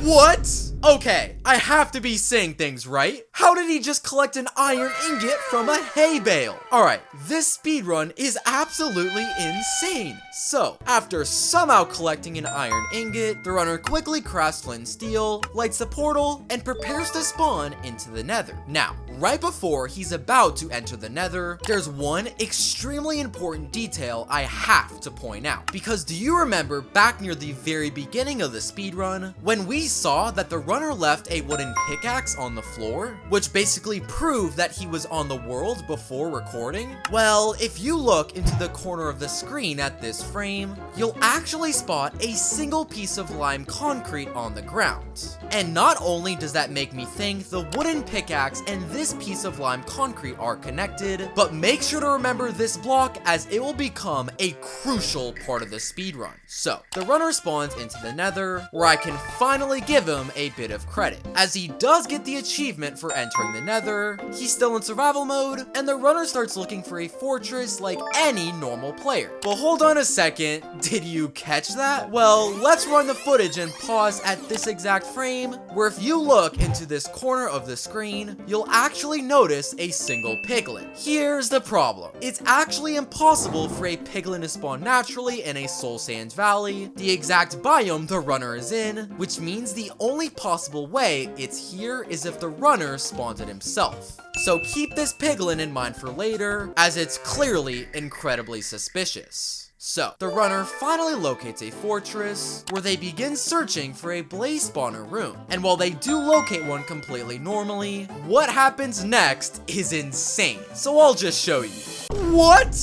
What? Okay, I have to be saying things right. How did he just collect an iron ingot from a hay bale? Alright, this speedrun is absolutely insane. So, after somehow collecting an iron ingot, the runner quickly crafts flint and steel, lights the portal, and prepares to spawn into the nether. Now, right before he's about to enter the nether, there's one extremely important detail I have to point out. Because do you remember back near the very beginning of the speedrun, when we saw that the runner left a wooden pickaxe on the floor, which basically proved that he was on the world before recording? Well, if you look into the corner of the screen at this frame, you'll actually spot a single piece of lime concrete on the ground. And not only does that make me think the wooden pickaxe and this piece of lime concrete are connected, but make sure to remember this block as it will become a crucial part of the speedrun. So, the runner spawns into the nether, where I can finally give him a bit of credit, as he does get the achievement for entering the nether, he's still in survival mode, and the runner starts looking for a fortress like any normal player. But hold on a second, did you catch that? Well, let's run the footage and pause at this exact frame, where if you look into this corner of the screen, you'll actually notice a single piglin. Here's the problem. It's actually impossible for a piglin to spawn naturally in a soul sands valley, the exact biome the runner is in, which means the only possible way it's here is if the runner spawns it himself. So keep this piglin in mind for later, as it's clearly incredibly suspicious. So, the runner finally locates a fortress, where they begin searching for a blaze spawner room. And while they do locate one completely normally, what happens next is insane. So I'll just show you. What?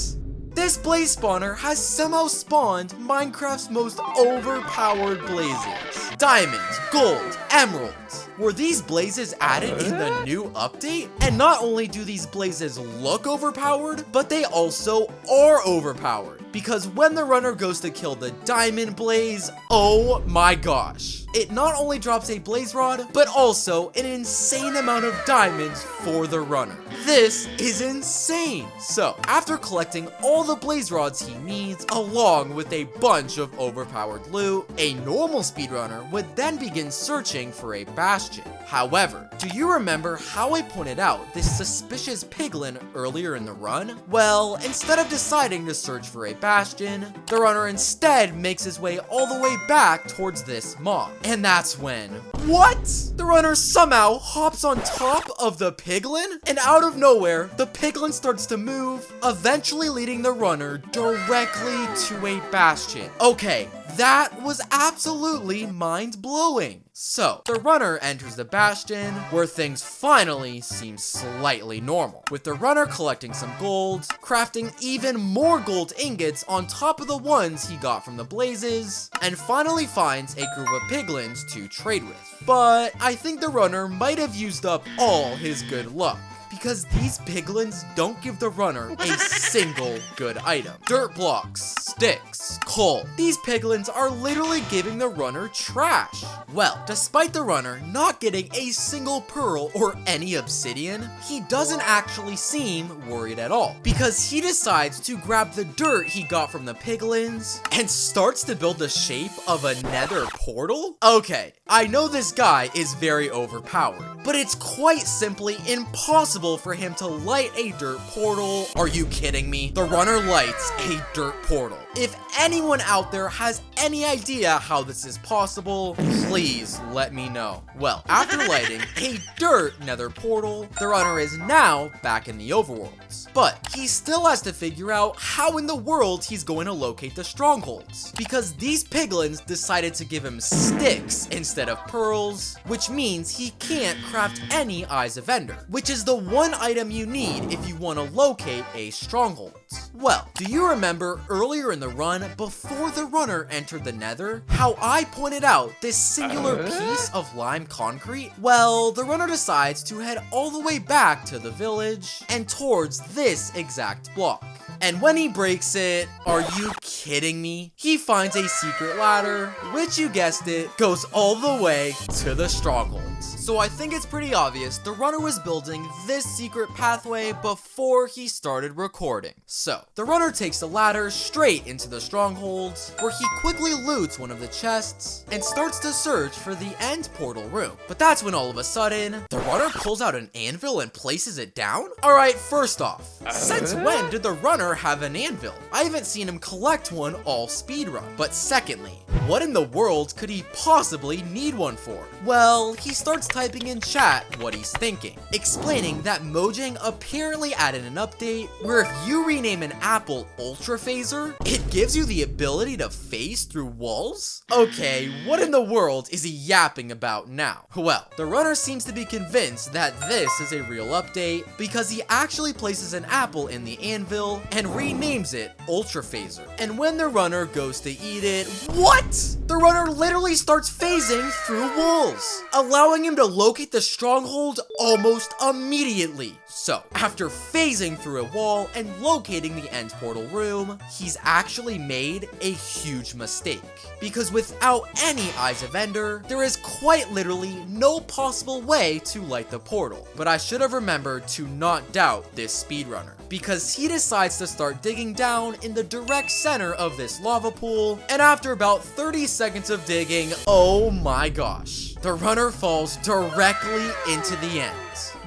This blaze spawner has somehow spawned Minecraft's most overpowered blazes. Diamonds, gold, emeralds. Were these blazes added in the new update? And not only do these blazes look overpowered, but they also are overpowered. Because when the runner goes to kill the diamond blaze, oh my gosh. It not only drops a blaze rod, but also an insane amount of diamonds for the runner. This is insane. So, after collecting all the blaze rods he needs, along with a bunch of overpowered loot, a normal speedrunner would then begin searching for a bastion. However, do you remember how I pointed out this suspicious piglin earlier in the run? Well, instead of deciding to search for a bastion, the runner instead makes his way all the way back towards this mob. And that's when, what? The runner somehow hops on top of the piglin, and out of nowhere, the piglin starts to move, eventually leading the runner directly to a bastion. Okay, that was absolutely mind-blowing. So, the runner enters the bastion, where things finally seem slightly normal, with the runner collecting some gold, crafting even more gold ingots on top of the ones he got from the blazes, and finally finds a group of piglins to trade with. But I think the runner might have used up all his good luck, because these piglins don't give the runner a single good item. Dirt blocks, sticks, coal. These piglins are literally giving the runner trash. Well, despite the runner not getting a single pearl or any obsidian, he doesn't actually seem worried at all, because he decides to grab the dirt he got from the piglins and starts to build the shape of a nether portal? Okay, I know this guy is very overpowered, but it's quite simply impossible impossible for him to light a dirt portal. Are you kidding me? The runner lights a dirt portal. If anyone out there has any idea how this is possible, please let me know. Well, after lighting a dirt nether portal, the runner is now back in the overworlds. But he still has to figure out how in the world he's going to locate the strongholds, because these piglins decided to give him sticks instead of pearls, which means he can't craft any Eyes of Ender, which is the one item you need if you want to locate a stronghold. Well, do you remember earlier in the run, before the runner entered the Nether, how I pointed out this singular piece of lime concrete? Well, the runner decides to head all the way back to the village and towards this exact block. And when he breaks it, are you kidding me? He finds a secret ladder, which you guessed it, goes all the way to the strongholds. So I think it's pretty obvious the runner was building this secret pathway before he started recording. So, the runner takes the ladder straight into the strongholds, where he quickly loots one of the chests and starts to search for the end portal room. But that's when all of a sudden, the runner pulls out an anvil and places it down? Alright, first off, since when did the runner have an anvil? I haven't seen him collect one all speedrun. But secondly, what in the world could he possibly need one for? Well, he starts typing in chat what he's thinking, explaining that Mojang apparently added an update where if you rename an apple Ultra Phaser, it gives you the ability to phase through walls? Okay, what in the world is he yapping about now? Well, the runner seems to be convinced that this is a real update because he actually places an apple in the anvil and renames it Ultra Phaser. And when the runner goes to eat it, what? The runner literally starts phasing through walls, allowing him to locate the stronghold almost immediately. So, after phasing through a wall and locating the end portal room, he's actually made a huge mistake. Because without any Eyes of Ender, there is quite literally no possible way to light the portal. But I should have remembered to not doubt this speedrunner, because he decides to start digging down in the direct center of this lava pool, and after about 30 seconds of digging, oh my gosh, the runner falls directly into the end.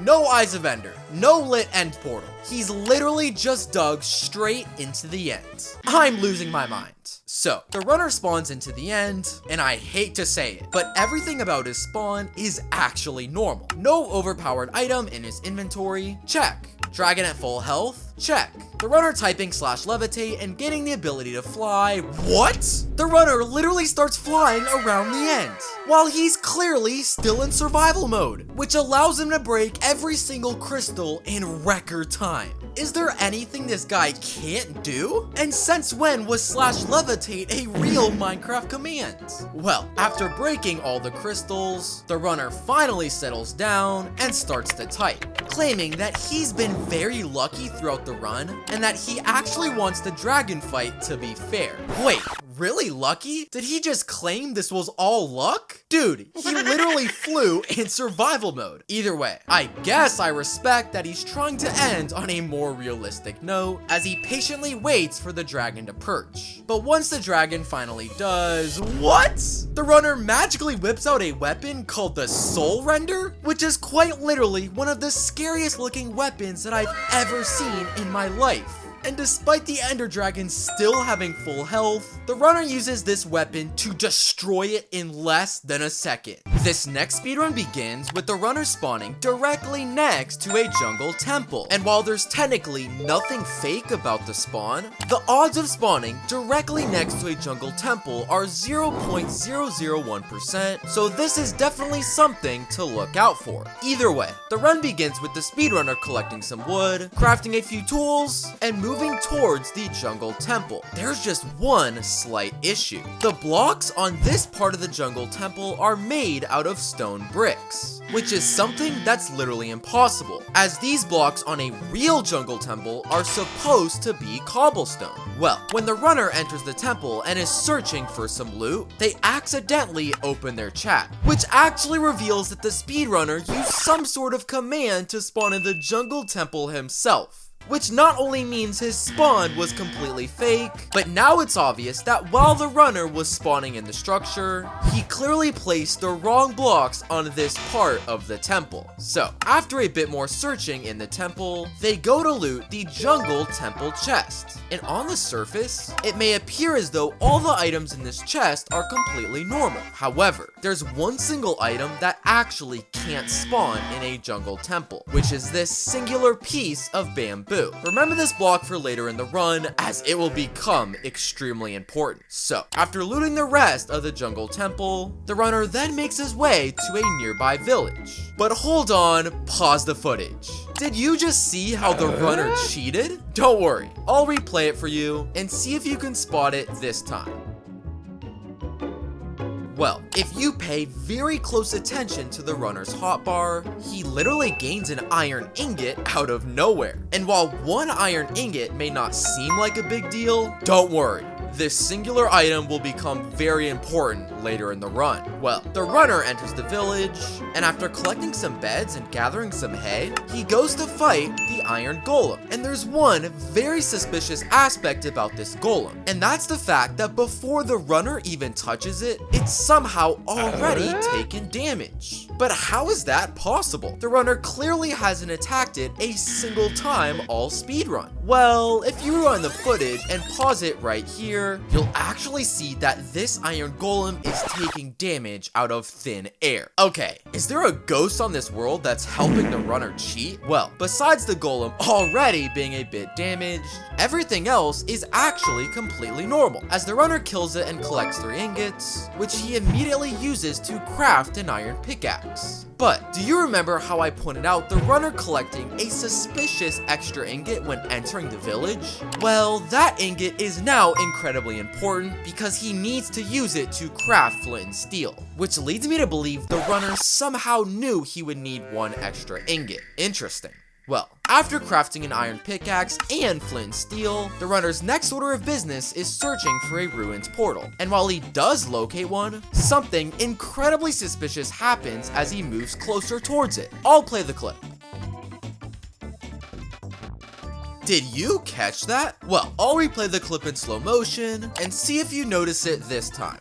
No Eyes of Ender, no lit end portal. He's literally just dug straight into the end. I'm losing my mind. So, the runner spawns into the end, and I hate to say it, but everything about his spawn is actually normal. No overpowered item in his inventory, check. Dragon at full health, check. The runner typing /levitate and getting the ability to fly, what? The runner literally starts flying around the end, while he's clearly still in survival mode, which allows him to break every single crystal in record time. Is there anything this guy can't do? And since when was /levitate a real Minecraft command? Well, after breaking all the crystals, the runner finally settles down and starts to type, claiming that he's been very lucky throughout the run and that he actually wants the dragon fight to be fair. Wait, really lucky? Did he just claim this was all luck? Dude, he literally flew in survival mode. Either way, I guess I respect that he's trying to end on a more realistic note as he patiently waits for the dragon to perch. But once the dragon finally does, what? The runner magically whips out a weapon called the Soul Render, which is quite literally one of the scariest looking weapons that I've ever seen in my life. And despite the Ender Dragon still having full health, the runner uses this weapon to destroy it in less than a second. This next speedrun begins with the runner spawning directly next to a jungle temple. And while there's technically nothing fake about the spawn, the odds of spawning directly next to a jungle temple are 0.001%, so this is definitely something to look out for. Either way, the run begins with the speedrunner collecting some wood, crafting a few tools, and moving towards the jungle temple. There's just one slight issue. The blocks on this part of the jungle temple are made out of stone bricks, which is something that's literally impossible, as these blocks on a real jungle temple are supposed to be cobblestone. Well, when the runner enters the temple and is searching for some loot, they accidentally open their chat, which actually reveals that the speedrunner used some sort of command to spawn in the jungle temple himself. which not only means his spawn was completely fake, but now it's obvious that while the runner was spawning in the structure, he clearly placed the wrong blocks on this part of the temple. So, after a bit more searching in the temple, they go to loot the jungle temple chest. And on the surface, it may appear as though all the items in this chest are completely normal. However, there's one single item that actually can't spawn in a jungle temple, which is this singular piece of bamboo. Remember this block for later in the run, as it will become extremely important. So, after looting the rest of the jungle temple, the runner then makes his way to a nearby village. But hold on, pause the footage. Did you just see how the runner cheated? Don't worry, I'll replay it for you and see if you can spot it this time. Well, if you pay very close attention to the runner's hotbar, he literally gains an iron ingot out of nowhere. And while one iron ingot may not seem like a big deal, don't worry. This singular item will become very important later in the run. Well, the runner enters the village, and after collecting some beds and gathering some hay, he goes to fight the iron golem. And there's one very suspicious aspect about this golem, and that's the fact that before the runner even touches it, it's somehow already taken damage. But how is that possible? The runner clearly hasn't attacked it a single time all speedrun. Well, if you rewind the footage and pause it right here, you'll actually see that this iron golem is taking damage out of thin air. Okay, is there a ghost on this world that's helping the runner cheat? Well, besides the golem already being a bit damaged, everything else is actually completely normal, as the runner kills it and collects 3 ingots, which he immediately uses to craft an iron pickaxe. But do you remember how I pointed out the runner collecting a suspicious extra ingot when entering the village? Well, that ingot is now incredibly important because he needs to use it to craft flint and steel, which leads me to believe the runner somehow knew he would need 1 extra ingot. Interesting. Well, after crafting an iron pickaxe and flint and steel, the runner's next order of business is searching for a ruins portal. And while he does locate one, something incredibly suspicious happens as he moves closer towards it. I'll play the clip. Did you catch that? Well, I'll replay the clip in slow motion and see if you notice it this time.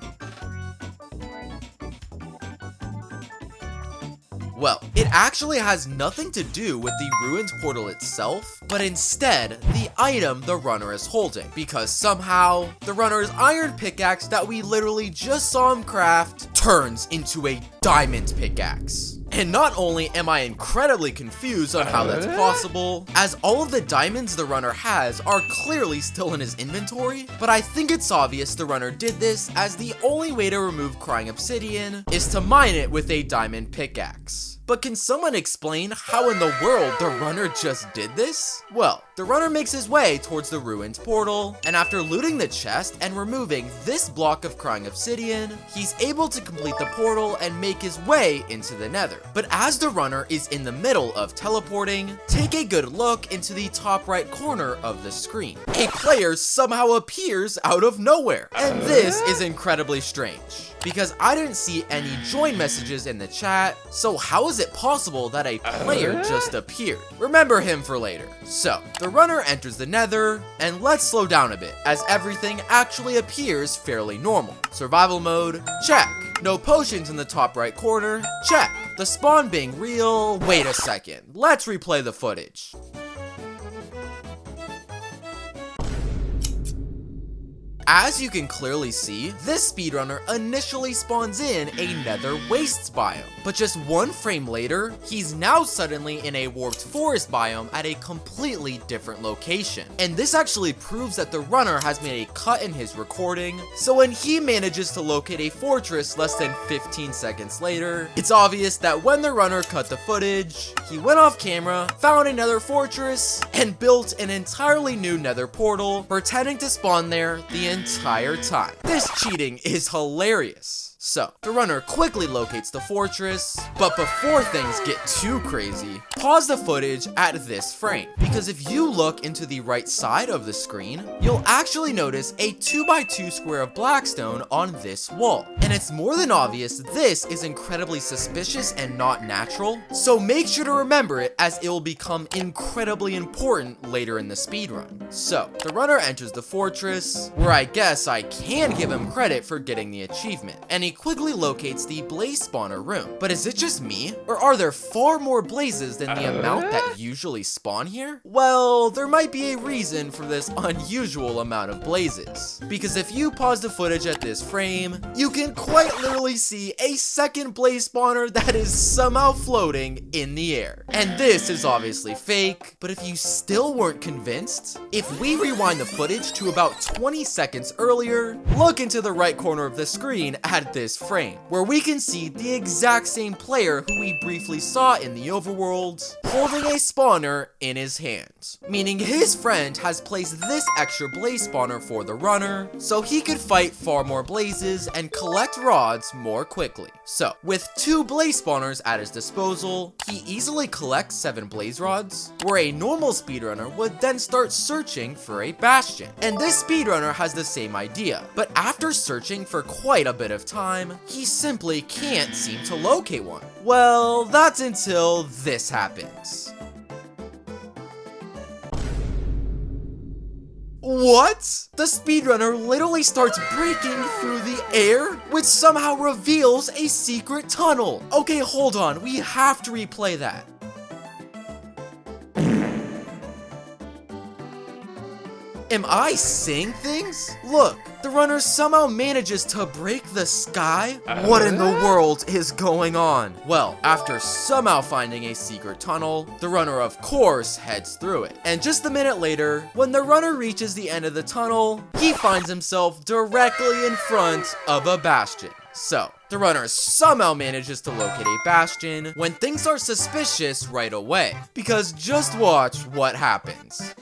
Well, it actually has nothing to do with the ruins portal itself, but instead the item the runner is holding, because somehow the runner's iron pickaxe that we literally just saw him craft turns into a diamond pickaxe. And not only am I incredibly confused on how that's possible, as all of the diamonds the runner has are clearly still in his inventory, but I think it's obvious the runner did this as the only way to remove crying obsidian is to mine it with a diamond pickaxe. But can someone explain how in the world the runner just did this? Well, the runner makes his way towards the ruins portal, and after looting the chest and removing this block of crying obsidian, he's able to complete the portal and make his way into the Nether. But as the runner is in the middle of teleporting, take a good look into the top right corner of the screen. A player somehow appears out of nowhere, and this is incredibly strange, because I didn't see any join messages in the chat, so how is it possible that a player just appeared? Remember him for later. So, the runner enters the Nether, and let's slow down a bit, as everything actually appears fairly normal. Survival mode, check. No potions in the top right corner, check. The spawn being real, wait a second, let's replay the footage. As you can clearly see, this speedrunner initially spawns in a Nether wastes biome, but just 1 frame later, he's now suddenly in a warped forest biome at a completely different location. And this actually proves that the runner has made a cut in his recording, so when he manages to locate a fortress less than 15 seconds later, it's obvious that when the runner cut the footage, he went off camera, found another fortress, and built an entirely new Nether portal, pretending to spawn there the entire time. This cheating is hilarious. So, the runner quickly locates the fortress, but before things get too crazy, pause the footage at this frame, because if you look into the right side of the screen, you'll actually notice a 2x2 square of blackstone on this wall. And it's more than obvious this is incredibly suspicious and not natural, so make sure to remember it as it will become incredibly important later in the speedrun. So, the runner enters the fortress, where I guess I can give him credit for getting the achievement, and he quickly locates the blaze spawner room. But is it just me, or are there far more blazes than the amount that usually spawn here? Well, there might be a reason for this unusual amount of blazes, because if you pause the footage at this frame, you can quite literally see a second blaze spawner that is somehow floating in the air. And this is obviously fake, but if you still weren't convinced, if we rewind the footage to about 20 seconds earlier, look into the right corner of the screen at this frame, where we can see the exact same player who we briefly saw in the overworld holding a spawner in his hand, meaning his friend has placed this extra blaze spawner for the runner so he could fight far more blazes and collect rods more quickly. So, with 2 blaze spawners at his disposal, he easily collects 7 blaze rods, where a normal speedrunner would then start searching for a bastion. And this speedrunner has the same idea, but after searching for quite a bit of time, he simply can't seem to locate one. Well, that's until this happens. What? The speedrunner literally starts breaking through the air, which somehow reveals a secret tunnel. Okay, hold on, we have to replay that. Am I seeing things? Look, the runner somehow manages to break the sky? What in the world is going on? Well, after somehow finding a secret tunnel, the runner of course heads through it. And just a minute later, when the runner reaches the end of the tunnel, he finds himself directly in front of a bastion. So, the runner somehow manages to locate a bastion when things are suspicious right away. Because just watch what happens.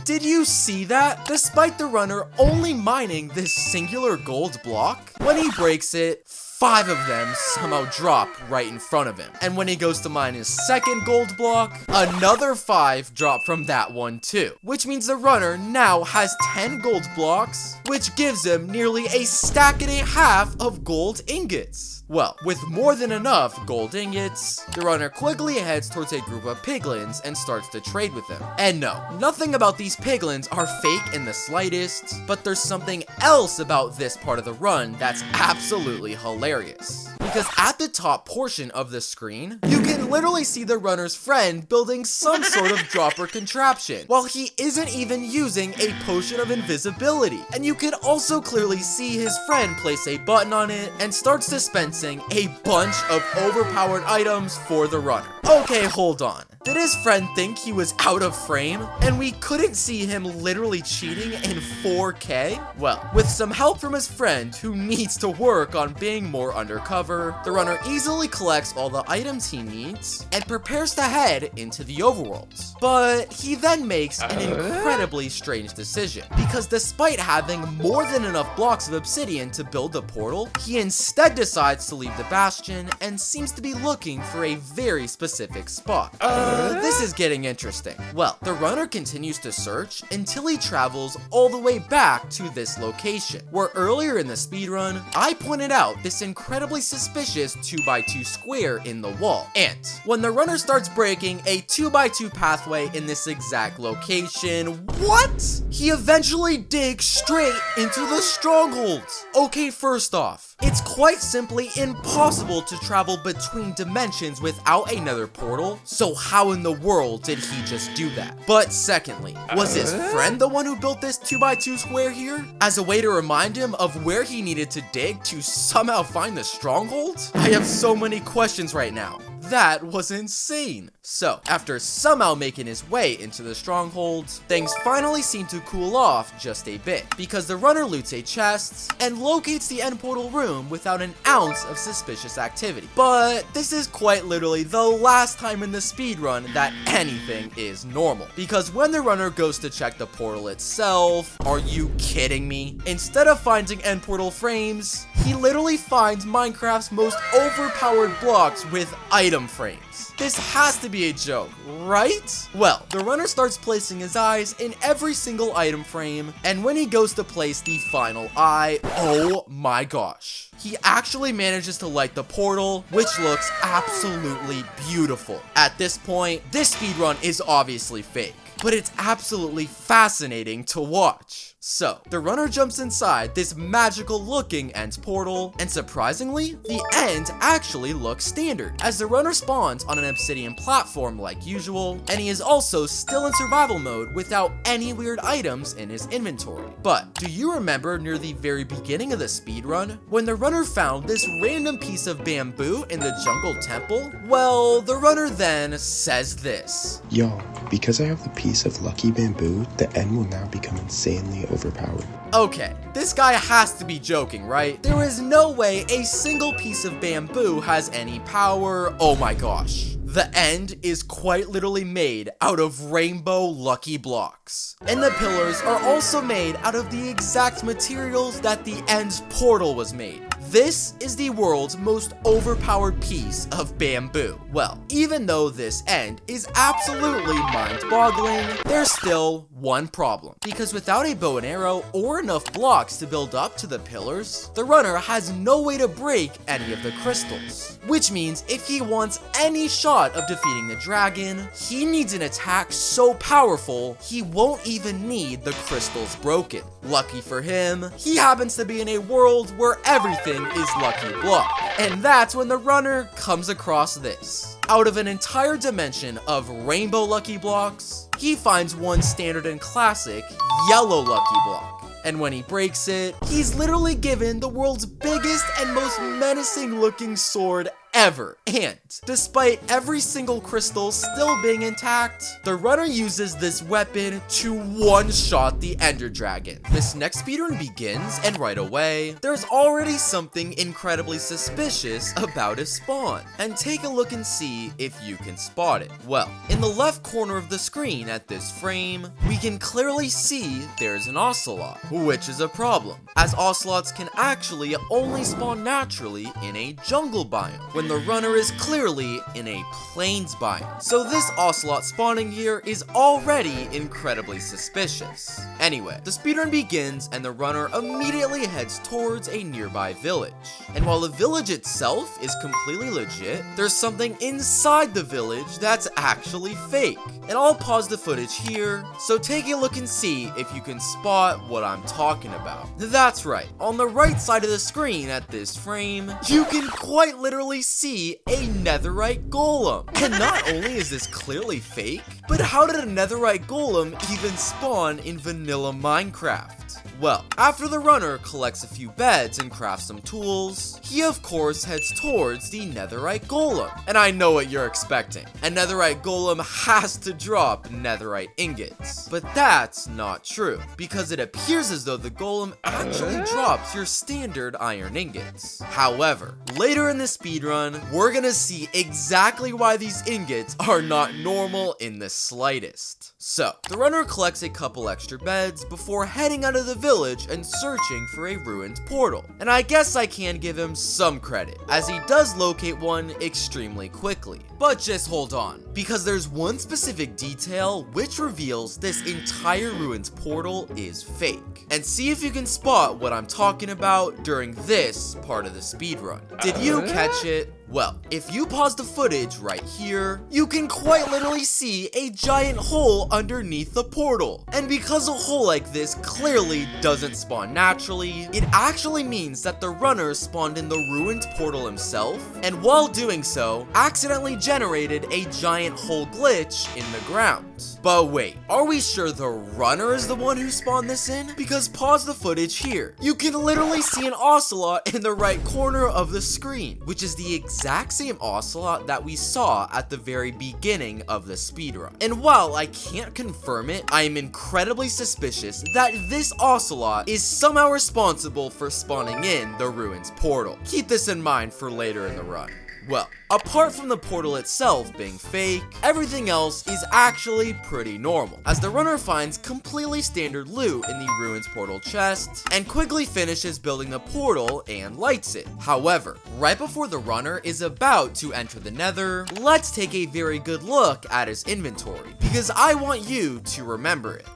Did you see that? Despite the runner only mining this singular gold block, when he breaks it, 5 of them somehow drop right in front of him. And when he goes to mine his second gold block, another 5 drop from that one too. Which means the runner now has 10 gold blocks, which gives him nearly a stack and a half of gold ingots. Well, with more than enough gold ingots, the runner quickly heads towards a group of piglins and starts to trade with them. And no, nothing about these piglins are fake in the slightest, but there's something else about this part of the run that's absolutely hilarious. Because at the top portion of the screen, you can literally see the runner's friend building some sort of dropper contraption, while he isn't even using a potion of invisibility. And you can also clearly see his friend place a button on it and starts dispensing a bunch of overpowered items for the runner. Okay, hold on. Did his friend think he was out of frame and we couldn't see him literally cheating in 4K? Well, with some help from his friend who needs to work on being more undercover, the runner easily collects all the items he needs and prepares to head into the overworld. But he then makes an incredibly strange decision, because despite having more than enough blocks of obsidian to build a portal, he instead decides to leave the bastion and seems to be looking for a very specific spot. This is getting interesting. Well, the runner continues to search until he travels all the way back to this location, where earlier in the speedrun, I pointed out this incredibly suspicious 2x2 square in the wall. And when the runner starts breaking a 2x2 pathway in this exact location, what? He eventually digs straight into the Stronghold. Okay, first off, it's quite simply impossible to travel between dimensions without a Nether portal, so how in the world did he just do that? But secondly, was his friend the one who built this 2x2 square here, as a way to remind him of where he needed to dig to somehow find the Stronghold? I have so many questions right now. That was insane. So, after somehow making his way into the strongholds, things finally seem to cool off just a bit, because the runner loots a chest and locates the end portal room without an ounce of suspicious activity. But this is quite literally the last time in the speedrun that anything is normal, because when the runner goes to check the portal itself, are you kidding me? Instead of finding end portal frames, he literally finds Minecraft's most overpowered blocks with item frames. This has to be a joke, right? Well, the runner starts placing his eyes in every single item frame, and when he goes to place the final eye, oh my gosh. He actually manages to light the portal, which looks absolutely beautiful. At this point, this speedrun is obviously fake, but it's absolutely fascinating to watch. So, the runner jumps inside this magical looking end portal, and surprisingly, the end actually looks standard, as the runner spawns on an obsidian platform like usual, and he is also still in survival mode without any weird items in his inventory. But, do you remember near the very beginning of the speedrun, when the runner found this random piece of bamboo in the jungle temple? Well, the runner then says this. Yo, because I have the piece of lucky bamboo, the end will now become insanely overpowered. Okay, this guy has to be joking, right? There is no way a single piece of bamboo has any power. Oh my gosh. The end is quite literally made out of rainbow lucky blocks. And the pillars are also made out of the exact materials that the end's portal was made. This is the world's most overpowered piece of bamboo. Well, even though this end is absolutely mind-boggling, there's still one problem. Because without a bow and arrow or enough blocks to build up to the pillars, the runner has no way to break any of the crystals. Which means if he wants any shot of defeating the dragon, he needs an attack so powerful, he won't even need the crystals broken. Lucky for him, he happens to be in a world where everything is lucky block. And that's when the runner comes across this. Out of an entire dimension of rainbow lucky blocks, he finds one standard and classic yellow lucky block. And when he breaks it, he's literally given the world's biggest and most menacing looking sword ever. And despite every single crystal still being intact, the runner uses this weapon to one-shot the Ender Dragon. This next speedrun begins, and right away, there's already something incredibly suspicious about his spawn. And take a look and see if you can spot it. Well, in the left corner of the screen at this frame, we can clearly see there's an ocelot, which is a problem, as ocelots can actually only spawn naturally in a jungle biome, when the runner is clearly in a plains biome. So this ocelot spawning here is already incredibly suspicious. Anyway, the speedrun begins and the runner immediately heads towards a nearby village. And while the village itself is completely legit, there's something inside the village that's actually fake. And I'll pause the footage here, so take a look and see if you can spot what I'm talking about. That's right, on the right side of the screen at this frame, you can quite literally see a netherite golem. And not only is this clearly fake, but how did a netherite golem even spawn in vanilla Minecraft? Well, after the runner collects a few beds and crafts some tools, he of course heads towards the netherite golem. And I know what you're expecting. A netherite golem has to drop netherite ingots. But that's not true, because it appears as though the golem actually drops your standard iron ingots. However, later in the speedrun, we're gonna see exactly why these ingots are not normal in the slightest. So, the runner collects a couple extra beds before heading out of the village and searching for a ruined portal. And I guess I can give him some credit, as he does locate one extremely quickly. But just hold on, because there's one specific detail which reveals this entire ruined portal is fake. And see if you can spot what I'm talking about during this part of the speedrun. Did you catch it? Well, if you pause the footage right here, you can quite literally see a giant hole underneath the portal. And because a hole like this clearly doesn't spawn naturally, it actually means that the runner spawned in the ruined portal himself, and while doing so, accidentally generated a giant hole glitch in the ground. But wait, are we sure the runner is the one who spawned this in? Because pause the footage here. You can literally see an ocelot in the right corner of the screen, which is the exact exact same ocelot that we saw at the very beginning of the speedrun. And while I can't confirm it, I am incredibly suspicious that this ocelot is somehow responsible for spawning in the ruins portal. Keep this in mind for later in the run. Well, apart from the portal itself being fake, everything else is actually pretty normal, as the runner finds completely standard loot in the ruins portal chest, and quickly finishes building the portal and lights it. However, right before the runner is about to enter the Nether, let's take a very good look at his inventory, because I want you to remember it.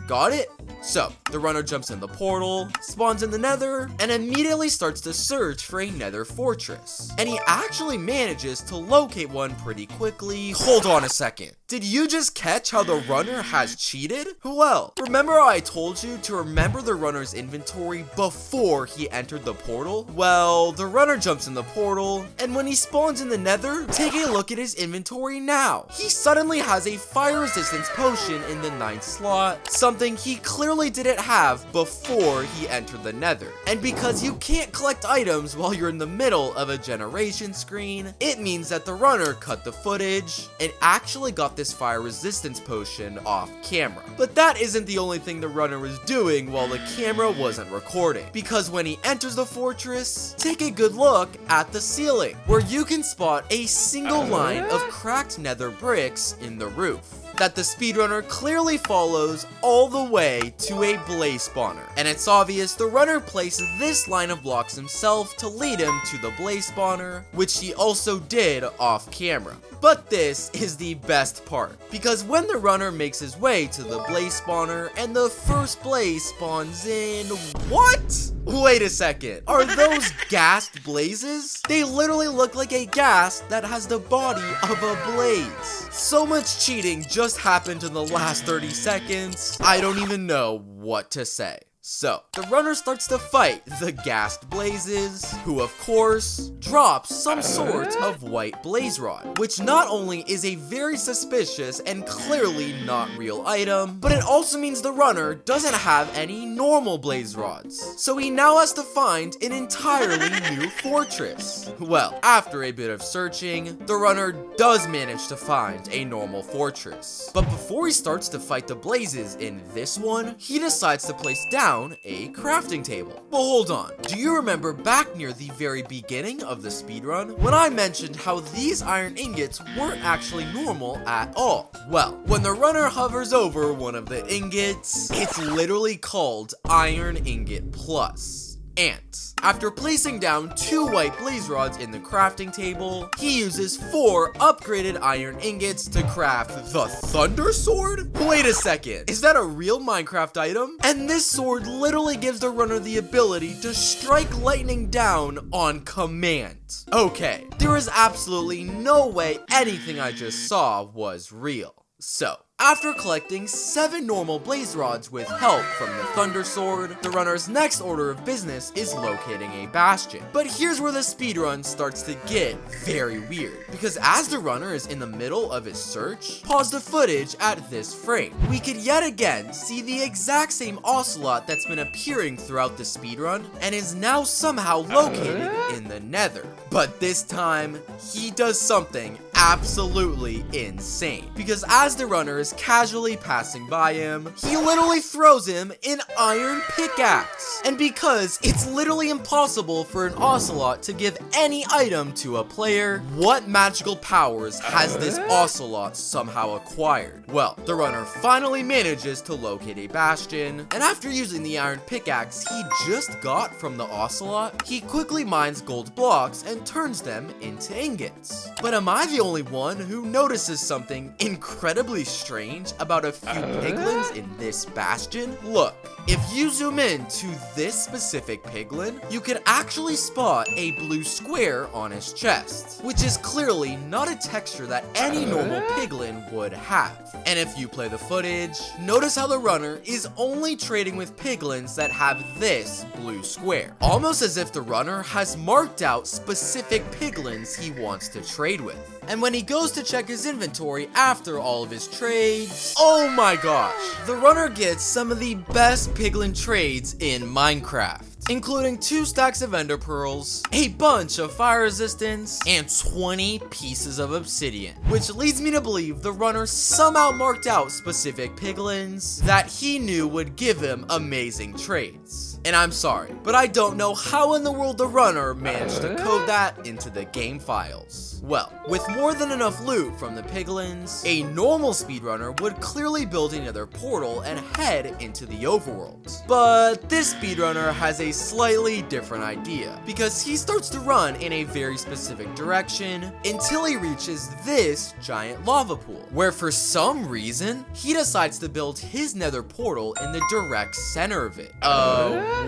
Got it? So, the runner jumps in the portal, spawns in the Nether, and immediately starts to search for a Nether fortress. And he actually manages to locate one pretty quickly. Hold on a second. Did you just catch how the runner has cheated? Well, remember how I told you to remember the runner's inventory before he entered the portal? Well, the runner jumps in the portal, and when he spawns in the Nether, take a look at his inventory now. He suddenly has a fire resistance potion in the 9th slot, something he clearly didn't have before he entered the Nether. And because you can't collect items while you're in the middle of a generation screen, it means that the runner cut the footage and actually got this fire resistance potion off camera. But that isn't the only thing the runner was doing while the camera wasn't recording, because when he enters the fortress, take a good look at the ceiling, where you can spot a single line of cracked Nether bricks in the roof that the speedrunner clearly follows all the way to a blaze spawner. And it's obvious the runner placed this line of blocks himself to lead him to the blaze spawner, which he also did off camera. But this is the best part, because when the runner makes his way to the blaze spawner and the first blaze spawns in... What? Wait a second, are those ghast blazes? They literally look like a ghast that has the body of a blaze. So much cheating just happened in the last 30 seconds, I don't even know what to say. So, the runner starts to fight the ghast blazes, who of course, drops some sort of white blaze rod, which not only is a very suspicious and clearly not real item, but it also means the runner doesn't have any normal blaze rods. So he now has to find an entirely new fortress. Well, after a bit of searching, the runner does manage to find a normal fortress. But before he starts to fight the blazes in this one, he decides to place down a crafting table. But hold on, do you remember back near the very beginning of the speedrun when I mentioned how these iron ingots weren't actually normal at all? Well, when the runner hovers over one of the ingots, it's literally called Iron Ingot Plus. And after placing down 2 white blaze rods in the crafting table, he uses 4 upgraded iron ingots to craft the Thunder Sword? Wait a second, is that a real Minecraft item? And this sword literally gives the runner the ability to strike lightning down on command. Okay, there is absolutely no way anything I just saw was real. So, after collecting 7 normal blaze rods with help from the Thunder Sword, the runner's next order of business is locating a Bastion. But here's where the speedrun starts to get very weird, because as the runner is in the middle of his search, pause the footage at this frame. We could yet again see the exact same ocelot that's been appearing throughout the speedrun and is now somehow located in the Nether. But this time, he does something absolutely insane, because as the runner is casually passing by him, he literally throws him an iron pickaxe. And because it's literally impossible for an ocelot to give any item to a player, what magical powers has this ocelot somehow acquired? Well, the runner finally manages to locate a bastion, and after using the iron pickaxe he just got from the ocelot, he quickly mines gold blocks and turns them into ingots. But am I the only one who notices something incredibly strange about a few piglins in this bastion? Look, if you zoom in to this specific piglin, you can actually spot a blue square on his chest, which is clearly not a texture that any normal piglin would have. And if you play the footage, notice how the runner is only trading with piglins that have this blue square, almost as if the runner has marked out specific piglins he wants to trade with. And when he goes to check his inventory after all of his trades, oh my gosh, the runner gets some of the best piglin trades in Minecraft. Minecraft, including 2 stacks of ender pearls, a bunch of fire resistance, and 20 pieces of obsidian, which leads me to believe the runner somehow marked out specific piglins that he knew would give him amazing traits. And I'm sorry, but I don't know how in the world the runner managed to code that into the game files. Well, with more than enough loot from the piglins, a normal speedrunner would clearly build another portal and head into the overworld. But this speedrunner has a slightly different idea, because he starts to run in a very specific direction until he reaches this giant lava pool, where for some reason, he decides to build his nether portal in the direct center of it.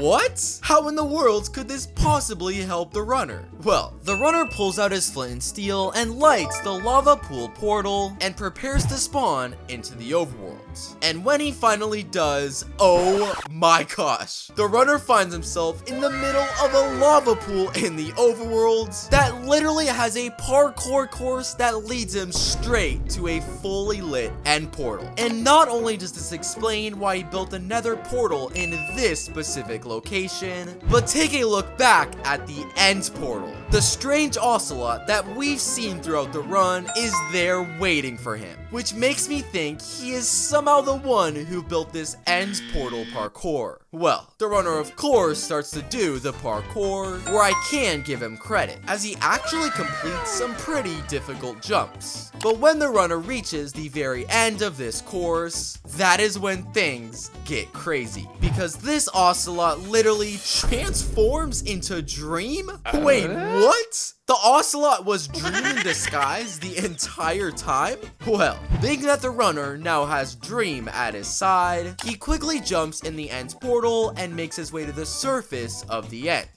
What? How in the world could this possibly help the runner? Well, the runner pulls out his flint and steel and lights the lava pool portal and prepares to spawn into the overworld. And when he finally does, oh my gosh, the runner finds himself in the middle of a lava pool in the overworld that literally has a parkour course that leads him straight to a fully lit end portal. And not only does this explain why he built a nether portal in this specific location, but take a look back at the end portal. The strange ocelot that we've seen throughout the run is there waiting for him, which makes me think he is somehow the one who built this end portal parkour. Well, the runner of course starts to do the parkour, where I can give him credit, as he actually completes some pretty difficult jumps. But when the runner reaches the very end of this course, that is when things get crazy, because this ocelot literally transforms into Dream? Wait, what? The ocelot was Dream in disguise the entire time? Well, being that the runner now has Dream at his side, he quickly jumps in the end portal and makes his way to the surface of the end.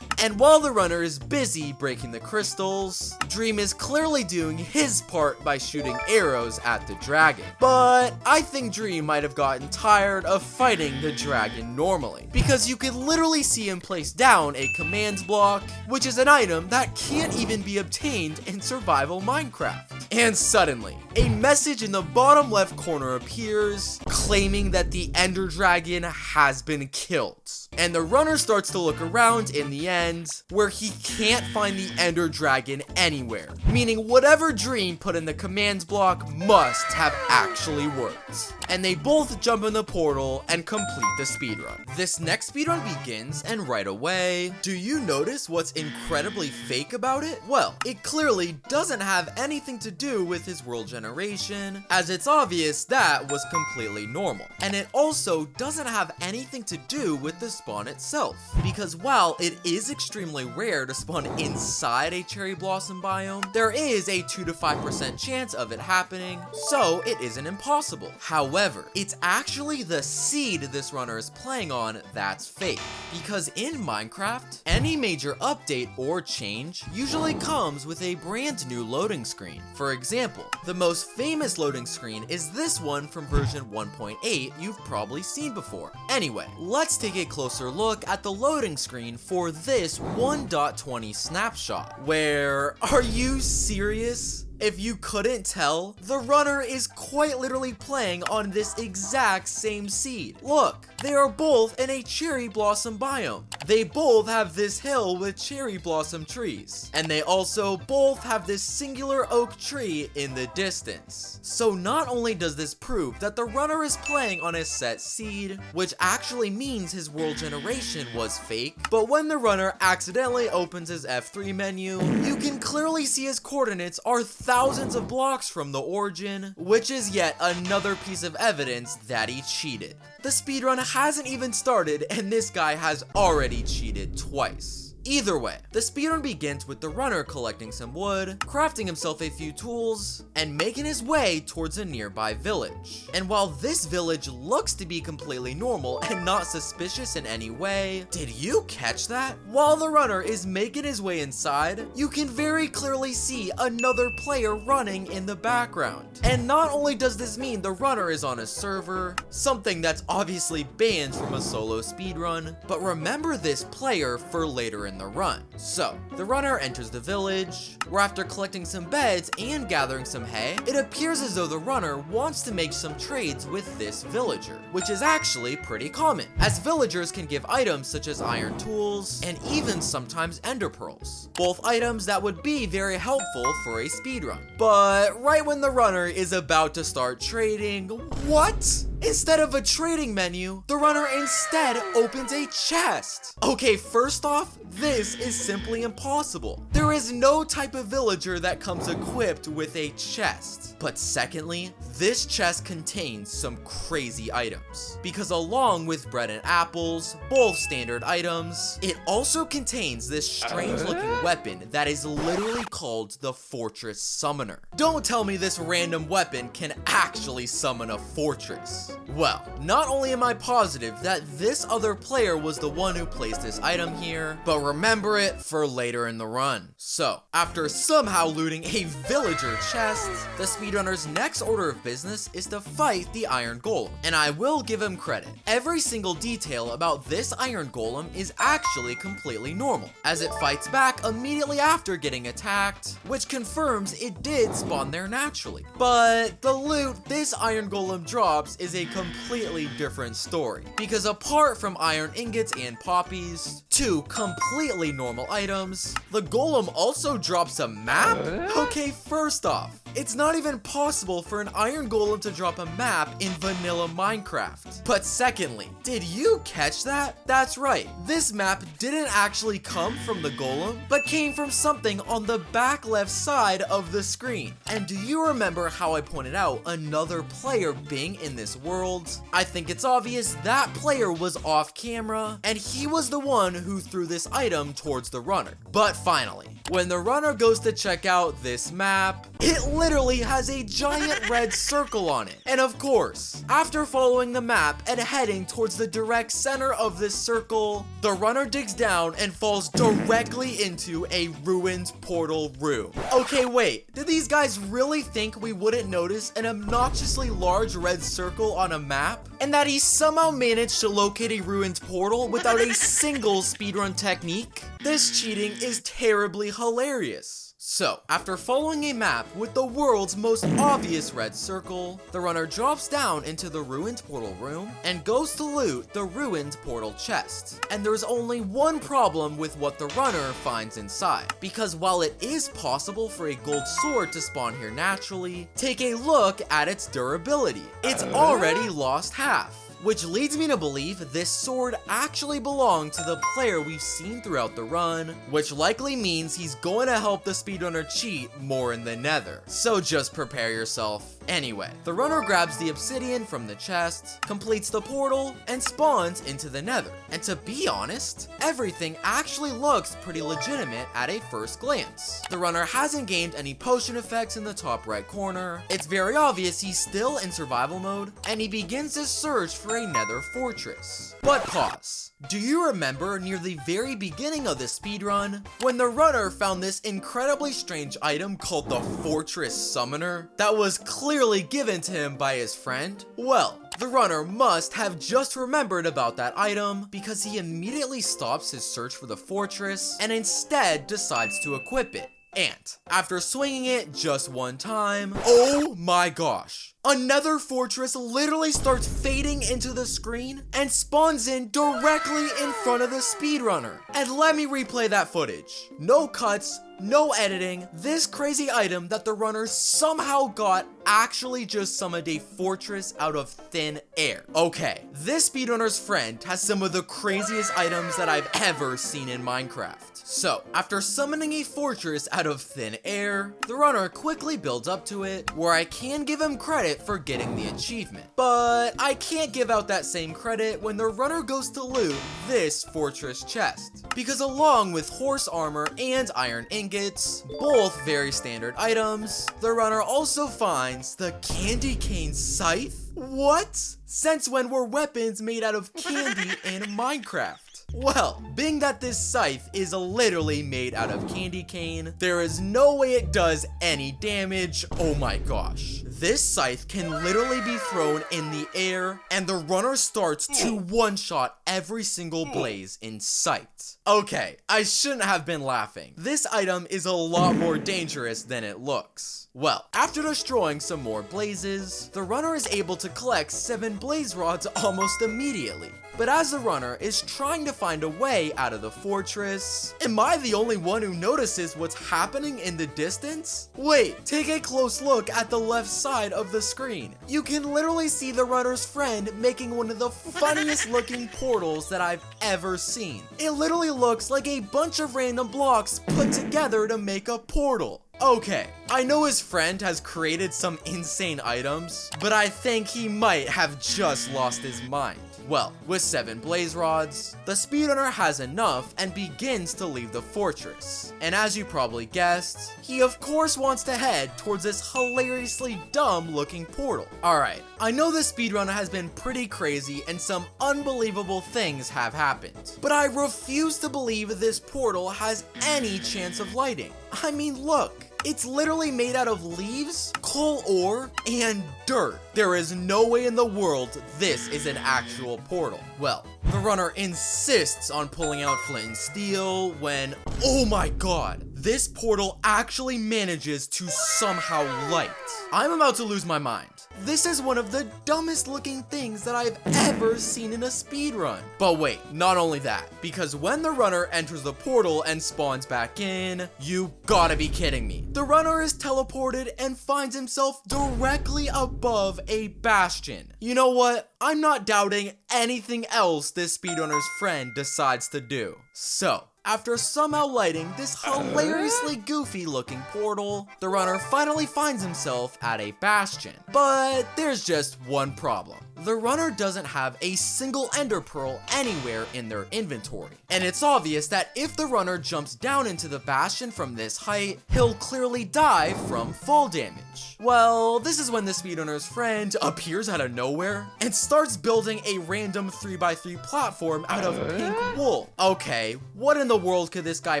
And while the runner is busy breaking the crystals, Dream is clearly doing his part by shooting arrows at the dragon. But I think Dream might have gotten tired of fighting the dragon normally, because you could literally see him place down a command block, which is an item that can't even be obtained in survival Minecraft. And suddenly, a message in the bottom left corner appears, claiming that the Ender Dragon has been killed. And the runner starts to look around in the end, where he can't find the Ender Dragon anywhere, meaning whatever Dream put in the command block must have actually worked. And they both jump in the portal and complete the speedrun. This next speedrun begins, and right away, do you notice what's incredibly fake about it? Well, it clearly doesn't have anything to do with his world generation, as it's obvious that was completely normal. And it also doesn't have anything to do with the spawn itself, because while it is extremely rare to spawn inside a cherry blossom biome, there is a 2 to 5% chance of it happening, so it isn't impossible. However, it's actually the seed this runner is playing on that's fake, because in Minecraft, any major update or change usually comes with a brand new loading screen. For example, the most famous loading screen is this one from version 1.8 you've probably seen before. Anyway, let's take a closer look at the loading screen for this 1.20 snapshot, where, are you serious? If you couldn't tell, the runner is quite literally playing on this exact same seed. Look, they are both in a cherry blossom biome. They both have this hill with cherry blossom trees. And they also both have this singular oak tree in the distance. So not only does this prove that the runner is playing on a set seed, which actually means his world generation was fake, but when the runner accidentally opens his F3 menu, you can clearly see his coordinates are thousands of blocks from the origin, which is yet another piece of evidence that he cheated. The speedrun hasn't even started and this guy has already cheated twice. Either way, the speedrun begins with the runner collecting some wood, crafting himself a few tools, and making his way towards a nearby village. And while this village looks to be completely normal and not suspicious in any way, did you catch that? While the runner is making his way inside, you can very clearly see another player running in the background. And not only does this mean the runner is on a server, something that's obviously banned from a solo speedrun, but remember this player for later in the run. So, the runner enters the village, where after collecting some beds and gathering some hay, it appears as though the runner wants to make some trades with this villager, which is actually pretty common, as villagers can give items such as iron tools, and even sometimes ender pearls, both items that would be very helpful for a speedrun. But right when the runner is about to start trading, what? Instead of a trading menu, the runner instead opens a chest. Okay, first off, this is simply impossible. There is no type of villager that comes equipped with a chest. But secondly, this chest contains some crazy items, because along with bread and apples, both standard items, it also contains this strange looking weapon that is literally called the Fortress Summoner. Don't tell me this random weapon can actually summon a fortress. Well, not only am I positive that this other player was the one who placed this item here, but remember it for later in the run. So, after somehow looting a villager chest, the speedrunner's next order of business is to fight the Iron Golem, and I will give him credit. Every single detail about this Iron Golem is actually completely normal, as it fights back immediately after getting attacked, which confirms it did spawn there naturally. But the loot this Iron Golem drops is a completely different story, because apart from iron ingots and poppies, two completely normal items, the golem also drops a map? Okay, first off, it's not even possible for an iron golem to drop a map in vanilla Minecraft. But secondly, did you catch that? That's right, this map didn't actually come from the golem, but came from something on the back left side of the screen. And do you remember how I pointed out another player being in this world? I think it's obvious that player was off camera, and he was the one who threw this item towards the runner. But finally, when the runner goes to check out this map, it literally has a giant red circle on it. And of course, after following the map and heading towards the direct center of this circle, the runner digs down and falls directly into a ruined portal room. Okay, wait, did these guys really think we wouldn't notice an obnoxiously large red circle on a map? And that he somehow managed to locate a ruined portal without a single speedrun technique? This cheating is terribly hilarious. So, after following a map with the world's most obvious red circle, the runner drops down into the ruined portal room and goes to loot the ruined portal chest. And there's only one problem with what the runner finds inside, because while it is possible for a gold sword to spawn here naturally, take a look at its durability. It's already lost half. Which leads me to believe this sword actually belonged to the player we've seen throughout the run, which likely means he's going to help the speedrunner cheat more in the Nether. So just prepare yourself. Anyway, the runner grabs the obsidian from the chest, completes the portal, and spawns into the Nether. And to be honest, everything actually looks pretty legitimate at a first glance. The runner hasn't gained any potion effects in the top right corner, it's very obvious he's still in survival mode, and he begins his search for a Nether fortress. But pause. Do you remember near the very beginning of the speedrun, when the runner found this incredibly strange item called the Fortress Summoner that was clearly given to him by his friend? Well, the runner must have just remembered about that item, because he immediately stops his search for the fortress and instead decides to equip it. And after swinging it just one time, oh my gosh, another fortress literally starts fading into the screen and spawns in directly in front of the speedrunner. And let me replay that footage. No cuts, no editing. This crazy item that the runner somehow got actually just summoned a fortress out of thin air. Okay, this speedrunner's friend has some of the craziest items that I've ever seen in Minecraft. So, after summoning a fortress out of thin air, the runner quickly builds up to it, where I can give him credit for getting the achievement. But I can't give out that same credit when the runner goes to loot this fortress chest, because along with horse armor and iron ingots, both very standard items, the runner also finds the candy cane scythe? What? Since when were weapons made out of candy in Minecraft? Well, being that this scythe is literally made out of candy cane, there is no way it does any damage. Oh my gosh. This scythe can literally be thrown in the air, and the runner starts to one-shot every single blaze in sight. Okay, I shouldn't have been laughing. This item is a lot more dangerous than it looks. Well, after destroying some more blazes, the runner is able to collect 7 blaze rods almost immediately. But as the runner is trying to find a way out of the fortress, am I the only one who notices what's happening in the distance? Wait, take a close look at the left side of the screen. You can literally see the runner's friend making one of the funniest looking portals that I've ever seen. It literally looks like a bunch of random blocks put together to make a portal. Okay, I know his friend has created some insane items, but I think he might have just lost his mind. Well, with 7 blaze rods, the speedrunner has enough and begins to leave the fortress. And as you probably guessed, he of course wants to head towards this hilariously dumb looking portal. Alright, I know the speedrunner has been pretty crazy and some unbelievable things have happened, but I refuse to believe this portal has any chance of lighting. I mean, look. It's literally made out of leaves, coal ore, and dirt. There is no way in the world this is an actual portal. Well, the runner insists on pulling out flint and steel when, oh my god, this portal actually manages to somehow light. I'm about to lose my mind. This is one of the dumbest looking things that I've ever seen in a speedrun. But wait, not only that, because when the runner enters the portal and spawns back in, you gotta be kidding me. The runner is teleported and finds himself directly above a bastion. You know what? I'm not doubting anything else this speedrunner's friend decides to do. So, after somehow lighting this hilariously goofy looking portal, the runner finally finds himself at a bastion. But there's just one problem. The runner doesn't have a single ender pearl anywhere in their inventory. And it's obvious that if the runner jumps down into the bastion from this height, he'll clearly die from fall damage. Well, this is when the speedrunner's friend appears out of nowhere and starts building a random 3x3 platform out of pink wool. Okay, what in the world could this guy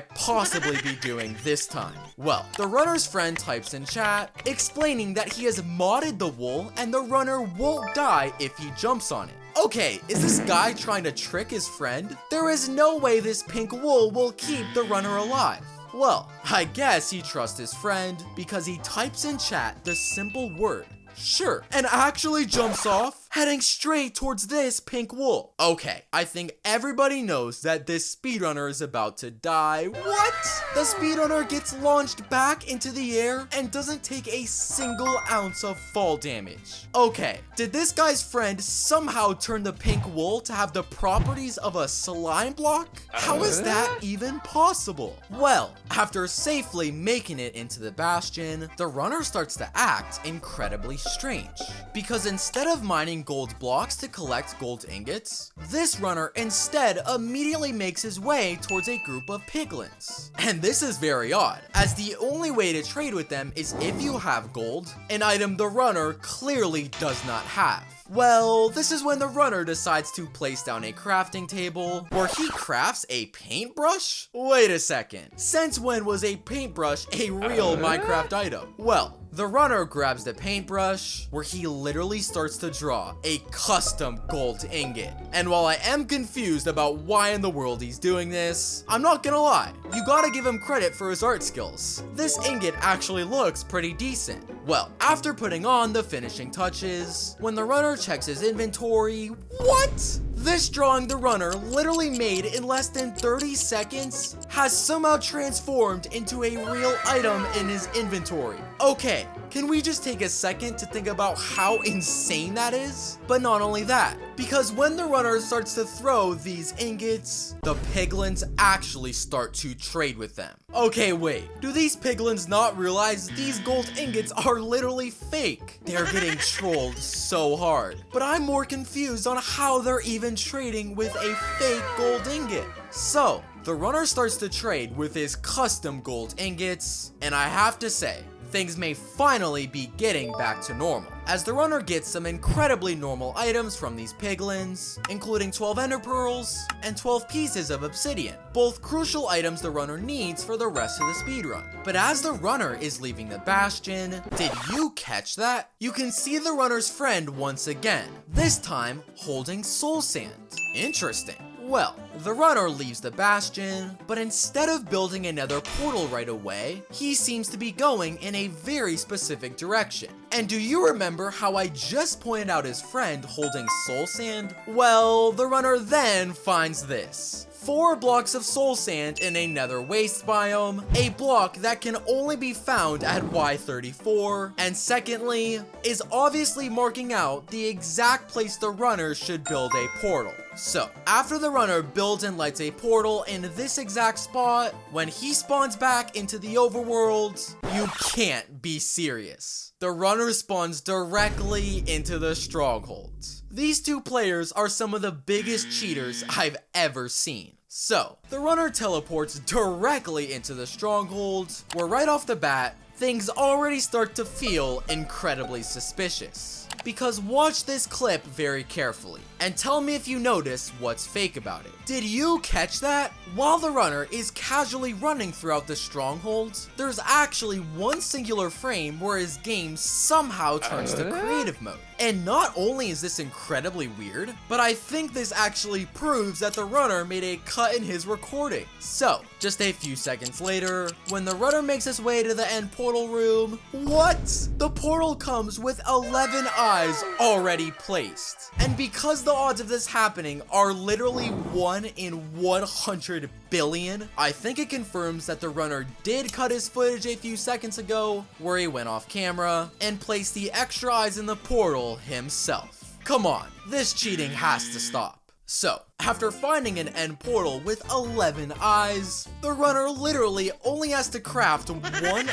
possibly be doing this time? Well, the runner's friend types in chat explaining that he has modded the wool and the runner won't die if he jumps on it. Okay, is this guy trying to trick his friend? There is no way this pink wool will keep the runner alive. Well, I guess he trusts his friend because he types in chat the simple word, sure, and actually jumps off, heading straight towards this pink wool. Okay, I think everybody knows that this speedrunner is about to die. What? The speedrunner gets launched back into the air and doesn't take a single ounce of fall damage. Okay, did this guy's friend somehow turn the pink wool to have the properties of a slime block? How is that even possible? Well, after safely making it into the bastion, the runner starts to act incredibly strange. Because instead of mining gold blocks to collect gold ingots, this runner instead immediately makes his way towards a group of piglins. And this is very odd, as the only way to trade with them is if you have gold, an item the runner clearly does not have. Well, this is when the runner decides to place down a crafting table where he crafts a paintbrush? Wait a second, since when was a paintbrush a real Minecraft item? Well, the runner grabs the paintbrush where he literally starts to draw a custom gold ingot. And while I am confused about why in the world he's doing this, I'm not gonna lie, you gotta give him credit for his art skills. This ingot actually looks pretty decent. Well, after putting on the finishing touches, when the runner checks his inventory, what? This drawing the runner literally made in less than 30 seconds has somehow transformed into a real item in his inventory. Okay, can we just take a second to think about how insane that is? But not only that, because when the runner starts to throw these ingots, the piglins actually start to trade with them. Okay, wait, do these piglins not realize these gold ingots are literally fake? They're getting trolled so hard. But I'm more confused on how they're even trading with a fake gold ingot. So, the runner starts to trade with his custom gold ingots, and I have to say, things may finally be getting back to normal, as the runner gets some incredibly normal items from these piglins, including 12 ender pearls and 12 pieces of obsidian, both crucial items the runner needs for the rest of the speedrun. But as the runner is leaving the Bastion, did you catch that? You can see the runner's friend once again, this time holding soul sand. Interesting. Well, the runner leaves the Bastion, but instead of building another portal right away, he seems to be going in a very specific direction. And do you remember how I just pointed out his friend holding soul sand? Well, the runner then finds this. 4 blocks of soul sand in a nether waste biome, a block that can only be found at Y34, and secondly, is obviously marking out the exact place the runner should build a portal. So, after the runner builds and lights a portal in this exact spot, when he spawns back into the overworld, you can't be serious. The runner spawns directly into the Stronghold. These two players are some of the biggest cheaters I've ever seen. So, the runner teleports directly into the Stronghold, where right off the bat, things already start to feel incredibly suspicious. Because watch this clip very carefully, and tell me if you notice what's fake about it. Did you catch that? While the runner is casually running throughout the Stronghold, there's actually one singular frame where his game somehow turns to creative mode. And not only is this incredibly weird, but I think this actually proves that the runner made a cut in his recording. So, just a few seconds later, when the runner makes his way to the end portal room, what? The portal comes with 11 eyes already placed. And because the odds of this happening are literally 1 in 100 billion, I think it confirms that the runner did cut his footage a few seconds ago, where he went off camera and placed the extra eyes in the portal himself. Come on, this cheating has to stop. So, after finding an end portal with 11 eyes, the runner literally only has to craft 1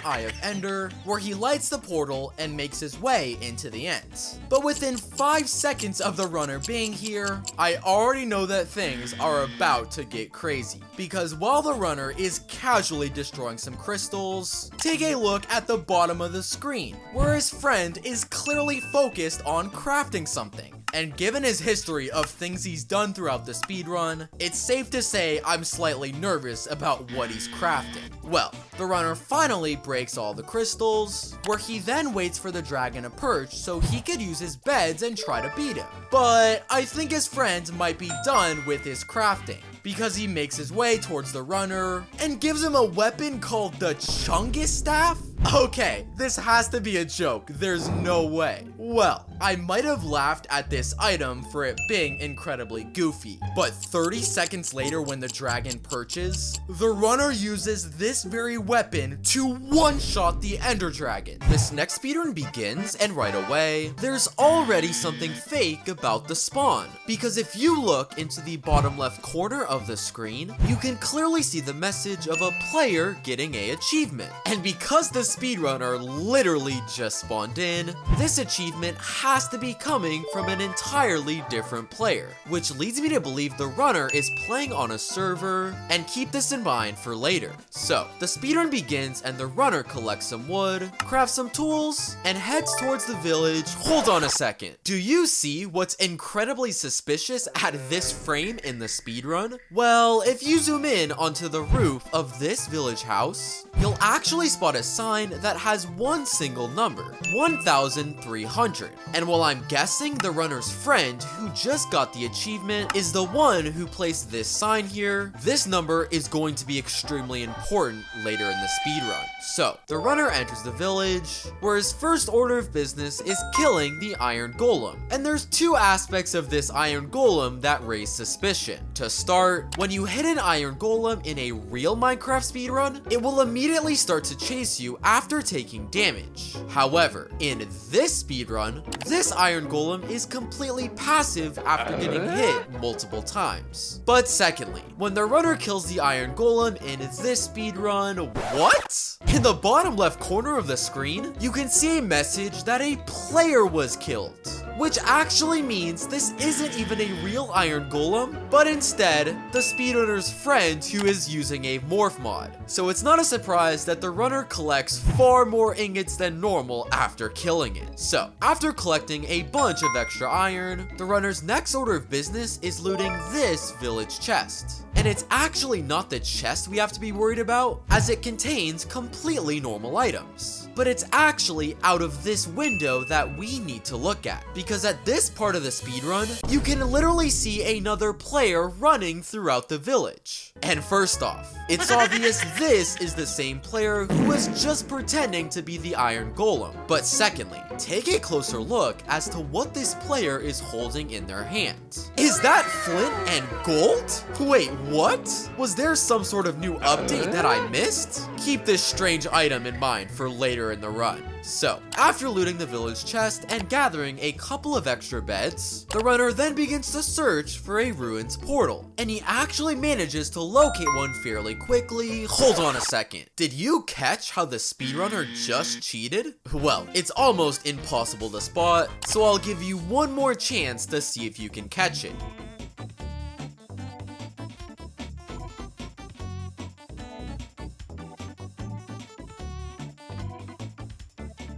eye of ender, where he lights the portal and makes his way into the end. But within 5 seconds of the runner being here, I already know that things are about to get crazy. Because while the runner is casually destroying some crystals, take a look at the bottom of the screen, where his friend is clearly focused on crafting something. And given his history of things he's done throughout the speedrun, it's safe to say I'm slightly nervous about what he's crafting. Well, the runner finally breaks all the crystals, where he then waits for the dragon to perch so he could use his beds and try to beat him. But I think his friend might be done with his crafting, because he makes his way towards the runner and gives him a weapon called the Chungus Staff? Okay, this has to be a joke, there's no way. Well, I might have laughed at this item for it being incredibly goofy, but 30 seconds later when the dragon perches, the runner uses this very weapon to one-shot the ender dragon. This next speedrun begins, and right away, there's already something fake about the spawn, because if you look into the bottom left corner of the screen, you can clearly see the message of a player getting an achievement. And because the speedrunner literally just spawned in, this achievement has to be coming from an entirely different player, which leads me to believe the runner is playing on a server, and keep this in mind for later. So, the speedrun begins and the runner collects some wood, crafts some tools, and heads towards the village. Hold on a second. Do you see what's incredibly suspicious at this frame in the speedrun? Well, if you zoom in onto the roof of this village house, you'll actually spot a sign that has one single number, 1,300. And while I'm guessing the runner's friend who just got the achievement is the one who placed this sign here, this number is going to be extremely important later in the speedrun. So, the runner enters the village, where his first order of business is killing the iron golem. And there's 2 aspects of this iron golem that raise suspicion. To start, when you hit an iron golem in a real Minecraft speedrun, it will immediately start to chase you after taking damage. However, in this speedrun, this iron golem is completely passive after getting hit multiple times. But secondly, when the runner kills the iron golem in this speedrun, what? In the bottom left corner of the screen, you can see a message that a player was killed. which actually means this isn't even a real iron golem, but instead the speedrunner's friend who is using a morph mod. So it's not a surprise that the runner collects far more ingots than normal after killing it. So after collecting a bunch of extra iron, the runner's next order of business is looting this village chest. And it's actually not the chest we have to be worried about, as it contains completely normal items. But it's actually out of this window that we need to look at, because at this part of the speedrun, you can literally see another player running throughout the village. And first off, it's obvious this is the same player who was just pretending to be the iron golem. But secondly, take a closer look as to what this player is holding in their hand. Is that flint and gold? Wait, what? Was there some sort of new update that I missed? Keep this strange item in mind for later in the run. So, after looting the village chest and gathering a couple of extra beds, the runner then begins to search for a ruins portal. And he actually manages to locate one fairly quickly. Hold on a second. Did you catch how the speedrunner just cheated? Well, it's almost impossible to spot, so I'll give you one more chance to see if you can catch it.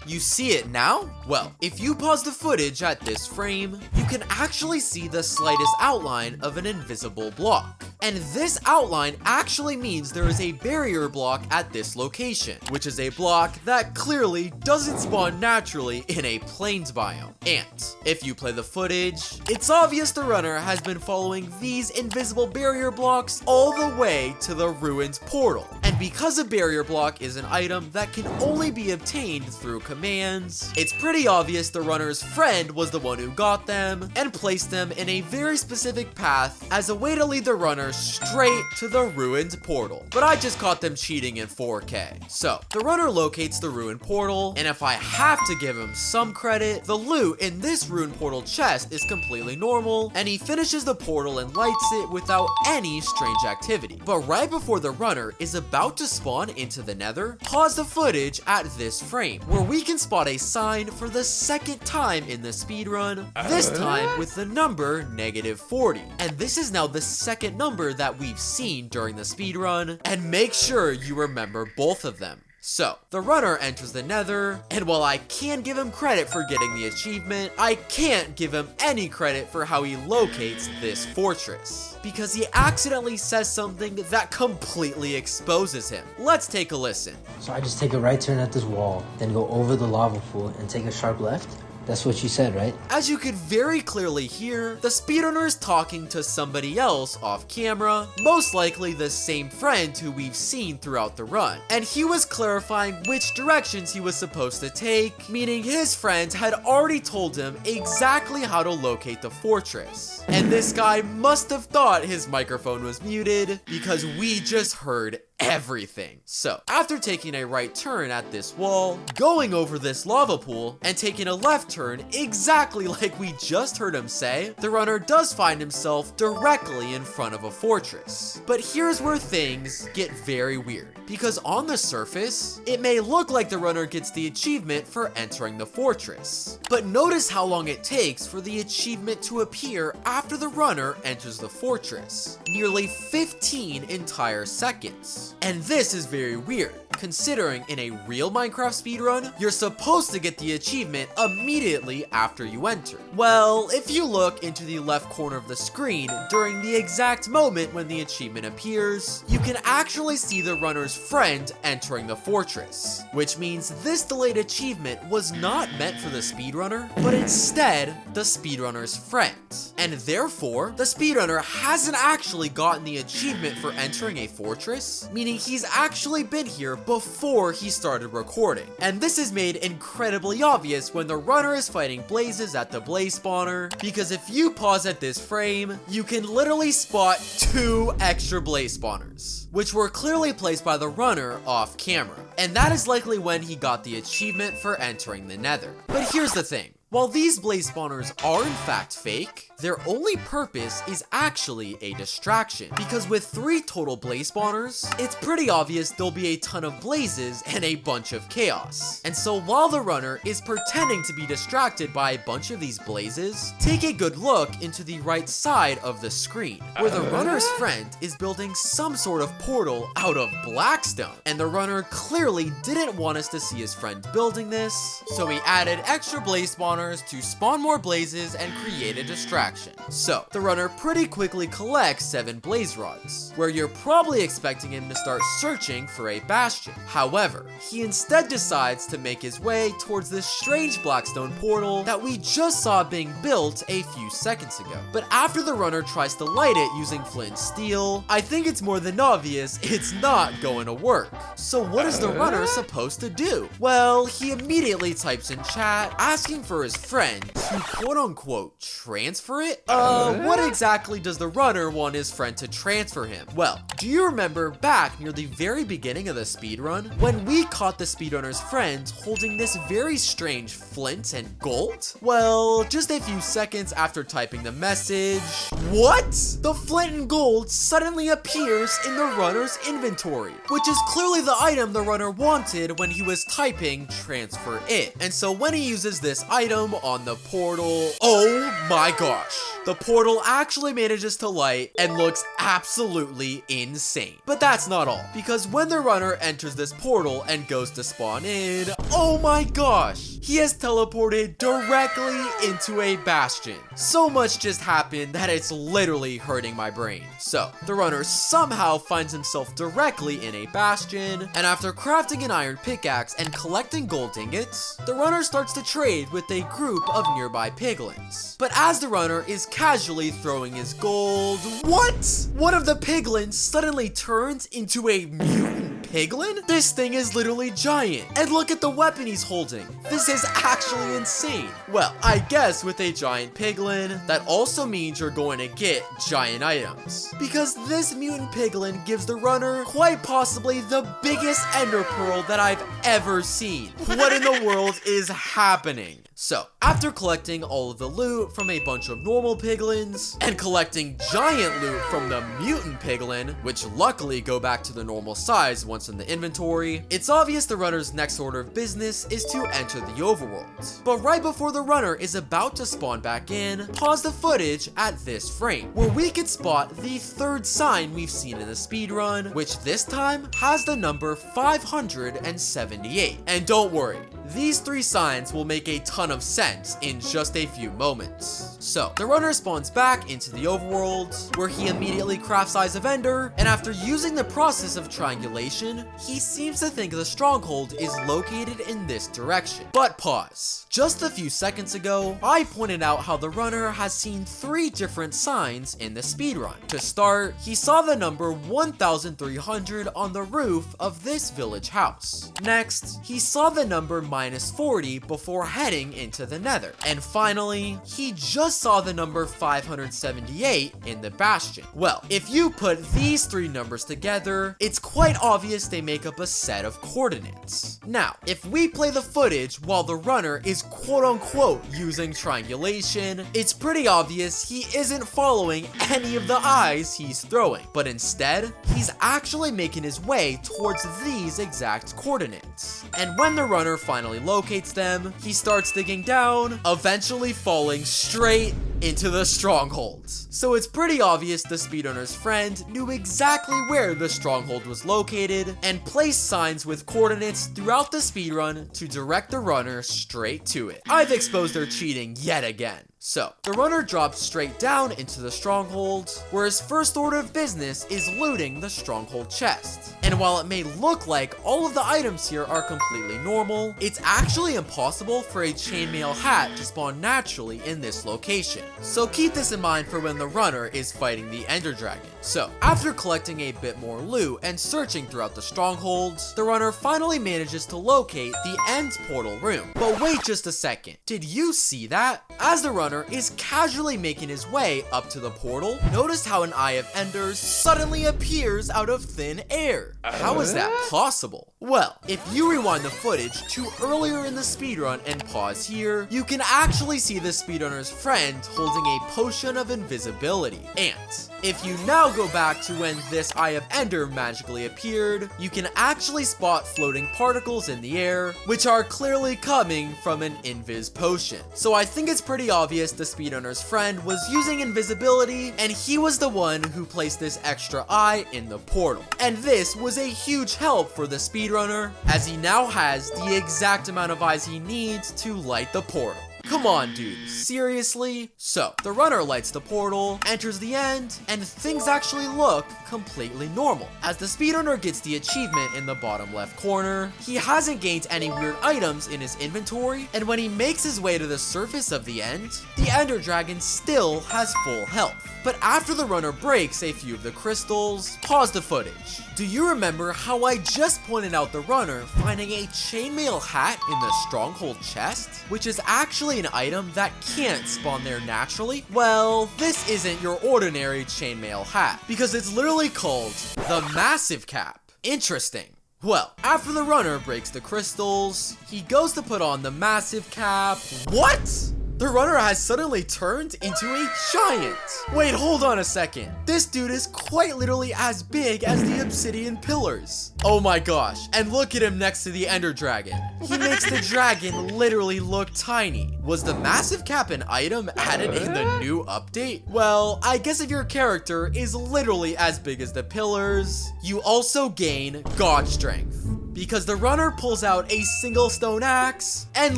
You see it now? Well, if you pause the footage at this frame, you can actually see the slightest outline of an invisible block. And this outline actually means there is a barrier block at this location, which is a block that clearly doesn't spawn naturally in a plains biome. And if you play the footage, it's obvious the runner has been following these invisible barrier blocks all the way to the ruins portal. And because a barrier block is an item that can only be obtained through commands, it's pretty obvious the runner's friend was the one who got them and placed them in a very specific path as a way to lead the runner straight to the ruins portal. But I just caught them cheating in 4K. So the runner locates the ruin portal, and if I have to give him some credit, the loot in this ruin portal chest is completely normal, and he finishes the portal and lights it without any strange activity. But right before the runner is about to spawn into the Nether, pause the footage at this frame, where we can spot a sign for the second time in the speedrun, this time with the number -40. And this is now the second number that we've seen during the speedrun, and make sure you remember both of them. So, the runner enters the Nether, and while I can give him credit for getting the achievement, I can't give him any credit for how he locates this fortress, because he accidentally says something that completely exposes him. Let's take a listen. So I just take a right turn at this wall, then go over the lava pool and take a sharp left? That's what you said, right? As you could very clearly hear, the speedrunner is talking to somebody else off camera, most likely the same friend who we've seen throughout the run. And he was clarifying which directions he was supposed to take, meaning his friend had already told him exactly how to locate the fortress. And this guy must have thought his microphone was muted, because we just heard everything. So, after taking a right turn at this wall, going over this lava pool, and taking a left turn exactly like we just heard him say, the runner does find himself directly in front of a fortress. But here's where things get very weird, because on the surface, it may look like the runner gets the achievement for entering the fortress. But notice how long it takes for the achievement to appear after the runner enters the fortress. Nearly 15 entire seconds. And this is very weird, considering in a real Minecraft speedrun, you're supposed to get the achievement immediately after you enter. Well, if you look into the left corner of the screen during the exact moment when the achievement appears, you can actually see the runner's friend entering the fortress, which means this delayed achievement was not meant for the speedrunner, but instead the speedrunner's friend. And therefore, the speedrunner hasn't actually gotten the achievement for entering a fortress, meaning he's actually been here before he started recording. And this is made incredibly obvious when the runner is fighting blazes at the blaze spawner, because if you pause at this frame, you can literally spot 2 extra blaze spawners, which were clearly placed by the runner off camera. And that is likely when he got the achievement for entering the Nether. But here's the thing. While these blaze spawners are in fact fake, their only purpose is actually a distraction, because with 3 total blaze spawners, it's pretty obvious there'll be a ton of blazes and a bunch of chaos. And so while the runner is pretending to be distracted by a bunch of these blazes, take a good look into the right side of the screen, where the runner's friend is building some sort of portal out of blackstone. And the runner clearly didn't want us to see his friend building this, so he added extra blaze spawners to spawn more blazes and create a distraction. So, the runner pretty quickly collects 7 blaze rods, where you're probably expecting him to start searching for a bastion. However, he instead decides to make his way towards this strange blackstone portal that we just saw being built a few seconds ago. But after the runner tries to light it using flint and steel, I think it's more than obvious it's not going to work. So what is the runner supposed to do? Well, he immediately types in chat asking for his friend to quote-unquote transfer it? What exactly does the runner want his friend to transfer him? Well, do you remember back near the very beginning of the speedrun, when we caught the speedrunner's friend holding this very strange flint and gold? Well, just a few seconds after typing the message, what? The flint and gold suddenly appears in the runner's inventory, which is clearly the item the runner wanted when he was typing transfer it. And so when he uses this item on the portal, oh my gosh, the portal actually manages to light and looks absolutely insane. But that's not all, because when the runner enters this portal and goes to spawn in, oh my gosh, he has teleported directly into a bastion. So much just happened that it's literally hurting my brain. So, the runner somehow finds himself directly in a bastion, and after crafting an iron pickaxe and collecting gold ingots, the runner starts to trade with a group of nearby piglins. But as the runner is casually throwing his gold, what? One of the piglins suddenly turns into a mutant piglin? This thing is literally giant, and look at the weapon he's holding. This is actually insane. Well, I guess with a giant piglin, that also means you're going to get giant items, because this mutant piglin gives the runner quite possibly the biggest ender pearl that I've ever seen. What in the world is happening? So, after collecting all of the loot from a bunch of normal piglins, and collecting giant loot from the mutant piglin, which luckily go back to the normal size once in the inventory, it's obvious the runner's next order of business is to enter the overworld. But right before the runner is about to spawn back in, pause the footage at this frame, where we can spot the 3rd sign we've seen in the speedrun, which this time has the number 578. And don't worry, these 3 signs will make a ton of sense in just a few moments. So, the runner spawns back into the overworld, where he immediately crafts Eyes of Ender, and after using the process of triangulation, he seems to think the stronghold is located in this direction. But pause. Just a few seconds ago, I pointed out how the runner has seen 3 different signs in the speedrun. To start, he saw the number 1300 on the roof of this village house. Next, he saw the number -40 before heading into the Nether. And finally, he just saw the number 578 in the Bastion. Well, if you put these 3 numbers together, it's quite obvious they make up a set of coordinates. Now, if we play the footage while the runner is quote-unquote using triangulation, it's pretty obvious he isn't following any of the eyes he's throwing, but instead, he's actually making his way towards these exact coordinates. And when the runner finally locates them, he starts digging down, eventually falling straight into the stronghold. So it's pretty obvious the speedrunner's friend knew exactly where the stronghold was located and placed signs with coordinates throughout the speedrun to direct the runner straight to it. I've exposed their cheating yet again. So, the runner drops straight down into the stronghold, where his first order of business is looting the stronghold chest. And while it may look like all of the items here are completely normal, it's actually impossible for a chainmail hat to spawn naturally in this location. So keep this in mind for when the runner is fighting the Ender Dragon. So, after collecting a bit more loot and searching throughout the stronghold, the runner finally manages to locate the end portal room. But wait just a second, did you see that? As the runner is casually making his way up to the portal, notice how an Eye of Ender suddenly appears out of thin air. How is that possible? Well, if you rewind the footage to earlier in the speedrun and pause here, you can actually see the speedrunner's friend holding a potion of invisibility. And if you now go back to when this Eye of Ender magically appeared, you can actually spot floating particles in the air, which are clearly coming from an invis potion. So I think it's pretty obvious the speedrunner's friend was using invisibility, and he was the one who placed this extra eye in the portal. And this was a huge help for the speedrunner, as he now has the exact amount of eyes he needs to light the portal. Come on, dude, seriously? So, the runner lights the portal, enters the end, and things actually look completely normal. As the speedrunner gets the achievement in the bottom left corner, he hasn't gained any weird items in his inventory, and when he makes his way to the surface of the end, the Ender Dragon still has full health. But after the runner breaks a few of the crystals, pause the footage. Do you remember how I just pointed out the runner finding a chainmail hat in the Stronghold chest? Which is actually an item that can't spawn there naturally? Well, this isn't your ordinary chainmail hat, because it's literally called the Massive Cap. Interesting. Well, after the runner breaks the crystals, he goes to put on the Massive Cap. What? The runner has suddenly turned into a giant. Wait, hold on a second. This dude is quite literally as big as the obsidian pillars. Oh my gosh, and look at him next to the Ender Dragon. He makes the dragon literally look tiny. Was the Massive Cap an item added in the new update? Well, I guess if your character is literally as big as the pillars, you also gain God Strength, because the runner pulls out a single stone axe and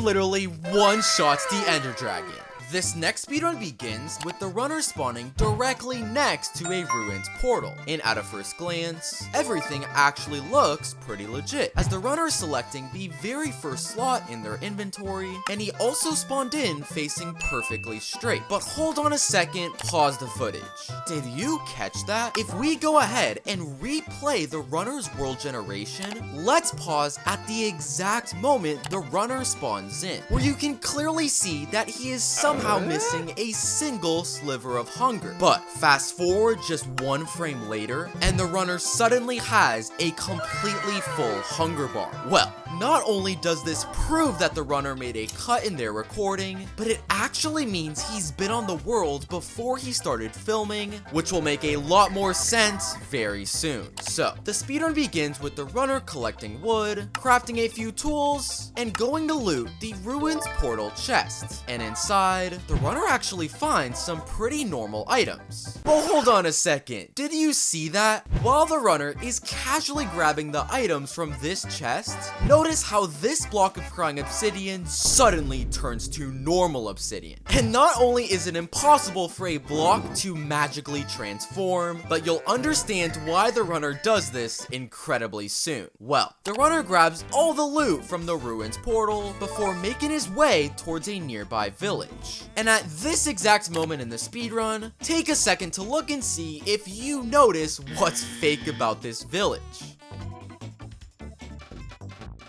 literally one-shots the Ender Dragon. This next speedrun begins with the runner spawning directly next to a ruined portal, and at a first glance, everything actually looks pretty legit, as the runner is selecting the very first slot in their inventory, and he also spawned in facing perfectly straight. But hold on a second, pause the footage. Did you catch that? If we go ahead and replay the runner's world generation, let's pause at the exact moment the runner spawns in, where you can clearly see that he is somehow missing a single sliver of hunger. But fast forward just one frame later, and the runner suddenly has a completely full hunger bar. Well, not only does this prove that the runner made a cut in their recording, but it actually means he's been on the world before he started filming, which will make a lot more sense very soon. So, the speedrun begins with the runner collecting wood, crafting a few tools, and going to loot the ruined portal chest. And inside, the runner actually finds some pretty normal items. But hold on a second, did you see that? While the runner is casually grabbing the items from this chest, notice how this block of crying obsidian suddenly turns to normal obsidian. And not only is it impossible for a block to magically transform, but you'll understand why the runner does this incredibly soon. Well, the runner grabs all the loot from the ruins portal before making his way towards a nearby village. And at this exact moment in the speedrun, take a second to look and see if you notice what's fake about this village.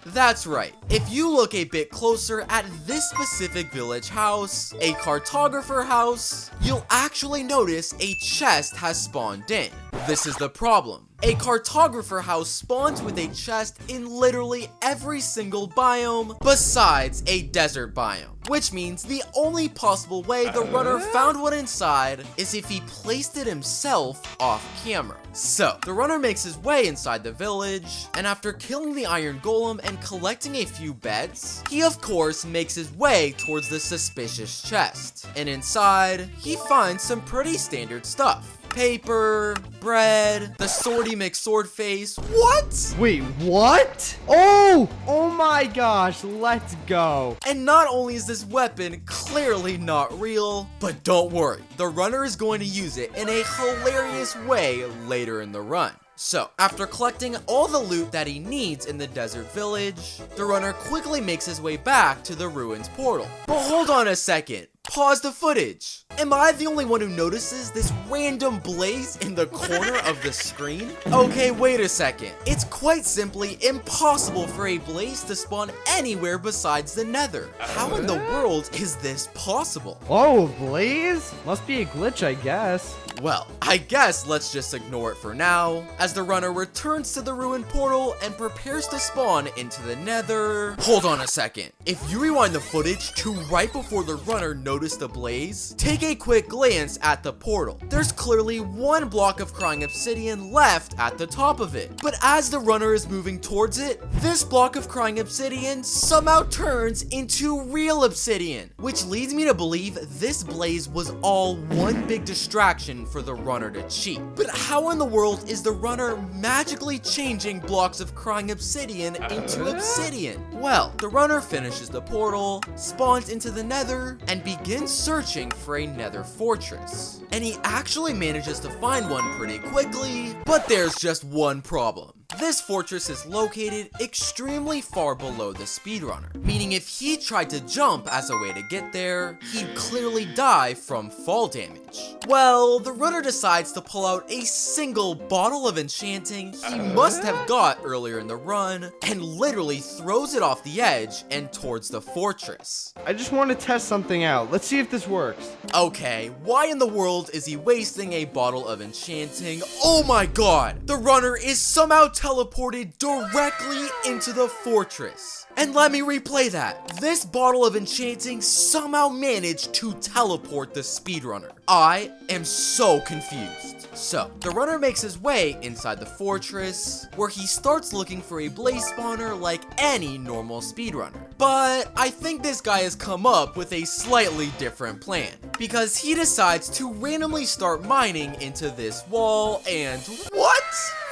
That's right, if you look a bit closer at this specific village house, a cartographer house, you'll actually notice a chest has spawned in. This is the problem. A cartographer house spawns with a chest in literally every single biome besides a desert biome, which means the only possible way the runner found one inside is if he placed it himself off camera. So, the runner makes his way inside the village, and after killing the iron golem and collecting a few beds, he of course makes his way towards the suspicious chest. And inside, he finds some pretty standard stuff. Paper, bread, the swordy McSword face. What? Wait, what? Oh my gosh, let's go. And not only is this weapon clearly not real, but don't worry, the runner is going to use it in a hilarious way later in the run. So, after collecting all the loot that he needs in the desert village, the runner quickly makes his way back to the ruins portal. But hold on a second. pause the footage. Am I the only one who notices this random blaze in the corner of the screen? Okay, wait a second. It's quite simply impossible for a blaze to spawn anywhere besides the Nether. How in the world is this possible? Whoa, Blaze? Must be a glitch, I guess. Well, I guess let's just ignore it for now, as the runner returns to the ruined portal and prepares to spawn into the Nether. Hold on a second. If you rewind the footage to right before the runner noticed the blaze, take a quick glance at the portal. There's clearly one block of crying obsidian left at the top of it. But as the runner is moving towards it, this block of crying obsidian somehow turns into real obsidian, which leads me to believe this blaze was all one big distraction for the runner to cheat. But how in the world is the runner magically changing blocks of crying obsidian into obsidian? Well, the runner finishes the portal, spawns into the Nether, and begins searching for a Nether fortress. And he actually manages to find one pretty quickly, but there's just one problem. This fortress is located extremely far below the speedrunner, meaning if he tried to jump as a way to get there, he'd clearly die from fall damage. Well, the runner decides to pull out a single bottle of enchanting he must have got earlier in the run, and literally throws it off the edge and towards the fortress. I just want to test something out. Let's see if this works. Okay, why in the world is he wasting a bottle of enchanting? Oh my god! The runner is somehow teleported directly into the fortress. And let me replay that. This bottle of enchanting somehow managed to teleport the speedrunner. I am so confused. So, the runner makes his way inside the fortress, where he starts looking for a blaze spawner like any normal speedrunner. But I think this guy has come up with a slightly different plan, because he decides to randomly start mining into this wall and what?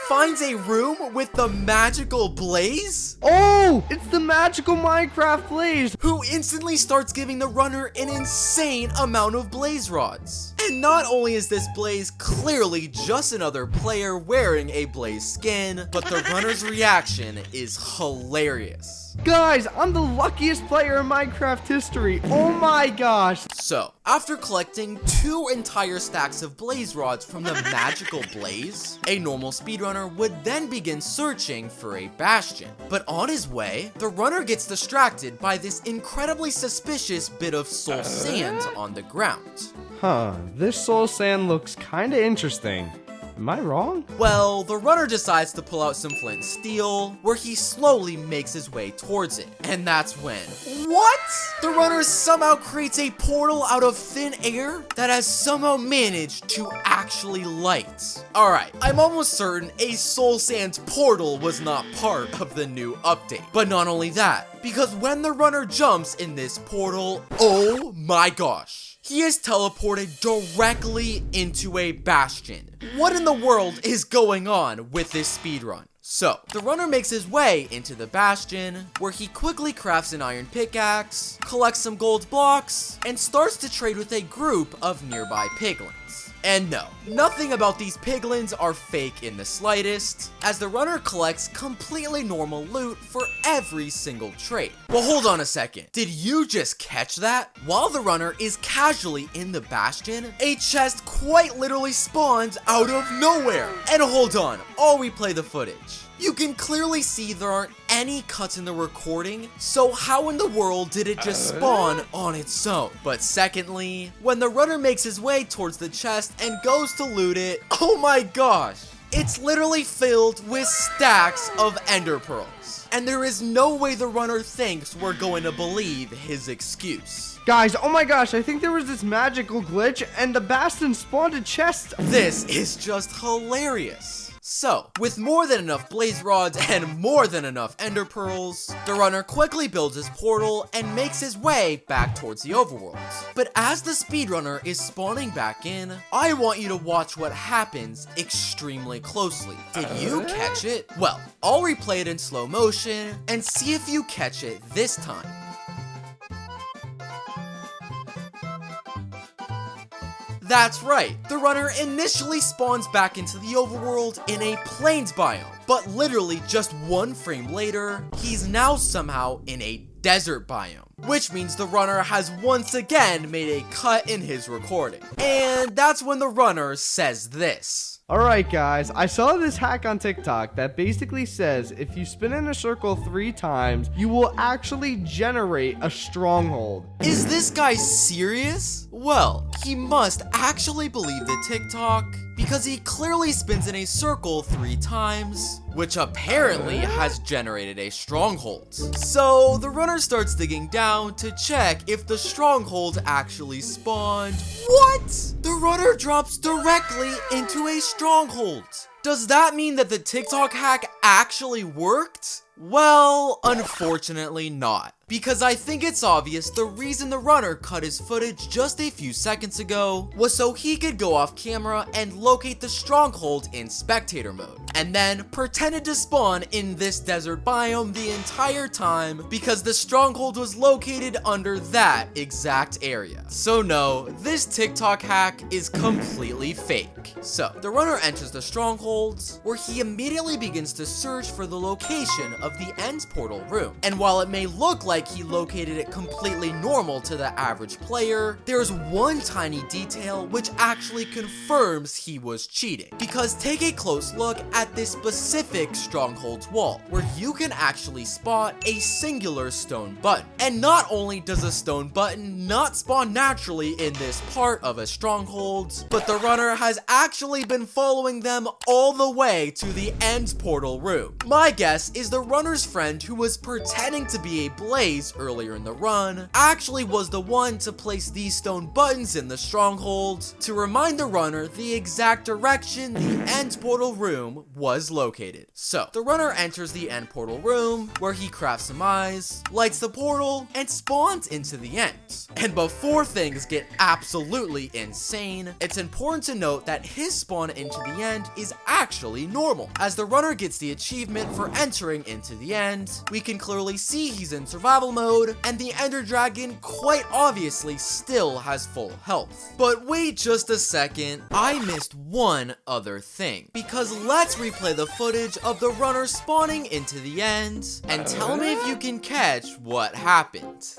Finds a room with the magical blaze? Oh, it's the magical Minecraft Blaze. Who instantly starts giving the runner an insane amount of blaze rods. And not only is this blaze clearly just another player wearing a blaze skin, but the runner's reaction is hilarious. Guys, I'm the luckiest player in Minecraft history. Oh my gosh. So, after collecting 2 entire stacks of blaze rods from the magical blaze, a normal speedrunner would then begin searching for a bastion. But on his way, the runner gets distracted by this incredibly suspicious bit of soul sand on the ground. Huh, this soul sand looks kinda interesting. Am I wrong? Well, the runner decides to pull out some flint and steel, where he slowly makes his way towards it. And that's when... What? The runner somehow creates a portal out of thin air that has somehow managed to actually light. Alright, I'm almost certain a soul sand portal was not part of the new update. But not only that, because when the runner jumps in this portal, oh my gosh. He is teleported directly into a bastion. What in the world is going on with this speedrun? So, the runner makes his way into the bastion, where he quickly crafts an iron pickaxe, collects some gold blocks, and starts to trade with a group of nearby piglins. And no, nothing about these piglins are fake in the slightest, as the runner collects completely normal loot for every single trade. Well, hold on a second. Did you just catch that? While the runner is casually in the bastion, a chest quite literally spawns out of nowhere. And hold on, I'll replay the footage. You can clearly see there aren't any cuts in the recording, so how in the world did it just spawn on its own? But secondly, when the runner makes his way towards the chest and goes to loot it, oh my gosh, it's literally filled with stacks of ender pearls. And there is no way the runner thinks we're going to believe his excuse. Guys, oh my gosh, I think there was this magical glitch and the Bastion spawned a chest. This is just hilarious. So, with more than enough blaze rods and more than enough ender pearls, the runner quickly builds his portal and makes his way back towards the overworld. But as the speedrunner is spawning back in, I want you to watch what happens extremely closely. Did you catch it? Well, I'll replay it in slow motion and see if you catch it this time. That's right, the runner initially spawns back into the overworld in a plains biome, but literally just 1 frame later, he's now somehow in a desert biome. which means the runner has once again made a cut in his recording. And that's when the runner says this. Alright guys, I saw this hack on TikTok that basically says if you spin in a circle 3 times, you will actually generate a stronghold. Is this guy serious? Well, he must actually believe the TikTok because he clearly spins in a circle 3 times, which apparently has generated a stronghold. So the runner starts digging down to check if the stronghold actually spawned. What? The runner drops directly into a stronghold. Does that mean that the TikTok hack actually worked? Well, unfortunately not. Because I think it's obvious the reason the runner cut his footage just a few seconds ago was so he could go off camera and locate the stronghold in spectator mode, and then pretended to spawn in this desert biome the entire time because the stronghold was located under that exact area. So no, this TikTok hack is completely fake. So, the runner enters the strongholds, where he immediately begins to search for the location of the end portal room. And while it may look like he located it completely normal to the average player, there's one tiny detail which actually confirms he was cheating. Because take a close look at this specific stronghold's wall, where you can actually spot a singular stone button. And not only does a stone button not spawn naturally in this part of a stronghold, but the runner has actually been following them all the way to the end portal room. My guess is the runner's friend who was pretending to be a Blaze earlier in the run actually was the one to place these stone buttons in the stronghold to remind the runner the exact direction the end portal room was located. So, the runner enters the end portal room, where he crafts some eyes, lights the portal, and spawns into the end. And before things get absolutely insane, it's important to note that his spawn into the end is actually normal. As the runner gets the achievement for entering into the end, we can clearly see he's in survival mode, and the Ender Dragon quite obviously still has full health. But wait just a second, I missed one other thing, because let's replay the footage of the runner spawning into the end, and tell me if you can catch what happened.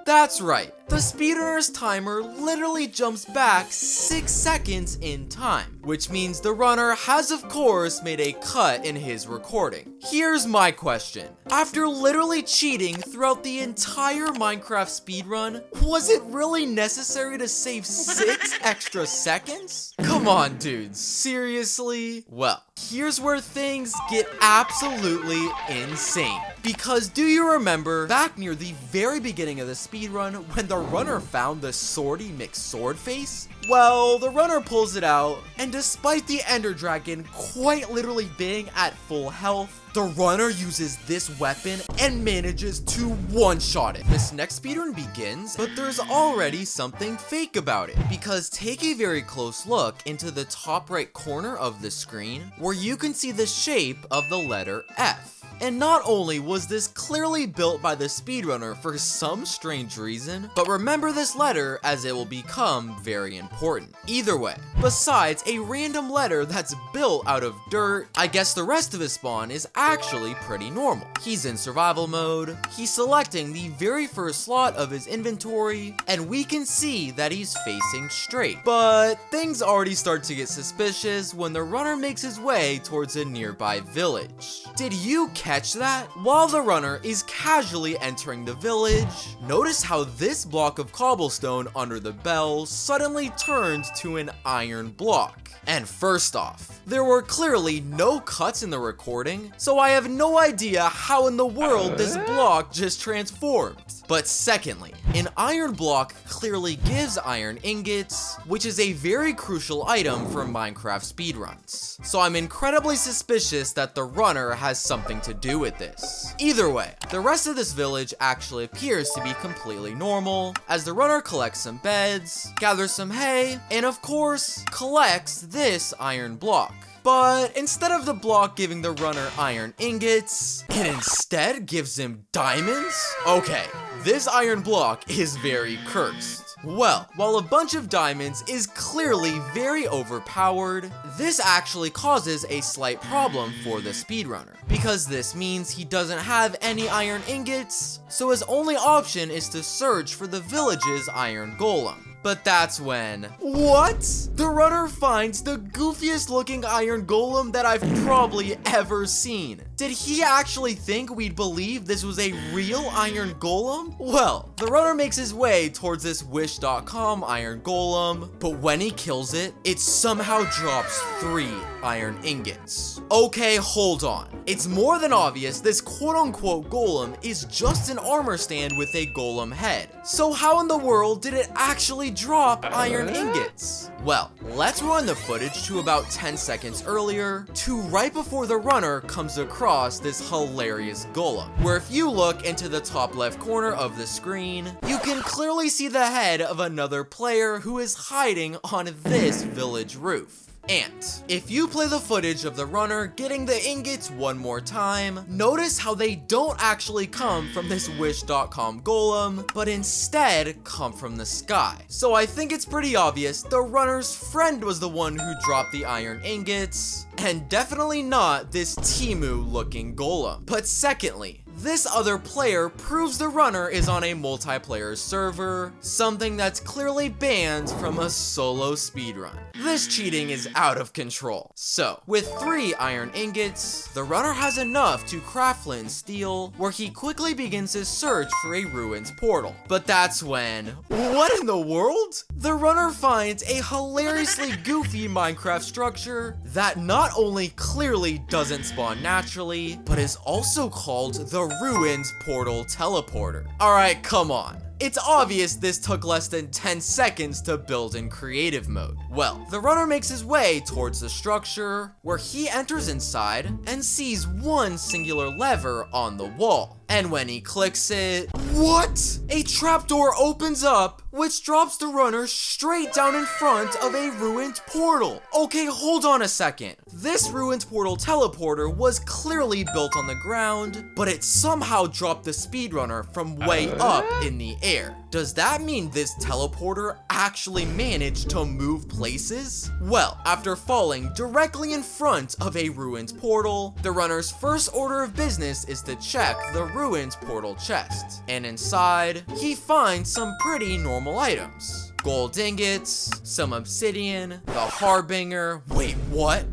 That's right, the speedrunner's timer literally jumps back 6 seconds in time, which means the runner has of course made a cut in his recording. Here's my question. After literally cheating throughout the entire Minecraft speedrun, was it really necessary to save 6 extra seconds? Come on dudes, seriously? Well, here's where things get absolutely insane. Because do you remember back near the very beginning of the speedrun when the runner found the swordy mixed sword face? Well, the runner pulls it out, and despite the Ender Dragon quite literally being at full health, the runner uses this weapon and manages to one-shot it. This next speedrun begins, but there's already something fake about it. Because take a very close look into the top right corner of the screen, where you can see the shape of the letter F. And not only was this clearly built by the speedrunner for some strange reason, but remember this letter as it will become very important. Either way, besides a random letter that's built out of dirt, I guess the rest of his spawn is actually pretty normal. He's in survival mode, he's selecting the very first slot of his inventory, and we can see that he's facing straight. But things already start to get suspicious when the runner makes his way towards a nearby village. Did you catch that? While the runner is casually entering the village, notice how this block of cobblestone under the bell suddenly turns to an iron block. And first off, there were clearly no cuts in the recording, so I have no idea how in the world this block just transformed. But secondly, an iron block clearly gives iron ingots, which is a very crucial item for Minecraft speedruns. So I'm incredibly suspicious that the runner has something to do with this. Either way, the rest of this village actually appears to be completely normal, as the runner collects some beds, gathers some hay, and of course, collects this iron block. But instead of the block giving the runner iron ingots, it instead gives him diamonds? Okay, this iron block is very cursed. Well, while a bunch of diamonds is clearly very overpowered, this actually causes a slight problem for the speedrunner, because this means he doesn't have any iron ingots, so his only option is to search for the village's iron golem. But that's when... What? The runner finds the goofiest looking iron golem that I've probably ever seen. Did he actually think we'd believe this was a real iron golem? Well, the runner makes his way towards this wish.com iron golem, but when he kills it, it somehow drops 3 iron ingots. Okay, hold on. It's more than obvious this quote-unquote golem is just an armor stand with a golem head. So how in the world did it actually drop iron ingots? Well, let's run the footage to about 10 seconds earlier to right before the runner comes across this hilarious golem, where if you look into the top left corner of the screen, you can clearly see the head of another player who is hiding on this village roof. And if you play the footage of the runner getting the ingots one more time, notice how they don't actually come from this wish.com golem, but instead come from the sky. So I think it's pretty obvious the runner's friend was the one who dropped the iron ingots, and definitely not this Timu looking golem. But secondly, this other player proves the runner is on a multiplayer server, something that's clearly banned from a solo speedrun. This cheating is out of control. So, with 3 iron ingots, the runner has enough to craft flint and steel, where he quickly begins his search for a ruins portal. But that's when... What in the world? The runner finds a hilariously goofy Minecraft structure that not only clearly doesn't spawn naturally, but is also called the Ruins Portal Teleporter. Alright, come on. It's obvious this took less than 10 seconds to build in creative mode. Well, the runner makes his way towards the structure, where he enters inside and sees one singular lever on the wall. And when he clicks it, what? A trapdoor opens up, which drops the runner straight down in front of a ruined portal. Okay, hold on a second. This ruined portal teleporter was clearly built on the ground, but it somehow dropped the speedrunner from way up in the air. Does that mean this teleporter actually managed to move places? Well, after falling directly in front of a ruined portal, the runner's first order of business is to check the ruined portal chest. And inside, he finds some pretty normal items. Gold ingots, some obsidian, the harbinger. Wait, what?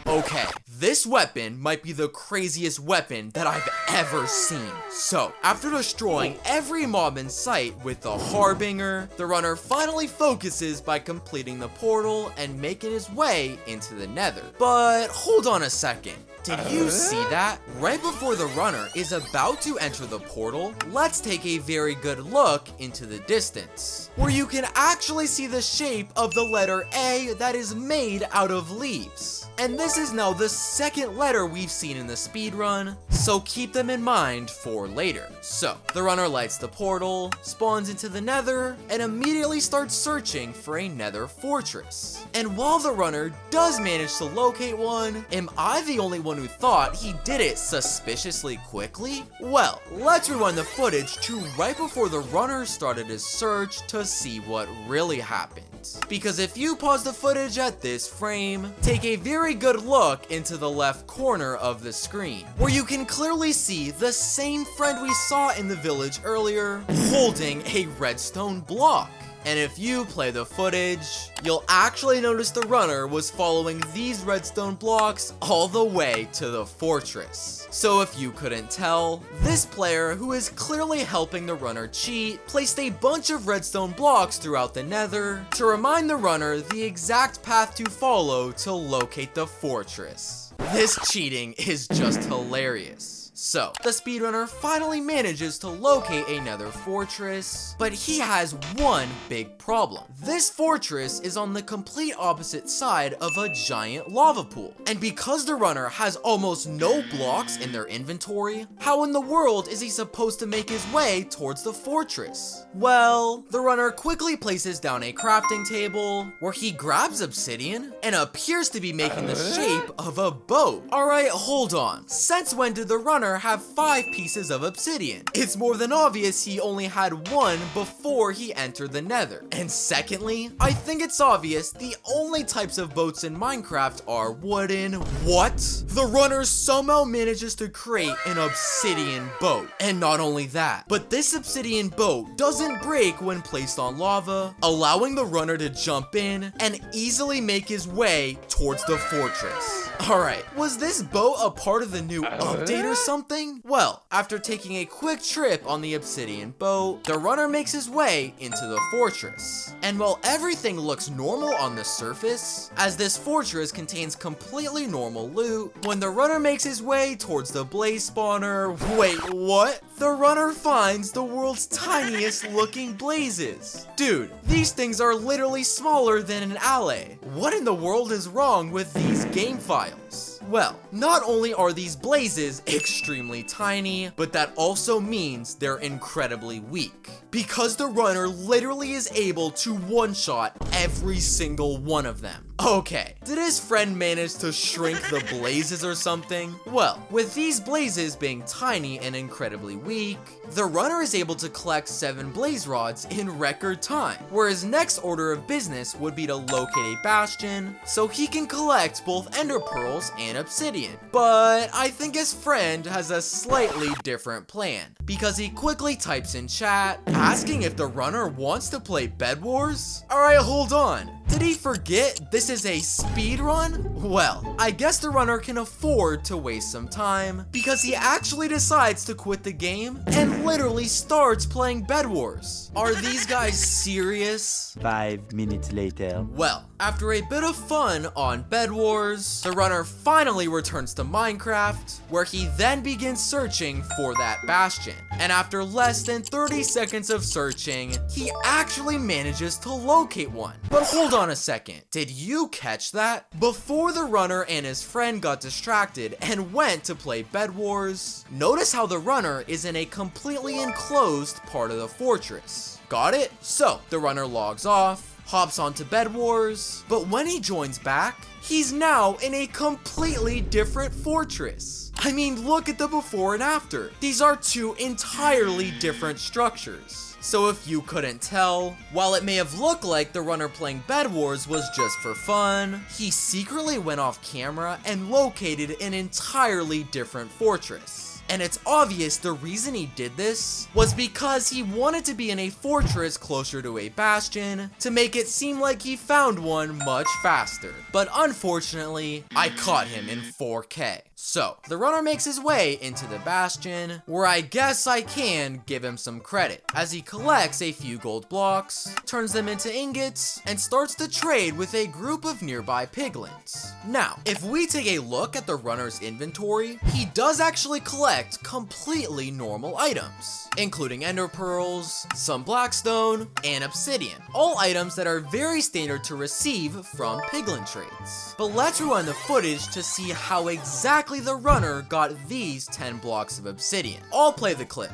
Okay, this weapon might be the craziest weapon that I've ever seen. So, after destroying every mob in sight with the harbinger, the runner finally focuses by completing the portal and making his way into the Nether. But hold on a second. Did you see that? Right before the runner is about to enter the portal, let's take a very good look into the distance, where you can actually see the shape of the letter A that is made out of leaves. And this is now the second letter we've seen in the speedrun, so keep them in mind for later. So, the runner lights the portal, spawns into the Nether, and immediately starts searching for a Nether fortress. And while the runner does manage to locate one, am I the only one who thought he did it suspiciously quickly? Well, let's rewind the footage to right before the runner started his search to see what really happened. Because if you pause the footage at this frame, take a very good look into the left corner of the screen, where you can clearly see the same friend we saw in the village earlier holding a redstone block. And if you play the footage, you'll actually notice the runner was following these redstone blocks all the way to the fortress. So if you couldn't tell, this player, who is clearly helping the runner cheat, placed a bunch of redstone blocks throughout the Nether to remind the runner the exact path to follow to locate the fortress. This cheating is just hilarious. So, the speedrunner finally manages to locate a Nether fortress, but he has one big problem. This fortress is on the complete opposite side of a giant lava pool. And because the runner has almost no blocks in their inventory, how in the world is he supposed to make his way towards the fortress? Well, the runner quickly places down a crafting table, where he grabs obsidian and appears to be making the shape of a boat. Alright, hold on. Since when did the runner runner have 5 pieces of obsidian. It's more than obvious he only had 1 before he entered the Nether. And secondly, I think it's obvious the only types of boats in Minecraft are wooden. What? The runner somehow manages to create an obsidian boat. And not only that, but this obsidian boat doesn't break when placed on lava, allowing the runner to jump in and easily make his way towards the fortress. Alright, was this boat a part of the new update or something? Well, after taking a quick trip on the obsidian boat, the runner makes his way into the fortress. And while everything looks normal on the surface, as this fortress contains completely normal loot, when the runner makes his way towards the blaze spawner, wait, what? The runner finds the world's tiniest looking blazes. Dude, these things are literally smaller than an alley. What in the world is wrong with these game files? Well, not only are these blazes extremely tiny, but that also means they're incredibly weak. Because the runner literally is able to one-shot every single one of them. Okay, did his friend manage to shrink the blazes or something? Well, with these blazes being tiny and incredibly weak, the runner is able to collect 7 blaze rods in record time, where his next order of business would be to locate a bastion so he can collect both ender pearls and obsidian. But I think his friend has a slightly different plan, because he quickly types in chat asking if the runner wants to play Bed Wars. Alright, hold on. Did he forget this is a speed run? Well, I guess the runner can afford to waste some time because he actually decides to quit the game and literally starts playing Bed Wars. Are these guys serious? 5 minutes later. Well, after a bit of fun on Bed Wars, the runner finally returns to Minecraft, where he then begins searching for that bastion. And after less than 30 seconds of searching, he actually manages to locate one. But hold on a second, did you catch that? Before the runner and his friend got distracted and went to play Bed Wars, notice how the runner is in a completely enclosed part of the fortress. Got it? So, the runner logs off, hops onto Bed Wars, but when he joins back, he's now in a completely different fortress. I mean, look at the before and after. These are 2 entirely different structures. So if you couldn't tell, while it may have looked like the runner playing Bed Wars was just for fun, he secretly went off camera and located an entirely different fortress. And it's obvious the reason he did this was because he wanted to be in a fortress closer to a bastion to make it seem like he found one much faster. But unfortunately, I caught him in 4K. So, the runner makes his way into the bastion, where I guess I can give him some credit, as he collects a few gold blocks, turns them into ingots, and starts to trade with a group of nearby piglins. Now, if we take a look at the runner's inventory, he does actually collect completely normal items, including ender pearls, some blackstone, and obsidian, all items that are very standard to receive from piglin trades. But let's rewind the footage to see how exactly the runner got these 10 blocks of obsidian. I'll play the clip.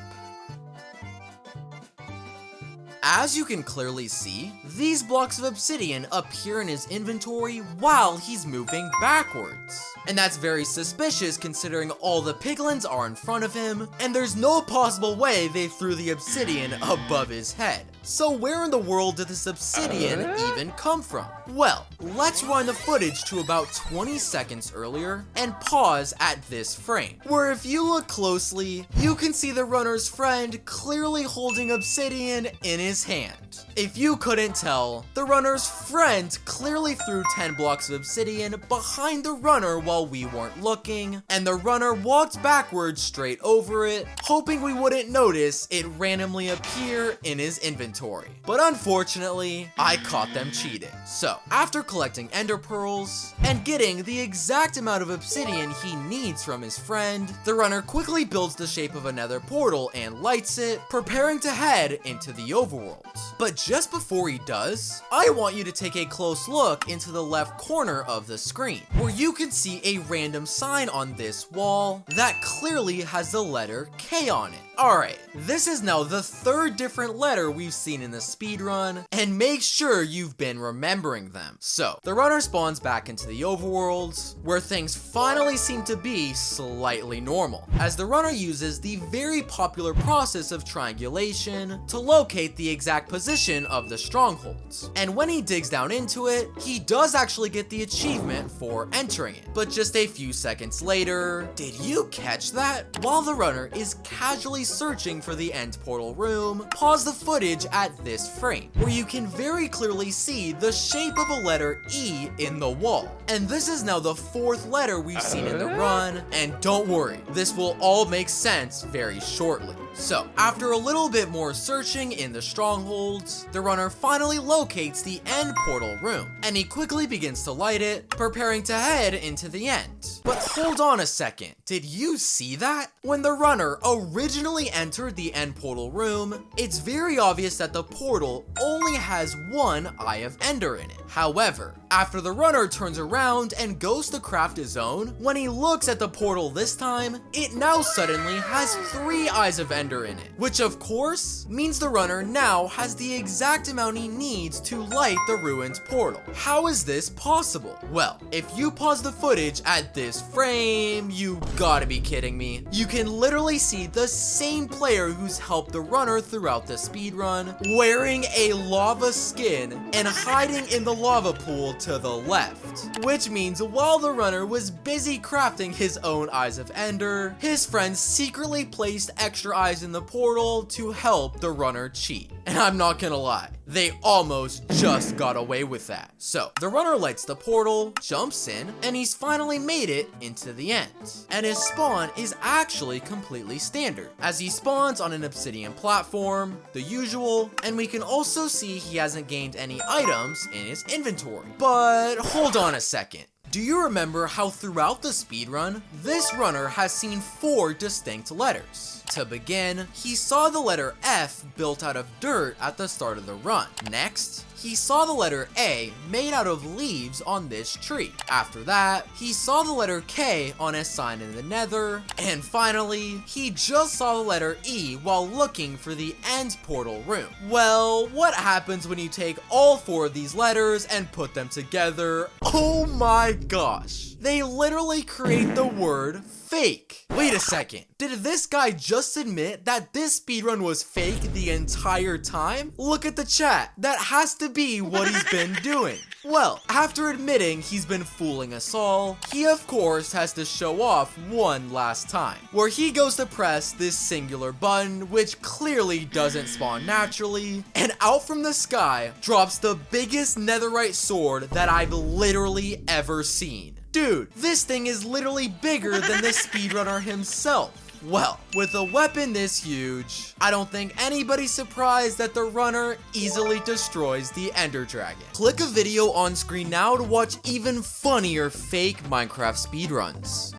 As you can clearly see, these blocks of obsidian appear in his inventory while he's moving backwards. And that's very suspicious considering all the piglins are in front of him, and there's no possible way they threw the obsidian above his head. So where in the world did this obsidian even come from? Well, let's rewind the footage to about 20 seconds earlier and pause at this frame, where if you look closely, you can see the runner's friend clearly holding obsidian in his hand. If you couldn't tell, the runner's friend clearly threw 10 blocks of obsidian behind the runner while we weren't looking, and the runner walked backwards straight over it, hoping we wouldn't notice it randomly appear in his inventory. But unfortunately, I caught them cheating. So, after collecting ender pearls and getting the exact amount of obsidian he needs from his friend, the runner quickly builds the shape of a nether portal and lights it, preparing to head into the overworld. But just before he does, I want you to take a close look into the left corner of the screen, where you can see a random sign on this wall that clearly has the letter K on it. Alright, this is now the third different letter we've seen in the speedrun, and make sure you've been remembering them. So, the runner spawns back into the overworld, where things finally seem to be slightly normal, as the runner uses the very popular process of triangulation to locate the exact position of the strongholds. And when he digs down into it, he does actually get the achievement for entering it. But just a few seconds later, did you catch that? While the runner is casually searching for the end portal room, pause the footage at this frame, where you can very clearly see the shape of a letter E in the wall. And this is now the fourth letter we've seen in the run, and don't worry, this will all make sense very shortly. So, after a little bit more searching in the strongholds, the runner finally locates the end portal room, and he quickly begins to light it, preparing to head into the end. But hold on a second, did you see that? When the runner originally entered the end portal room, it's very obvious that the portal only has one Eye of Ender in it. However, after the runner turns around and goes to craft his own, when he looks at the portal this time, it now suddenly has 3 Eyes of Ender in it, which of course means the runner now has the exact amount he needs to light the ruined portal. How is this possible? Well, if you pause the footage at this frame, you gotta be kidding me. You can literally see the same player who's helped the runner throughout the speedrun wearing a lava skin and hiding in the lava pool to the left. Which means while the runner was busy crafting his own Eyes of Ender, his friends secretly placed extra eyes in the portal to help the runner cheat. And I'm not gonna lie, they almost just got away with that. So, the runner lights the portal, jumps in, and he's finally made it into the end. And his spawn is actually completely standard, as he spawns on an obsidian platform, the usual, and we can also see he hasn't gained any items in his inventory. But hold on a second. Do you remember how throughout the speedrun, this runner has seen 4 distinct letters? To begin, he saw the letter F built out of dirt at the start of the run. Next, he saw the letter A made out of leaves on this tree. After that, he saw the letter K on a sign in the Nether. And finally, he just saw the letter E while looking for the end portal room. Well, what happens when you take all 4 of these letters and put them together? Oh my gosh. They literally create the word fake. Wait a second. Did this guy just admit that this speedrun was fake the entire time? Look at the chat. That has to be what he's been doing. Well, after admitting he's been fooling us all, he of course has to show off one last time, where he goes to press this singular button, which clearly doesn't spawn naturally, and out from the sky drops the biggest netherite sword that I've literally ever seen. Dude, this thing is literally bigger than the speedrunner himself. Well, with a weapon this huge, I don't think anybody's surprised that the runner easily destroys the Ender Dragon. Click a video on screen now to watch even funnier fake Minecraft speedruns.